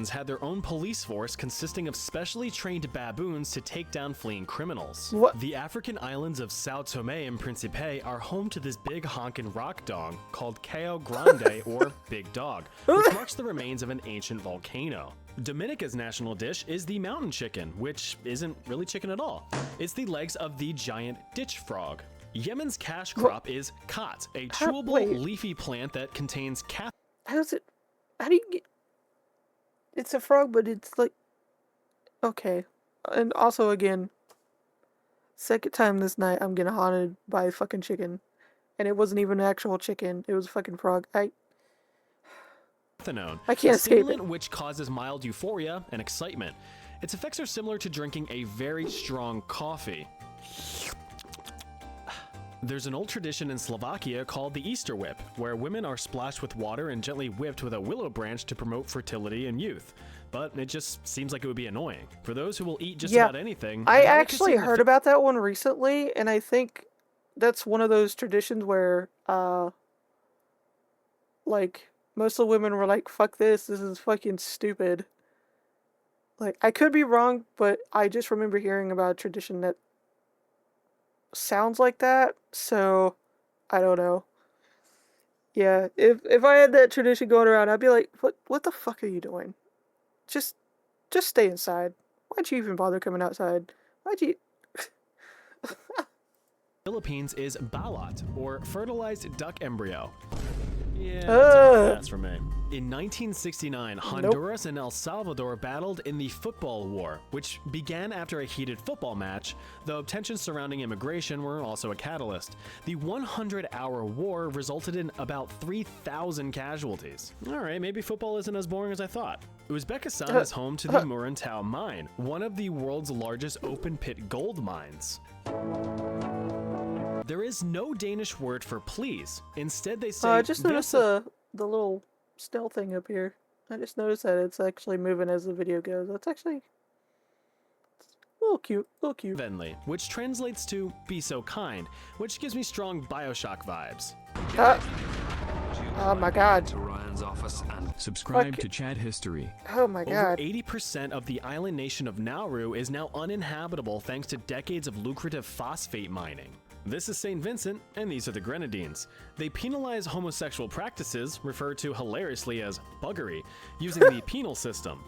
had their own police force consisting of specially trained baboons to take down fleeing criminals. What? The African islands of Sao Tome and Principe are home to this big honkin' rock dog called Cayo Grande or Big Dog, which marks the remains of an ancient volcano. Dominica's national dish is the mountain chicken, which isn't really chicken at all. It's the legs of the giant ditch frog. Yemen's cash crop is khat, a chewable leafy plant that contains How do you get... It's a frog, but it's like... Okay. And also, again, second time this night, I'm getting haunted by a fucking chicken. And it wasn't even an actual chicken. It was a fucking frog. I can't a escape stimulant it. which causes mild euphoria and excitement. Its effects are similar to drinking a very strong coffee. There's an old tradition in Slovakia called the Easter whip, where women are splashed with water and gently whipped with a willow branch to promote fertility and youth. But it just seems like it would be annoying. For those who will eat just about anything, I the actually delicacy of the heard about that one recently, and I think that's one of those traditions where, like, most of the women were like, fuck this is fucking stupid. Like, I could be wrong, but I just remember hearing about a tradition that sounds like that, so I don't know. Yeah, if I had that tradition going around, I'd be like, what the fuck are you doing? Just stay inside. Why'd you even bother coming outside? Why'd you... Philippines is balat, or fertilized duck embryo. Yeah, that's from me. In 1969, Honduras and El Salvador battled in the Football War, which began after a heated football match, though tensions surrounding immigration were also a catalyst. The 100-hour war resulted in about 3,000 casualties. Alright, maybe football isn't as boring as I thought. Uzbekistan is home to the Murantau mine, one of the world's largest open-pit gold mines. There is no Danish word for please. Instead, they say... I just noticed the little still thing up here. I just noticed that it's actually moving as the video goes. That's actually... a little cute, Venly, which translates to be so kind, which gives me strong Bioshock vibes. Oh my god. To Ryan's office and subscribe to Chad History. Oh my god. Over 80% of the island nation of Nauru is now uninhabitable thanks to decades of lucrative phosphate mining. This is St. Vincent, and these are the Grenadines. They penalize homosexual practices, referred to hilariously as buggery, using the penal system.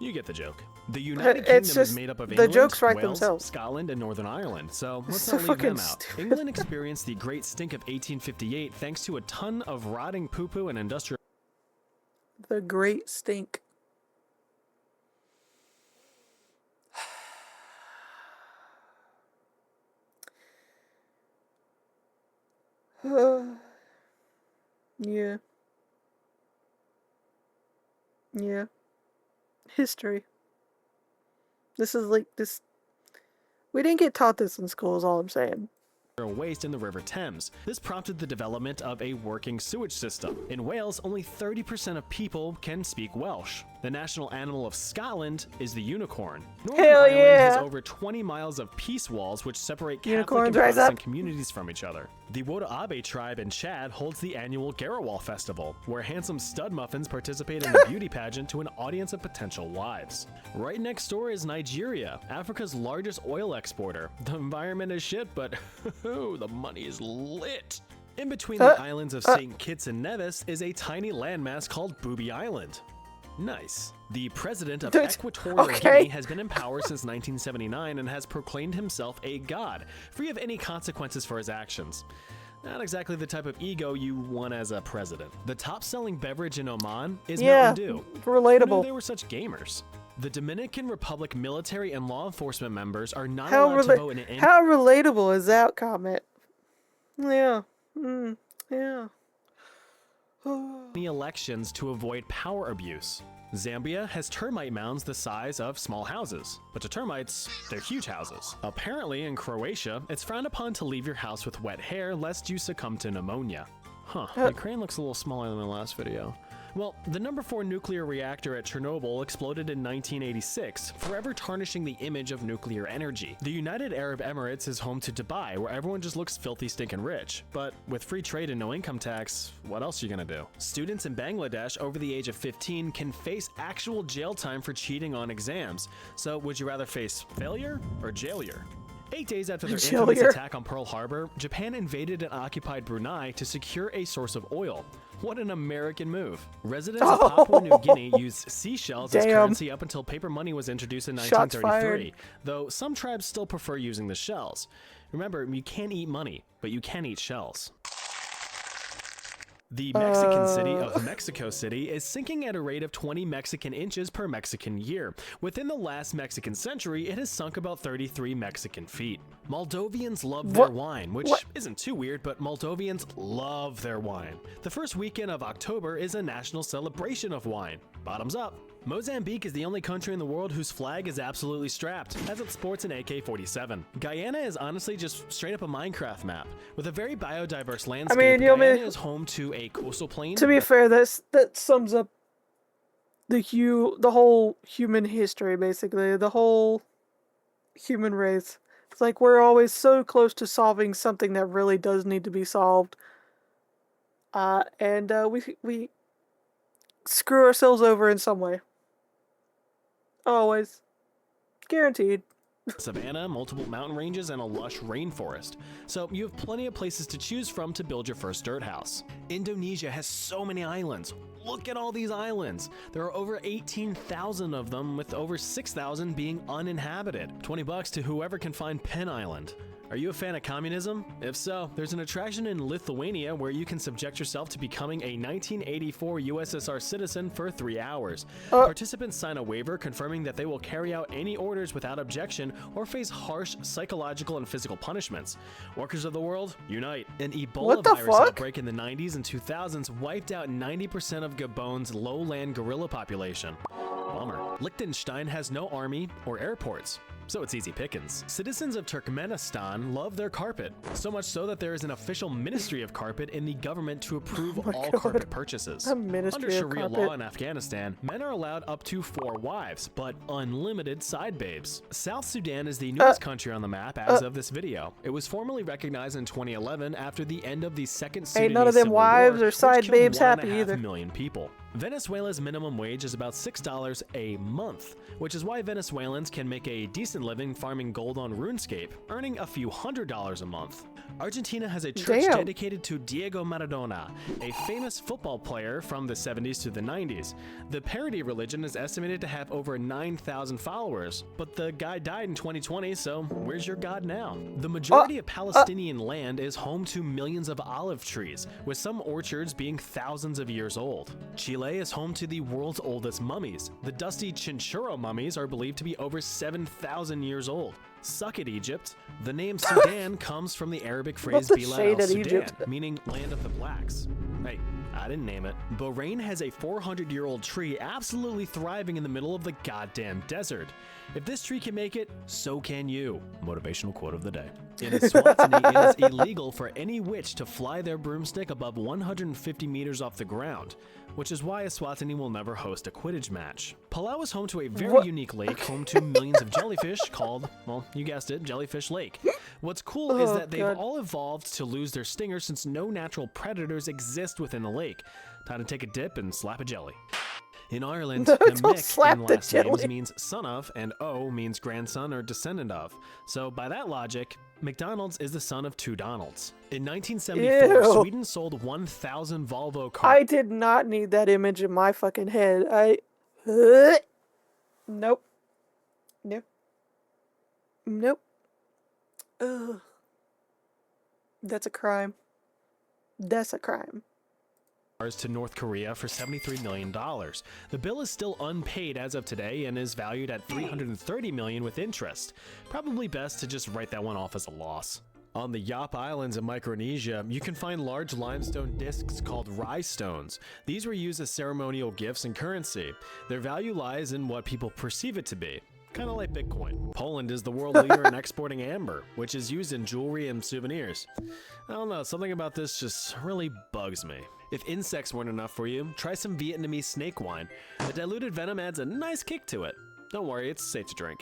You get the joke. The United Kingdom is made up of England, jokes write Wales, themselves. Scotland, and Northern Ireland, so let's So not leave them fucking out. stupid. England experienced the Great Stink of 1858 thanks to a ton of rotting poo-poo and industrial... The Great Stink. Yeah. Yeah. History. This is like this. We didn't get taught this in school, is all I'm saying. waste in the River Thames. This prompted the development of a working sewage system. In Wales, only 30% of people can speak Welsh. The national animal of Scotland is the unicorn. Northern Hell Ireland has yeah. over 20 miles of peace walls which separate Catholic Unicorns and rise Protestant up. communities from each other. The Wodabe tribe in Chad holds the annual Garawal Festival, where handsome stud muffins participate in a beauty pageant to an audience of potential wives. Right next door is Nigeria, Africa's largest oil exporter. The environment is shit, but the money is lit. In between the islands of St. Kitts and Nevis is a tiny landmass called Booby Island. Nice. The president of Equatorial Guinea has been in power since 1979 and has proclaimed himself a god, free of any consequences for his actions. Not exactly the type of ego you want as a president. The top-selling beverage in Oman is Mountain Dew. Relatable. Who knew they were such gamers? The Dominican Republic military and law enforcement members are not How, allowed to vote in any how relatable is that comment? Yeah. Yeah. elections to avoid power abuse. Zambia has termite mounds the size of small houses, but to termites, they're huge houses. Apparently in Croatia, it's frowned upon to leave your house with wet hair lest you succumb to pneumonia. Huh, Ukraine looks a little smaller than the last video. Well, the number 4 nuclear reactor at Chernobyl exploded in 1986, forever tarnishing the image of nuclear energy. The United Arab Emirates is home to Dubai, where everyone just looks filthy stinking rich. But with free trade and no income tax, what else are you gonna do? Students in Bangladesh over the age of 15 can face actual jail time for cheating on exams. So would you rather face failure or jailure? 8 days after their infamous attack on Pearl Harbor, Japan invaded and occupied Brunei to secure a source of oil. What an American move. Residents of Papua New Guinea used seashells as currency up until paper money was introduced in 1933, though some tribes still prefer using the shells. Remember, you can't eat money, but you can eat shells. The Mexican city of Mexico City is sinking at a rate of 20 Mexican inches per Mexican year. Within the last Mexican century, it has sunk about 33 Mexican feet. Moldovians love their wine, which isn't too weird, but Moldovians love their wine. The first weekend of October is a national celebration of wine. Bottoms up. Mozambique is the only country in the world whose flag is absolutely strapped, as it sports an AK-47. Guyana is honestly just straight up a Minecraft map, with a very biodiverse landscape. Guyana is home to a coastal plain. To be fair, that sums up the whole human history, basically, the whole human race. It's like we're always so close to solving something that really does need to be solved, and we screw ourselves over in some way. Always. Guaranteed. Savannah, multiple mountain ranges, and a lush rainforest. So you have plenty of places to choose from to build your first dirt house. Indonesia has so many islands. Look at all these islands. There are over 18,000 of them, with over 6,000 being uninhabited. $20 to whoever can find Penn Island. Are you a fan of communism? If so, there's an attraction in Lithuania where you can subject yourself to becoming a 1984 USSR citizen for 3 hours. Participants sign a waiver confirming that they will carry out any orders without objection or face harsh psychological and physical punishments. Workers of the world, unite. An Ebola virus outbreak in the 90s and 2000s wiped out 90% of Gabon's lowland gorilla population. Bummer. Liechtenstein has no army or airports, so it's easy pickings. Citizens of Turkmenistan love their carpet, so much so that there is an official ministry of carpet in the government to approve all carpet purchases. Under Sharia law in Afghanistan, men are allowed up to 4 wives, but unlimited side babes. South Sudan is the newest country on the map as of this video. It was formally recognized in 2011 after the end of the Second Sudanese Ain't none of them Civil wives War, or side which killed babes happy 1.5 either. million people. Venezuela's minimum wage is about $6 a month, which is why Venezuelans can make a decent living farming gold on RuneScape, earning a few $100s a month. Argentina has a church dedicated to Diego Maradona, a famous football player from the 70s to the 90s. The parody religion is estimated to have over 9,000 followers, but the guy died in 2020, so where's your god now? The majority of Palestinian land is home to millions of olive trees, with some orchards being thousands of years old. Chile is home to the world's oldest mummies. The dusty Chinchorro mummies are believed to be over 7,000 years old. Suck it, Egypt. The name Sudan comes from the Arabic phrase the Bilad shade at al-Sudan, Egypt? meaning land of the blacks. Hey, I didn't name it. Bahrain has a 400-year-old tree absolutely thriving in the middle of the goddamn desert. If this tree can make it, so can you. Motivational quote of the day. In Eswatini, it is illegal for any witch to fly their broomstick above 150 meters off the ground, which is why Eswatini will never host a Quidditch match. Palau is home to a very unique lake, home to millions of jellyfish called, well, you guessed it, Jellyfish Lake. What's cool is that they've all evolved to lose their stingers since no natural predators exist within the lake. Time to take a dip and slap a jelly. In Ireland, the Mick in last names means son of, and O means grandson or descendant of. So by that logic, McDonald's is the son of two Donalds. In 1974, Ew. Sweden sold 1,000 Volvo cars. I did not need that image in my fucking head. Nope. Nope. Nope. Ugh. That's a crime. That's a crime. To North Korea for $73 million. The bill is still unpaid as of today and is valued at $330 million with interest. Probably best to just write that one off as a loss. On the Yap Islands in Micronesia, you can find large limestone discs called rye stones. These were used as ceremonial gifts and currency. Their value lies in what people perceive it to be. Kind of like Bitcoin. Poland is the world leader in exporting amber, which is used in jewelry and souvenirs. I don't know, something about this just really bugs me. If insects weren't enough for you, try some Vietnamese snake wine. The diluted venom adds a nice kick to it. Don't worry, it's safe to drink.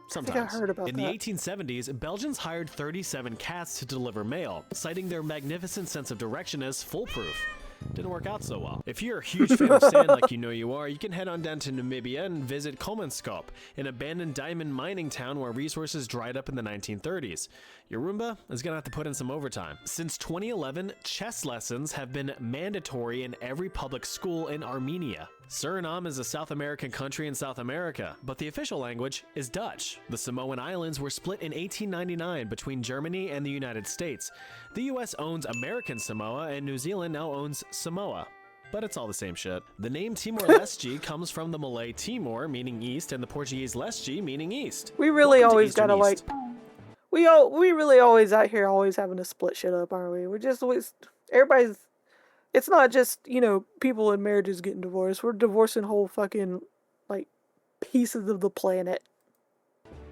Sometimes. I think I heard about in that. the 1870s, Belgians hired 37 cats to deliver mail, citing their magnificent sense of direction as foolproof. Didn't work out so well. If you're a huge fan of sand like you know you are, you can head on down to Namibia and visit Kolmanskop, an abandoned diamond mining town where resources dried up in the 1930s. Your Roomba is gonna have to put in some overtime. Since 2011, chess lessons have been mandatory in every public school in Armenia. Suriname is a South American country in South America, but the official language is Dutch. The Samoan Islands were split in 1899 between Germany and the United States. The US owns American Samoa, and New Zealand now owns Samoa. But it's all the same shit. The name Timor-Leste comes from the Malay Timor, meaning east, and the Portuguese Leste, meaning east. We really Welcome to always Eastern gotta like. East. We really always out here always having to split shit up, aren't we? We're just always everybody's. It's not just, you know, people in marriages getting divorced. We're divorcing whole fucking, like, pieces of the planet.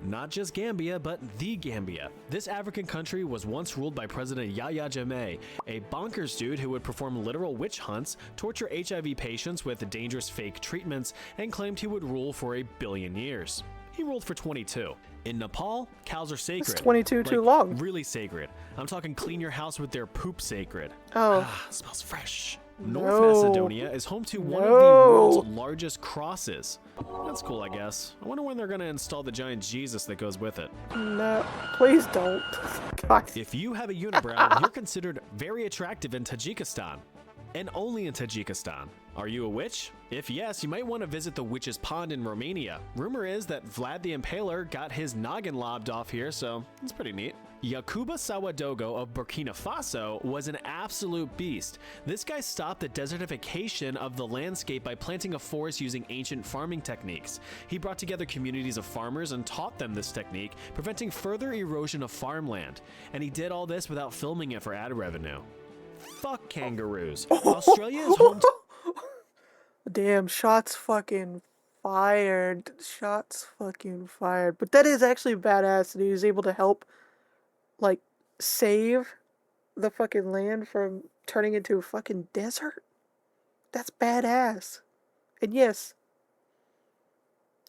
Not just Gambia, but the Gambia. This African country was once ruled by President Yahya Jammeh, a bonkers dude who would perform literal witch hunts, torture HIV patients with dangerous fake treatments, and claimed he would rule for 1 billion years. He ruled for 22. In Nepal, cows are sacred. It's 22 too long. Really sacred. I'm talking clean your house with their poop sacred. Oh. Smells fresh. No. North Macedonia is home to one of the world's largest crosses. That's cool, I guess. I wonder when they're gonna install the giant Jesus that goes with it. No, please don't. God. If you have a unibrow, you're considered very attractive in Tajikistan. And only in Tajikistan. Are you a witch? If yes, you might want to visit the Witch's Pond in Romania. Rumor is that Vlad the Impaler got his noggin lobbed off here, so it's pretty neat. Yakuba Sawadogo of Burkina Faso was an absolute beast. This guy stopped the desertification of the landscape by planting a forest using ancient farming techniques. He brought together communities of farmers and taught them this technique, preventing further erosion of farmland. And he did all this without filming it for ad revenue. Fuck kangaroos. Australia is home to... Damn, shots fucking fired. Shots fucking fired. But that is actually badass that he was able to help, like, save the fucking land from turning into a fucking desert. That's badass. And yes,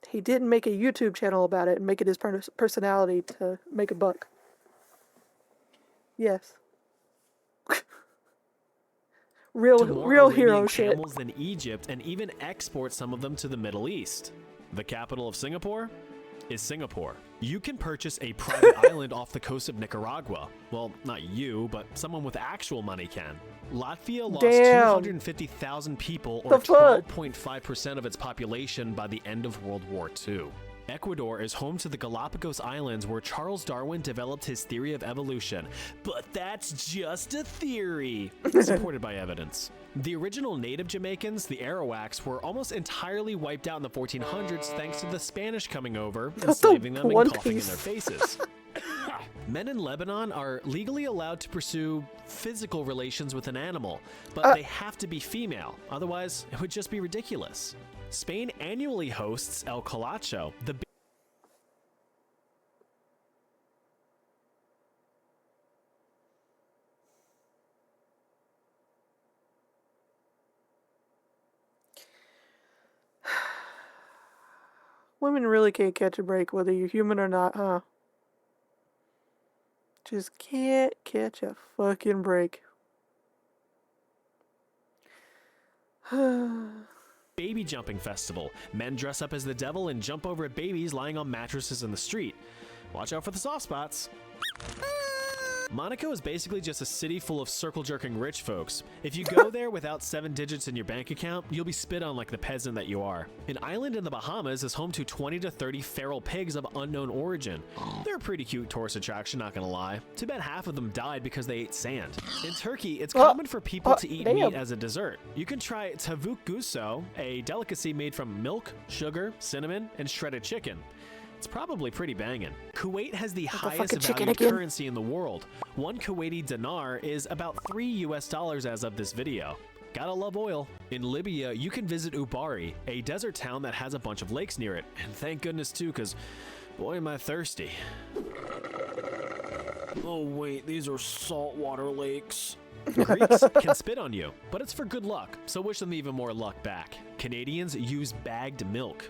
he didn't make a YouTube channel about it and make it his personality to make a buck. Yes. real hero shit. Camels than Egypt, and even export some of them to the Middle East. The capital of Singapore is Singapore. You can purchase a private island off the coast of Nicaragua. Well, not you, but someone with actual money can. Latvia lost 250,000 people, or 12.5% of its population by the end of World War II. Ecuador is home to the Galapagos Islands where Charles Darwin developed his theory of evolution. But that's just a theory, supported by evidence. The original native Jamaicans, the Arawaks, were almost entirely wiped out in the 1400s thanks to the Spanish coming over, enslaving them and coughing in their faces. Men in Lebanon are legally allowed to pursue physical relations with an animal, but they have to be female, otherwise it would just be ridiculous. Spain annually hosts El Colacho, the Women really can't catch a break whether you're human or not, huh? Just can't catch a fucking break. baby jumping festival. Men dress up as the devil and jump over at babies lying on mattresses in the street. Watch out for the soft spots. Monaco is basically just a city full of circle-jerking rich folks. If you go there without 7 digits in your bank account, you'll be spit on like the peasant that you are. An island in the Bahamas is home to 20 to 30 feral pigs of unknown origin. They're a pretty cute tourist attraction, not gonna lie. Too bad half of them died because they ate sand. In Turkey, it's common for people to eat meat as a dessert. You can try tavuk guso, a delicacy made from milk, sugar, cinnamon, and shredded chicken. It's probably pretty banging. Kuwait has the highest valued currency in the world. 1 Kuwaiti dinar is about $3 US as of this video. Gotta love oil. In Libya, you can visit Ubari, a desert town that has a bunch of lakes near it. And thank goodness too, because boy am I thirsty. Oh wait, these are saltwater lakes. Greeks can spit on you, but it's for good luck, so wish them even more luck back. Canadians use bagged milk.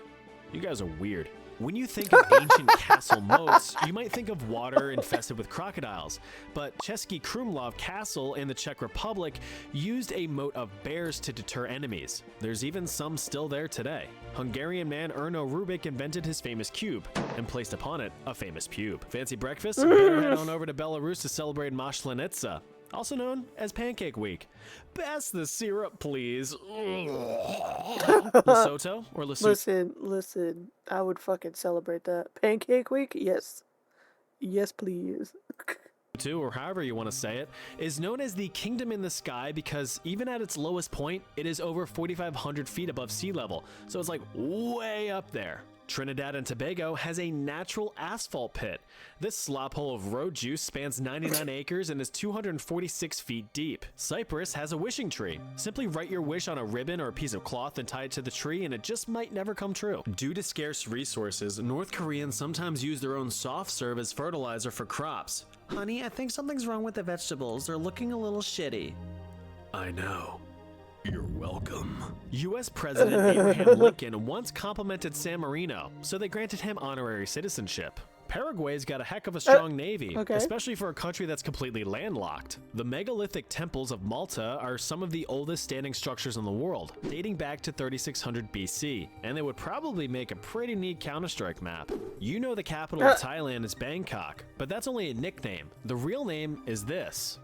You guys are weird. When you think of ancient castle moats, you might think of water infested with crocodiles, but Český Krumlov Castle in the Czech Republic used a moat of bears to deter enemies. There's even some still there today. Hungarian man Erno Rubik invented his famous cube and placed upon it a famous pube. Fancy breakfast? Better head on over to Belarus to celebrate Maslenitsa, also known as Pancake Week. Pass the syrup, please. Lesotho or Lesotho? Listen, I would fucking celebrate that. Pancake Week? Yes. Yes, please. Or however you want to say it, is known as the Kingdom in the Sky because even at its lowest point, it is over 4,500 feet above sea level, so it's like way up there. Trinidad and Tobago has a natural asphalt pit. This slop hole of road juice spans 99 acres and is 246 feet deep. Cyprus has a wishing tree. Simply write your wish on a ribbon or a piece of cloth and tie it to the tree and it just might never come true. Due to scarce resources, North Koreans sometimes use their own soft serve as fertilizer for crops. Honey, I think something's wrong with the vegetables. They're looking a little shitty. I know. You're welcome. U.S. President Abraham Lincoln once complimented San Marino, so they granted him honorary citizenship. Paraguay's got a heck of a strong navy, especially for a country that's completely landlocked. The megalithic temples of Malta are some of the oldest standing structures in the world, dating back to 3600 BC, and they would probably make a pretty neat Counter-Strike map. You know the capital of Thailand is Bangkok, but that's only a nickname. The real name is this.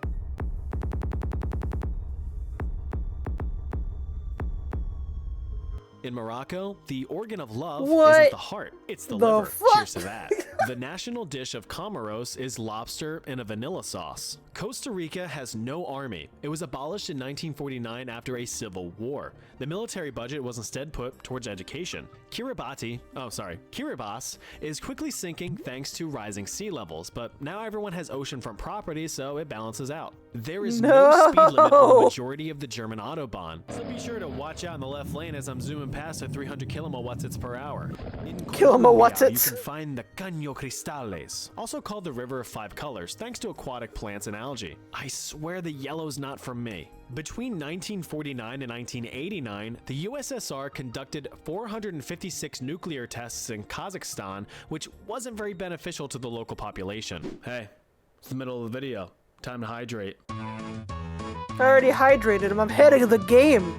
In Morocco, the organ of love isn't the heart, it's the liver. Fuck? Cheers to that. The national dish of Comoros is lobster in a vanilla sauce. Costa Rica has no army. It was abolished in 1949 after a civil war. The military budget was instead put towards education. Kiribati is quickly sinking thanks to rising sea levels, but now everyone has oceanfront property, so it balances out. There is no speed limit on the majority of the German Autobahn, so be sure to watch out in the left lane as I'm zooming past at 300 kilowatts per hour. In Colombia, you can find the Caño Cristales, also called the River of Five Colors, thanks to aquatic plants and algae. I swear the yellow's not from me. Between 1949 and 1989, the USSR conducted 456 nuclear tests in Kazakhstan, which wasn't very beneficial to the local population. Hey, it's the middle of the video. Time to hydrate. I already hydrated him. I'm ahead of the game.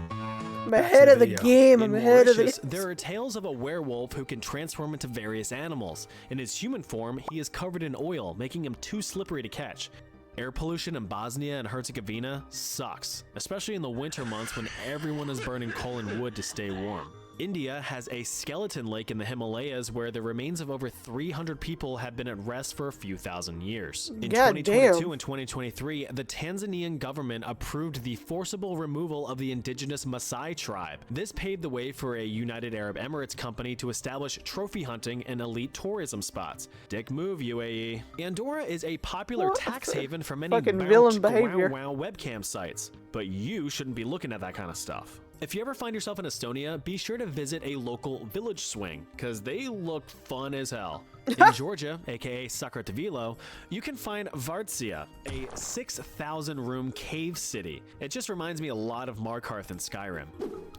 I'm ahead of the game. I'm ahead of the... There are tales of a werewolf who can transform into various animals. In his human form, he is covered in oil, making him too slippery to catch. Air pollution in Bosnia and Herzegovina sucks, especially in the winter months when everyone is burning coal and wood to stay warm. India has a skeleton lake in the Himalayas where the remains of over 300 people have been at rest for a few thousand years. In God 2022 damn. and 2023, the Tanzanian government approved the forcible removal of the indigenous Maasai tribe. This paved the way for a United Arab Emirates company to establish trophy hunting and elite tourism spots. Dick move, UAE. Andorra is a popular tax haven for many Fucking villain wow behavior. webcam sites, but you shouldn't be looking at that kind of stuff. If you ever find yourself in Estonia, be sure to visit a local village swing, because they look fun as hell. In Georgia, aka Sakratvilo, you can find Vartsia, a 6,000 room cave city. It just reminds me a lot of Markarth in Skyrim.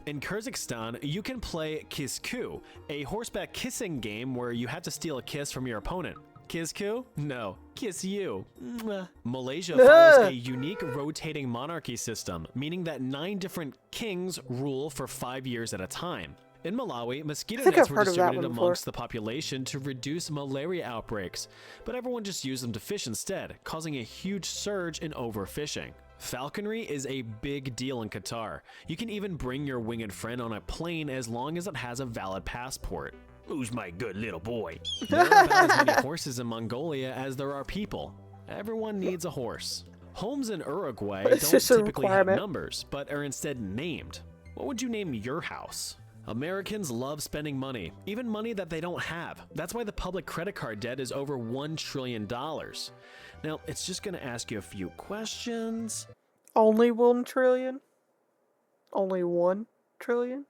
In Kyrgyzstan, you can play Kizku, a horseback kissing game where you have to steal a kiss from your opponent. Kizku? No, kiss you. Mwah. Malaysia follows a unique rotating monarchy system, meaning that 9 different kings rule for 5 years at a time. In Malawi, mosquito nets were distributed amongst the population to reduce malaria outbreaks, but everyone just used them to fish instead, causing a huge surge in overfishing. Falconry is a big deal in Qatar. You can even bring your winged friend on a plane as long as it has a valid passport. Who's my good little boy? There are about as many horses in Mongolia as there are people. Everyone needs a horse. Homes in Uruguay It's don't just a typically have requirement. numbers, but are instead named. What would you name your house? Americans love spending money, even money that they don't have. That's why the public credit card debt is over $1 trillion. Now, it's just going to ask you a few questions. Only 1 trillion? Only 1 trillion?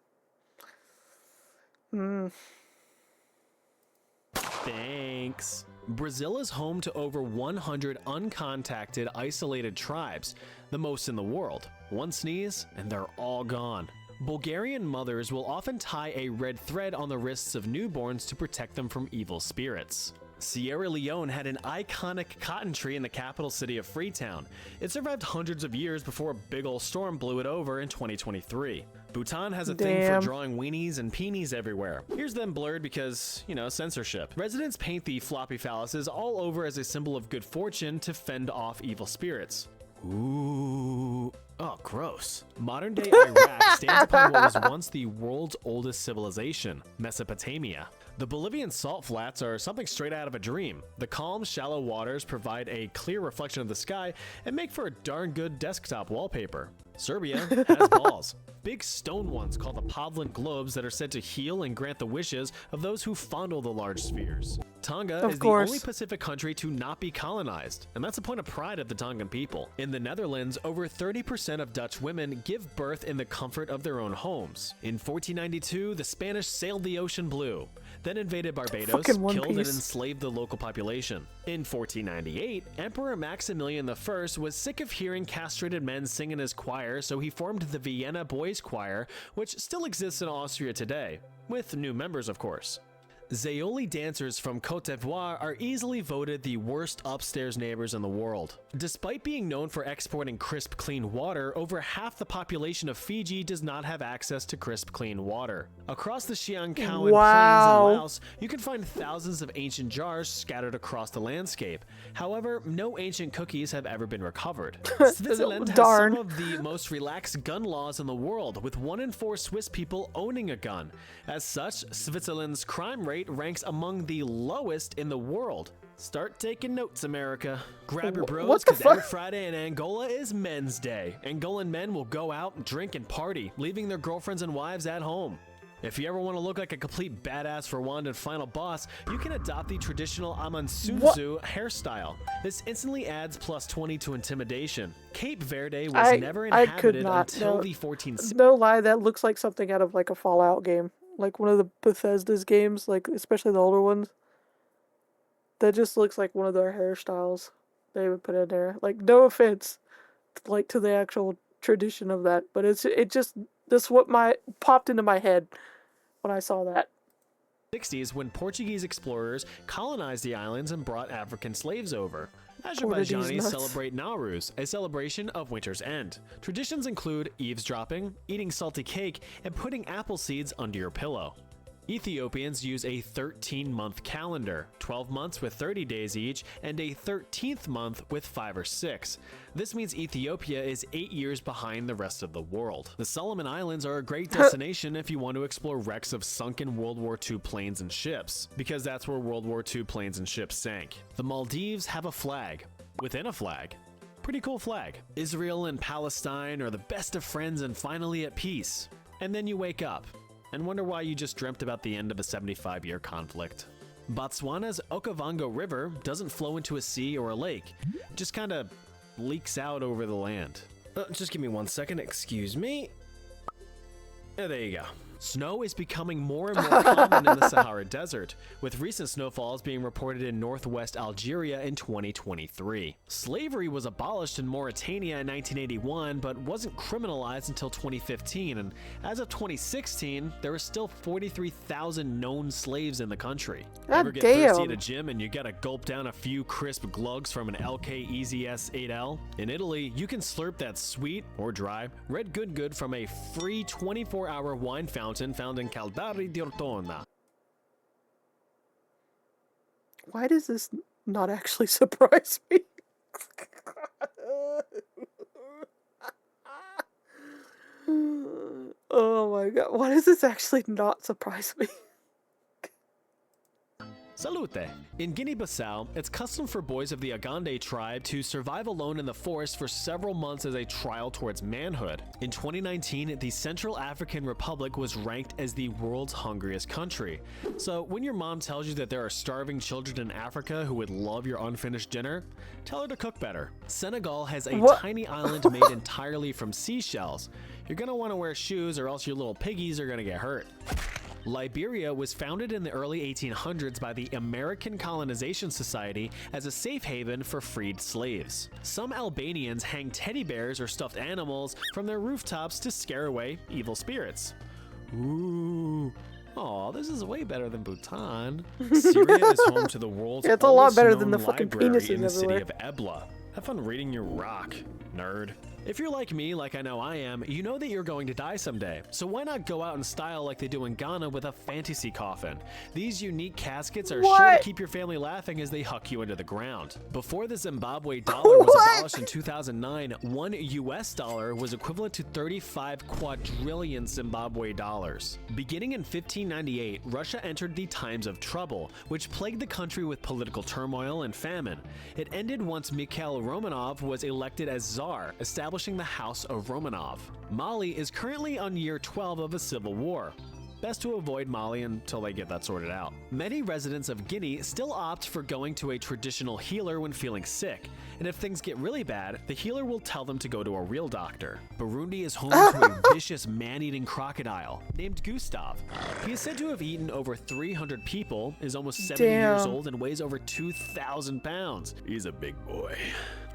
Thanks. Brazil is home to over 100 uncontacted, isolated tribes, the most in the world. One sneeze, and they're all gone. Bulgarian mothers will often tie a red thread on the wrists of newborns to protect them from evil spirits. Sierra Leone had an iconic cotton tree in the capital city of Freetown. It survived hundreds of years before a big ol' storm blew it over in 2023. Bhutan has a thing for Damn. drawing weenies and peenies everywhere. Here's them blurred because, you know, censorship. Residents paint the floppy phalluses all over as a symbol of good fortune to fend off evil spirits. Ooh. Oh, gross. Modern day Iraq stands upon what was once the world's oldest civilization, Mesopotamia. The Bolivian salt flats are something straight out of a dream. The calm, shallow waters provide a clear reflection of the sky and make for a darn good desktop wallpaper. Serbia has balls. Big stone ones called the Pavlin globes that are said to heal and grant the wishes of those who fondle the large spheres. Tonga Of is course. the only Pacific country to not be colonized, and that's a point of pride of the Tongan people. In the Netherlands, over 30% of Dutch women give birth in the comfort of their own homes. In 1492, the Spanish sailed the ocean blue, then invaded Barbados, Fucking One killed and Piece. enslaved the local population. In 1498, Emperor Maximilian I was sick of hearing castrated men sing in his choir, so he formed the Vienna Boys Choir, which still exists in Austria today, with new members of course. Zayoli dancers from Cote d'Ivoire are easily voted the worst upstairs neighbors in the world. Despite being known for exporting crisp, clean water, over half the population of Fiji does not have access to crisp, clean water. Across the Chiang Cowan Wow. Plains in Laos, you can find thousands of ancient jars scattered across the landscape. However, no ancient cookies have ever been recovered. Switzerland has Darn. some of the most relaxed gun laws in the world, with 1 in 4 Swiss people owning a gun. As such, Switzerland's crime rate ranks among the lowest in the world. Start taking notes, America. Grab your bros, What the because every fuck? Friday in Angola is Men's Day. Angolan men will go out, drink, and party, leaving their girlfriends and wives at home. If you ever want to look like a complete badass for Rwandan final boss, you can adopt the traditional Amansunzu hairstyle. This instantly adds +20 to intimidation. Cape Verde was never I could inhabited not. until No, the 1460s. no lie, that looks like something out of like a Fallout game. Like one of the Bethesda's games, like especially the older ones. That just looks like one of their hairstyles they would put in there. Like no offense, like to the actual tradition of that, but that's what popped into my head when I saw that. 60s, when Portuguese explorers colonized the islands and brought African slaves over. What are these Azerbaijanis nuts? celebrate Nowruz, a celebration of winter's end. Traditions include eavesdropping, eating salty cake, and putting apple seeds under your pillow. Ethiopians use a 13-month calendar, 12 months with 30 days each, and a 13th month with 5 or 6. This means Ethiopia is 8 years behind the rest of the world. The Solomon Islands are a great destination if you want to explore wrecks of sunken World War II planes and ships, because that's where World War II planes and ships sank. The Maldives have a flag within a flag. Pretty cool flag. Israel and Palestine are the best of friends and finally at peace. And then you wake up and wonder why you just dreamt about the end of a 75-year conflict. Botswana's Okavango River doesn't flow into a sea or a lake, it just kind of leaks out over the land. Just give me 1 second, excuse me. There you go. Snow is becoming more and more common in the Sahara Desert, with recent snowfalls being reported in northwest Algeria in 2023. Slavery was abolished in Mauritania in 1981, but wasn't criminalized until 2015, and as of 2016, there were still 43,000 known slaves in the country. Ever get thirsty at a gym and you gotta gulp down a few crisp glugs from an LK Easy S8L? In Italy, you can slurp that sweet, or dry, red good from a free 24-hour wine fountain found in Caldari di Ortona. Why does this not actually surprise me? Oh my god, why does this actually not surprise me? Salute! In Guinea-Bissau, it's custom for boys of the Agande tribe to survive alone in the forest for several months as a trial towards manhood. In 2019, the Central African Republic was ranked as the world's hungriest country. So when your mom tells you that there are starving children in Africa who would love your unfinished dinner, tell her to cook better. Senegal has a tiny island made entirely from seashells. You're gonna want to wear shoes or else your little piggies are gonna get hurt. Liberia was founded in the early 1800s by the American Colonization Society as a safe haven for freed slaves. Some Albanians hang teddy bears or stuffed animals from their rooftops to scare away evil spirits. Ooh. Aw, this is way better than Bhutan. Syria is home to the world's it's a lot better than oldest the fucking library penises in the city everywhere. of Ebla. Have fun reading your rock, nerd. If you're like me, like I know I am, you know that you're going to die someday. So why not go out in style like they do in Ghana with a fantasy coffin? These unique caskets are sure to keep your family laughing as they huck you into the ground. Before the Zimbabwe dollar was abolished in 2009, $1 US was equivalent to 35 quadrillion Zimbabwe dollars. Beginning in 1598, Russia entered the times of trouble, which plagued the country with political turmoil and famine. It ended once Mikhail Romanov was elected as Tsar, establishing the House of Romanov. Mali is currently on year 12 of a civil war. Best to avoid Mali until they get that sorted out. Many residents of Guinea still opt for going to a traditional healer when feeling sick, and if things get really bad, the healer will tell them to go to a real doctor. Burundi is home to a vicious man-eating crocodile named Gustav. He is said to have eaten over 300 people, is almost 70 years old, and weighs over 2,000 pounds. He's a big boy.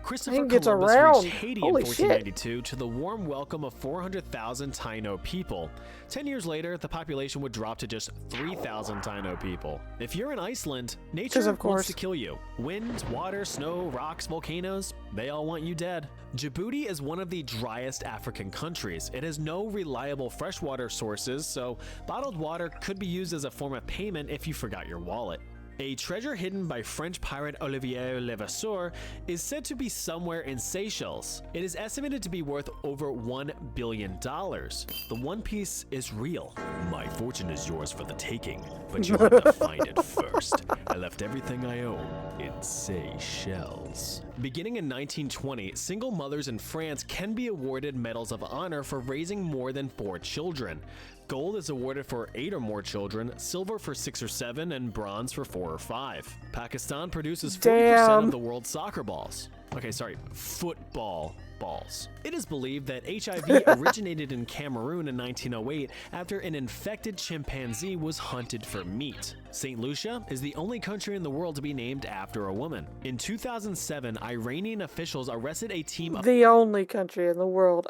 Christopher Columbus reached Haiti in 1492 to the warm welcome of 400,000 Taino people. 10 years later, the population would drop to just 3,000 Taino people. If you're in Iceland, nature wants to kill you. Wind, water, snow, rocks, volcanoes, they all want you dead. Djibouti is one of the driest African countries. It has no reliable freshwater sources, so bottled water could be used as a form of payment if you forgot your wallet. A treasure hidden by French pirate Olivier Levasseur is said to be somewhere in Seychelles. It is estimated to be worth over $1 billion. The One Piece is real. My fortune is yours for the taking, but you have to find it first. I left everything I own in Seychelles. Beginning in 1920, single mothers in France can be awarded medals of honor for raising more than 4 children. Gold is awarded for 8 or more children, silver for 6 or 7, and bronze for 4 or 5. Pakistan produces 40% of the world's soccer balls. Okay, sorry, football balls. It is believed that HIV originated in Cameroon in 1908 after an infected chimpanzee was hunted for meat. St. Lucia is the only country in the world to be named after a woman. In 2007, Iranian officials arrested a team of— The only country in the world.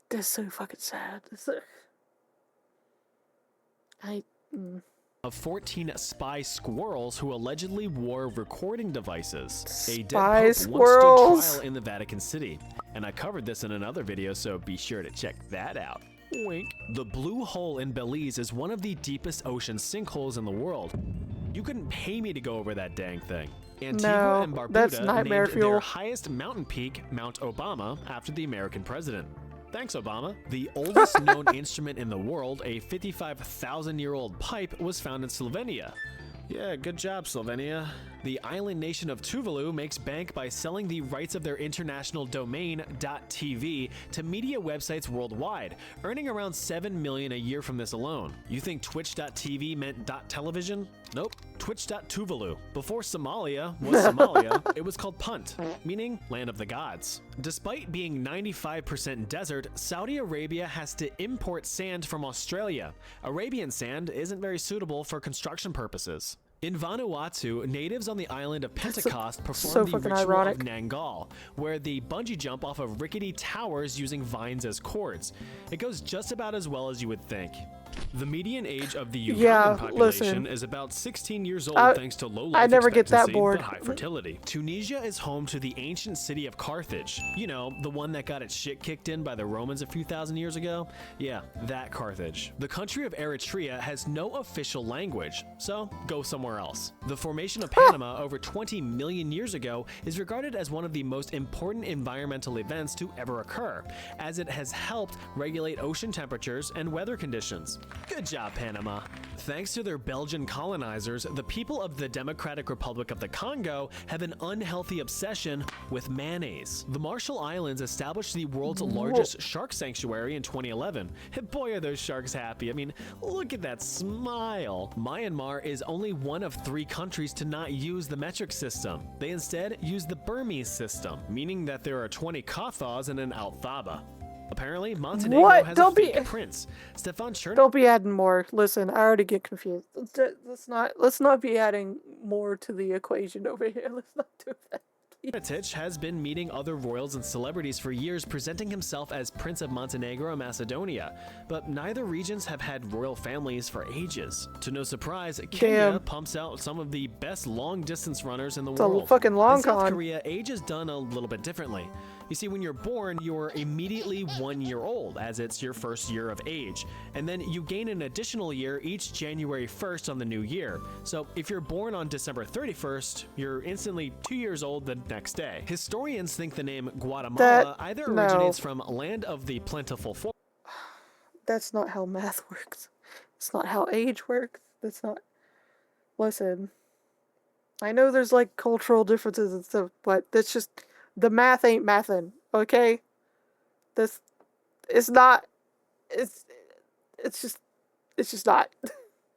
That's so fucking sad. of 14 spy squirrels who allegedly wore recording devices. A dead Spy pope once squirrels. stood trial in the Vatican City, and I covered this in another video, so be sure to check that out. Wink. The Blue Hole in Belize is one of the deepest ocean sinkholes in the world. You couldn't pay me to go over that dang thing. Antigua and Barbuda that's nightmare named fuel. their highest mountain peak Mount Obama after the American president. Thanks, Obama. The oldest known instrument in the world, a 55,000-year-old pipe, was found in Slovenia. Yeah, good job, Slovenia. The island nation of Tuvalu makes bank by selling the rights of their international domain .tv to media websites worldwide, earning around $7 million a year from this alone. You think Twitch.tv meant .television? Nope. Twitch.tuvalu. Before Somalia was Somalia, it was called Punt, meaning land of the gods. Despite being 95% desert, Saudi Arabia has to import sand from Australia. Arabian sand isn't very suitable for construction purposes. In Vanuatu, natives on the island of Pentecost perform the ritual ironic. of Nangal, where they bungee jump off of rickety towers using vines as cords. It goes just about as well as you would think. The median age of the Ugandan population is about 16 years old thanks to low life I never get that expectancy bored. but high fertility. Tunisia is home to the ancient city of Carthage. You know, the one that got its shit kicked in by the Romans a few thousand years ago? Yeah, that Carthage. The country of Eritrea has no official language, so go somewhere else. The formation of Panama over 20 million years ago is regarded as one of the most important environmental events to ever occur, as it has helped regulate ocean temperatures and weather conditions. Good job, Panama. Thanks to their Belgian colonizers, the people of the Democratic Republic of the Congo have an unhealthy obsession with mayonnaise. The Marshall Islands established the world's largest shark sanctuary in 2011. And boy, are those sharks happy. I mean, look at that smile. Myanmar is only one of 3 countries to not use the metric system. They instead use the Burmese system, meaning that there are 20 Kathas and an Althaba. Apparently, Montenegro has a fake prince. Stefan Cherny. Don't be adding more. Listen, I already get confused. Let's not be adding more to the equation over here. Let's not do that. Cherny has been meeting other royals and celebrities for years, presenting himself as Prince of Montenegro and Macedonia, but neither regions have had royal families for ages. To no surprise, Kenya pumps out some of the best long-distance runners in the world. A fucking long In South con. Korea, age is done a little bit differently. You see, when you're born, you're immediately 1 year old, as it's your first year of age, and then you gain an additional year each January 1st on the new year. So if you're born on December 31st, you're instantly 2 years old the next day. Historians think the name Guatemala either originates from land of the plentiful forest. That's not how math works. It's not how age works. That's not. Listen, I know there's like cultural differences and stuff, but that's just. The math ain't mathin', okay? It's not. It's just not.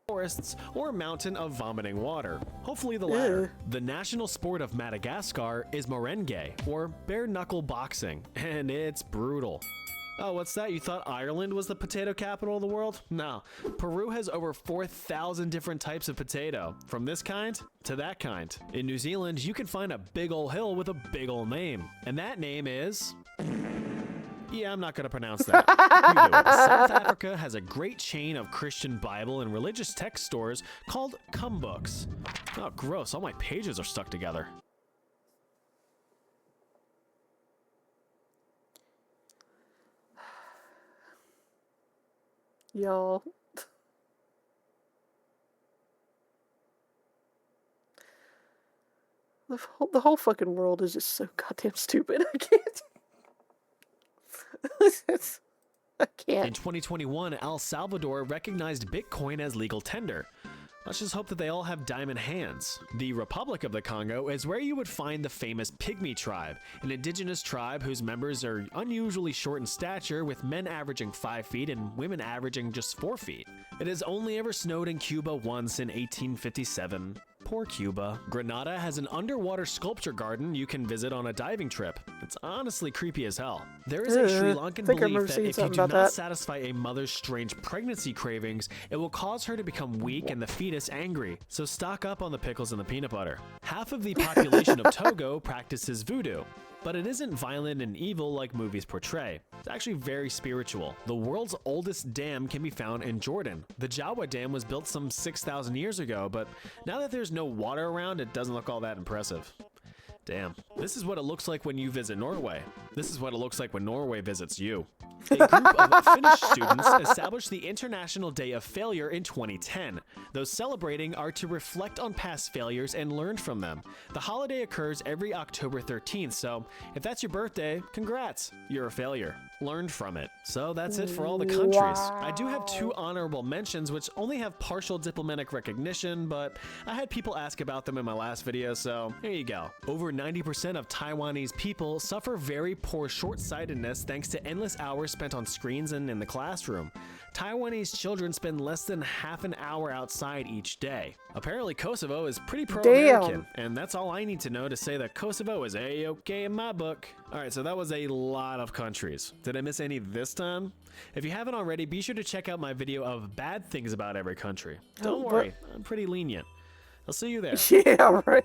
Forests or mountain of vomiting water. Hopefully the latter. The national sport of Madagascar is merengue, or bare knuckle boxing, and it's brutal. Oh, what's that? You thought Ireland was the potato capital of the world? No. Peru has over 4,000 different types of potato, from this kind to that kind. In New Zealand, you can find a big ol' hill with a big ol' name, and that name is... Yeah, I'm not going to pronounce that. You do it. South Africa has a great chain of Christian Bible and religious text stores called Cum Books. Oh, gross. All my pages are stuck together. Y'all. The whole fucking world is just so goddamn stupid. I can't. I can't. In 2021, El Salvador recognized Bitcoin as legal tender. Let's just hope that they all have diamond hands. The Republic of the Congo is where you would find the famous Pygmy tribe, an indigenous tribe whose members are unusually short in stature, with men averaging 5 feet and women averaging just 4 feet. It has only ever snowed in Cuba once in 1857. Poor Cuba. Grenada has an underwater sculpture garden you can visit on a diving trip. It's honestly creepy as hell. There is a Sri Lankan belief that if you do not satisfy a mother's strange pregnancy cravings, it will cause her to become weak and the fetus angry. So stock up on the pickles and the peanut butter. Half of the population of Togo practices voodoo, but it isn't violent and evil like movies portray. It's actually very spiritual. The world's oldest dam can be found in Jordan. The Jawa Dam was built some 6,000 years ago, but now that there's no water around, it doesn't look all that impressive. Damn. This is what it looks like when you visit Norway. This is what it looks like when Norway visits you. A group of Finnish students established the International Day of Failure in 2010. Those celebrating are to reflect on past failures and learn from them. The holiday occurs every October 13th, so if that's your birthday, congrats, you're a failure. Learned from it. So that's it for all the countries. Wow. I do have 2 honorable mentions which only have partial diplomatic recognition, but I had people ask about them in my last video, so here you go. Over 90% of Taiwanese people suffer very poor short-sightedness thanks to endless hours spent on screens and in the classroom. Taiwanese children spend less than half an hour outside each day. Apparently Kosovo is pretty pro-American, and that's all I need to know to say that Kosovo is A-okay in my book. Alright, so that was a lot of countries. Did I miss any this time? If you haven't already, be sure to check out my video of bad things about every country. Don't worry, I'm pretty lenient. I'll see you there. Yeah, right.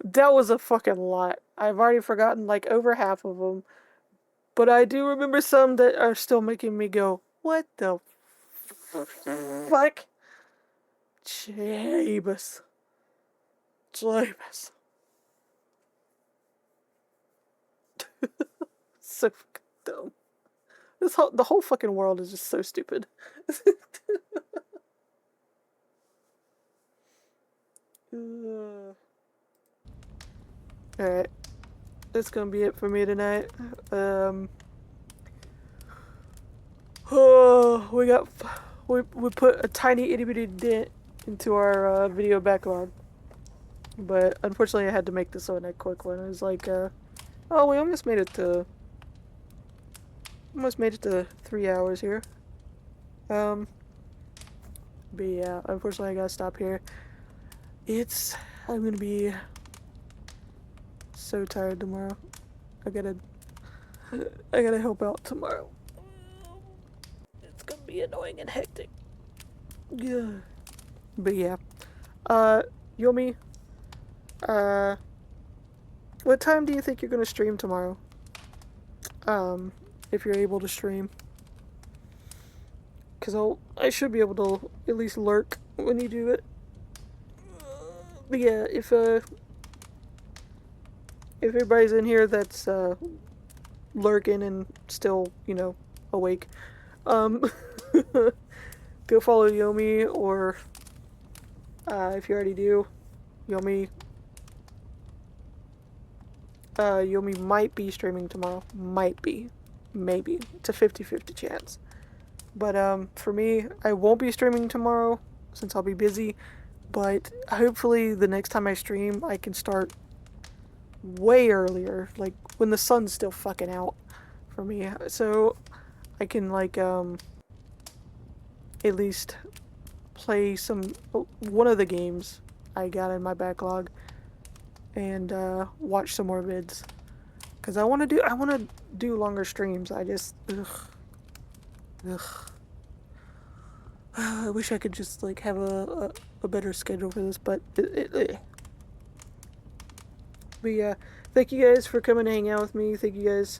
That was a fucking lot. I've already forgotten like over half of them. But I do remember some that are still making me go, what the fuck? Jeebus. Jeebus. So fucking dumb. The whole fucking world is just so stupid. Alright. That's gonna be it for me tonight. We put a tiny itty bitty dent into our video backlog. But unfortunately I had to make this one a quick one. It was like, oh, we almost made it to 3 hours here. But yeah, unfortunately I gotta stop here. I'm gonna be so tired tomorrow. I gotta help out tomorrow. It's gonna be annoying and hectic. Yeah. But yeah. Yomi, what time do you think you're gonna stream tomorrow? If you're able to stream. Cause I should be able to at least lurk when you do it. But yeah, if everybody's in here that's lurking and still, you know, awake, go follow Yomi, or if you already do, Yomi might be streaming tomorrow. Might be. Maybe. It's a 50-50 chance. But for me, I won't be streaming tomorrow since I'll be busy. But hopefully the next time I stream, I can start way earlier, like when the sun's still fucking out for me. So I can like at least play one of the games I got in my backlog and watch some more vids. Cause I wanna do longer streams. I just I wish I could just like have a better schedule for this, but But yeah, thank you guys for coming to hang out with me. Thank you guys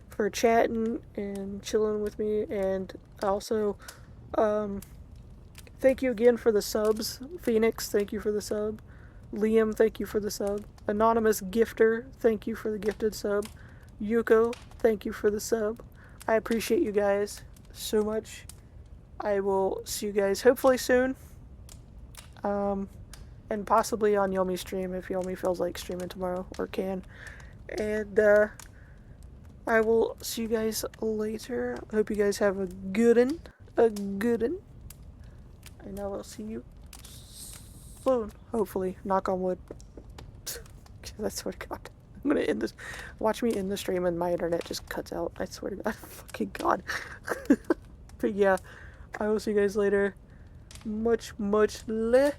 for chatting and chilling with me, and also thank you again for the subs. Phoenix, thank you for the sub. Liam, thank you for the sub. Anonymous Gifter, thank you for the gifted sub. Yuko, thank you for the sub. I appreciate you guys so much. I will see you guys hopefully soon. And possibly on Yomi's stream if Yomi feels like streaming tomorrow or can. And I will see you guys later. I hope you guys have a good one. And I will see you soon. Hopefully. Knock on wood. I swear to God. I'm gonna end this. Watch me end the stream and my internet just cuts out. I swear to God. Fucking God. But yeah. I will see you guys later. much left.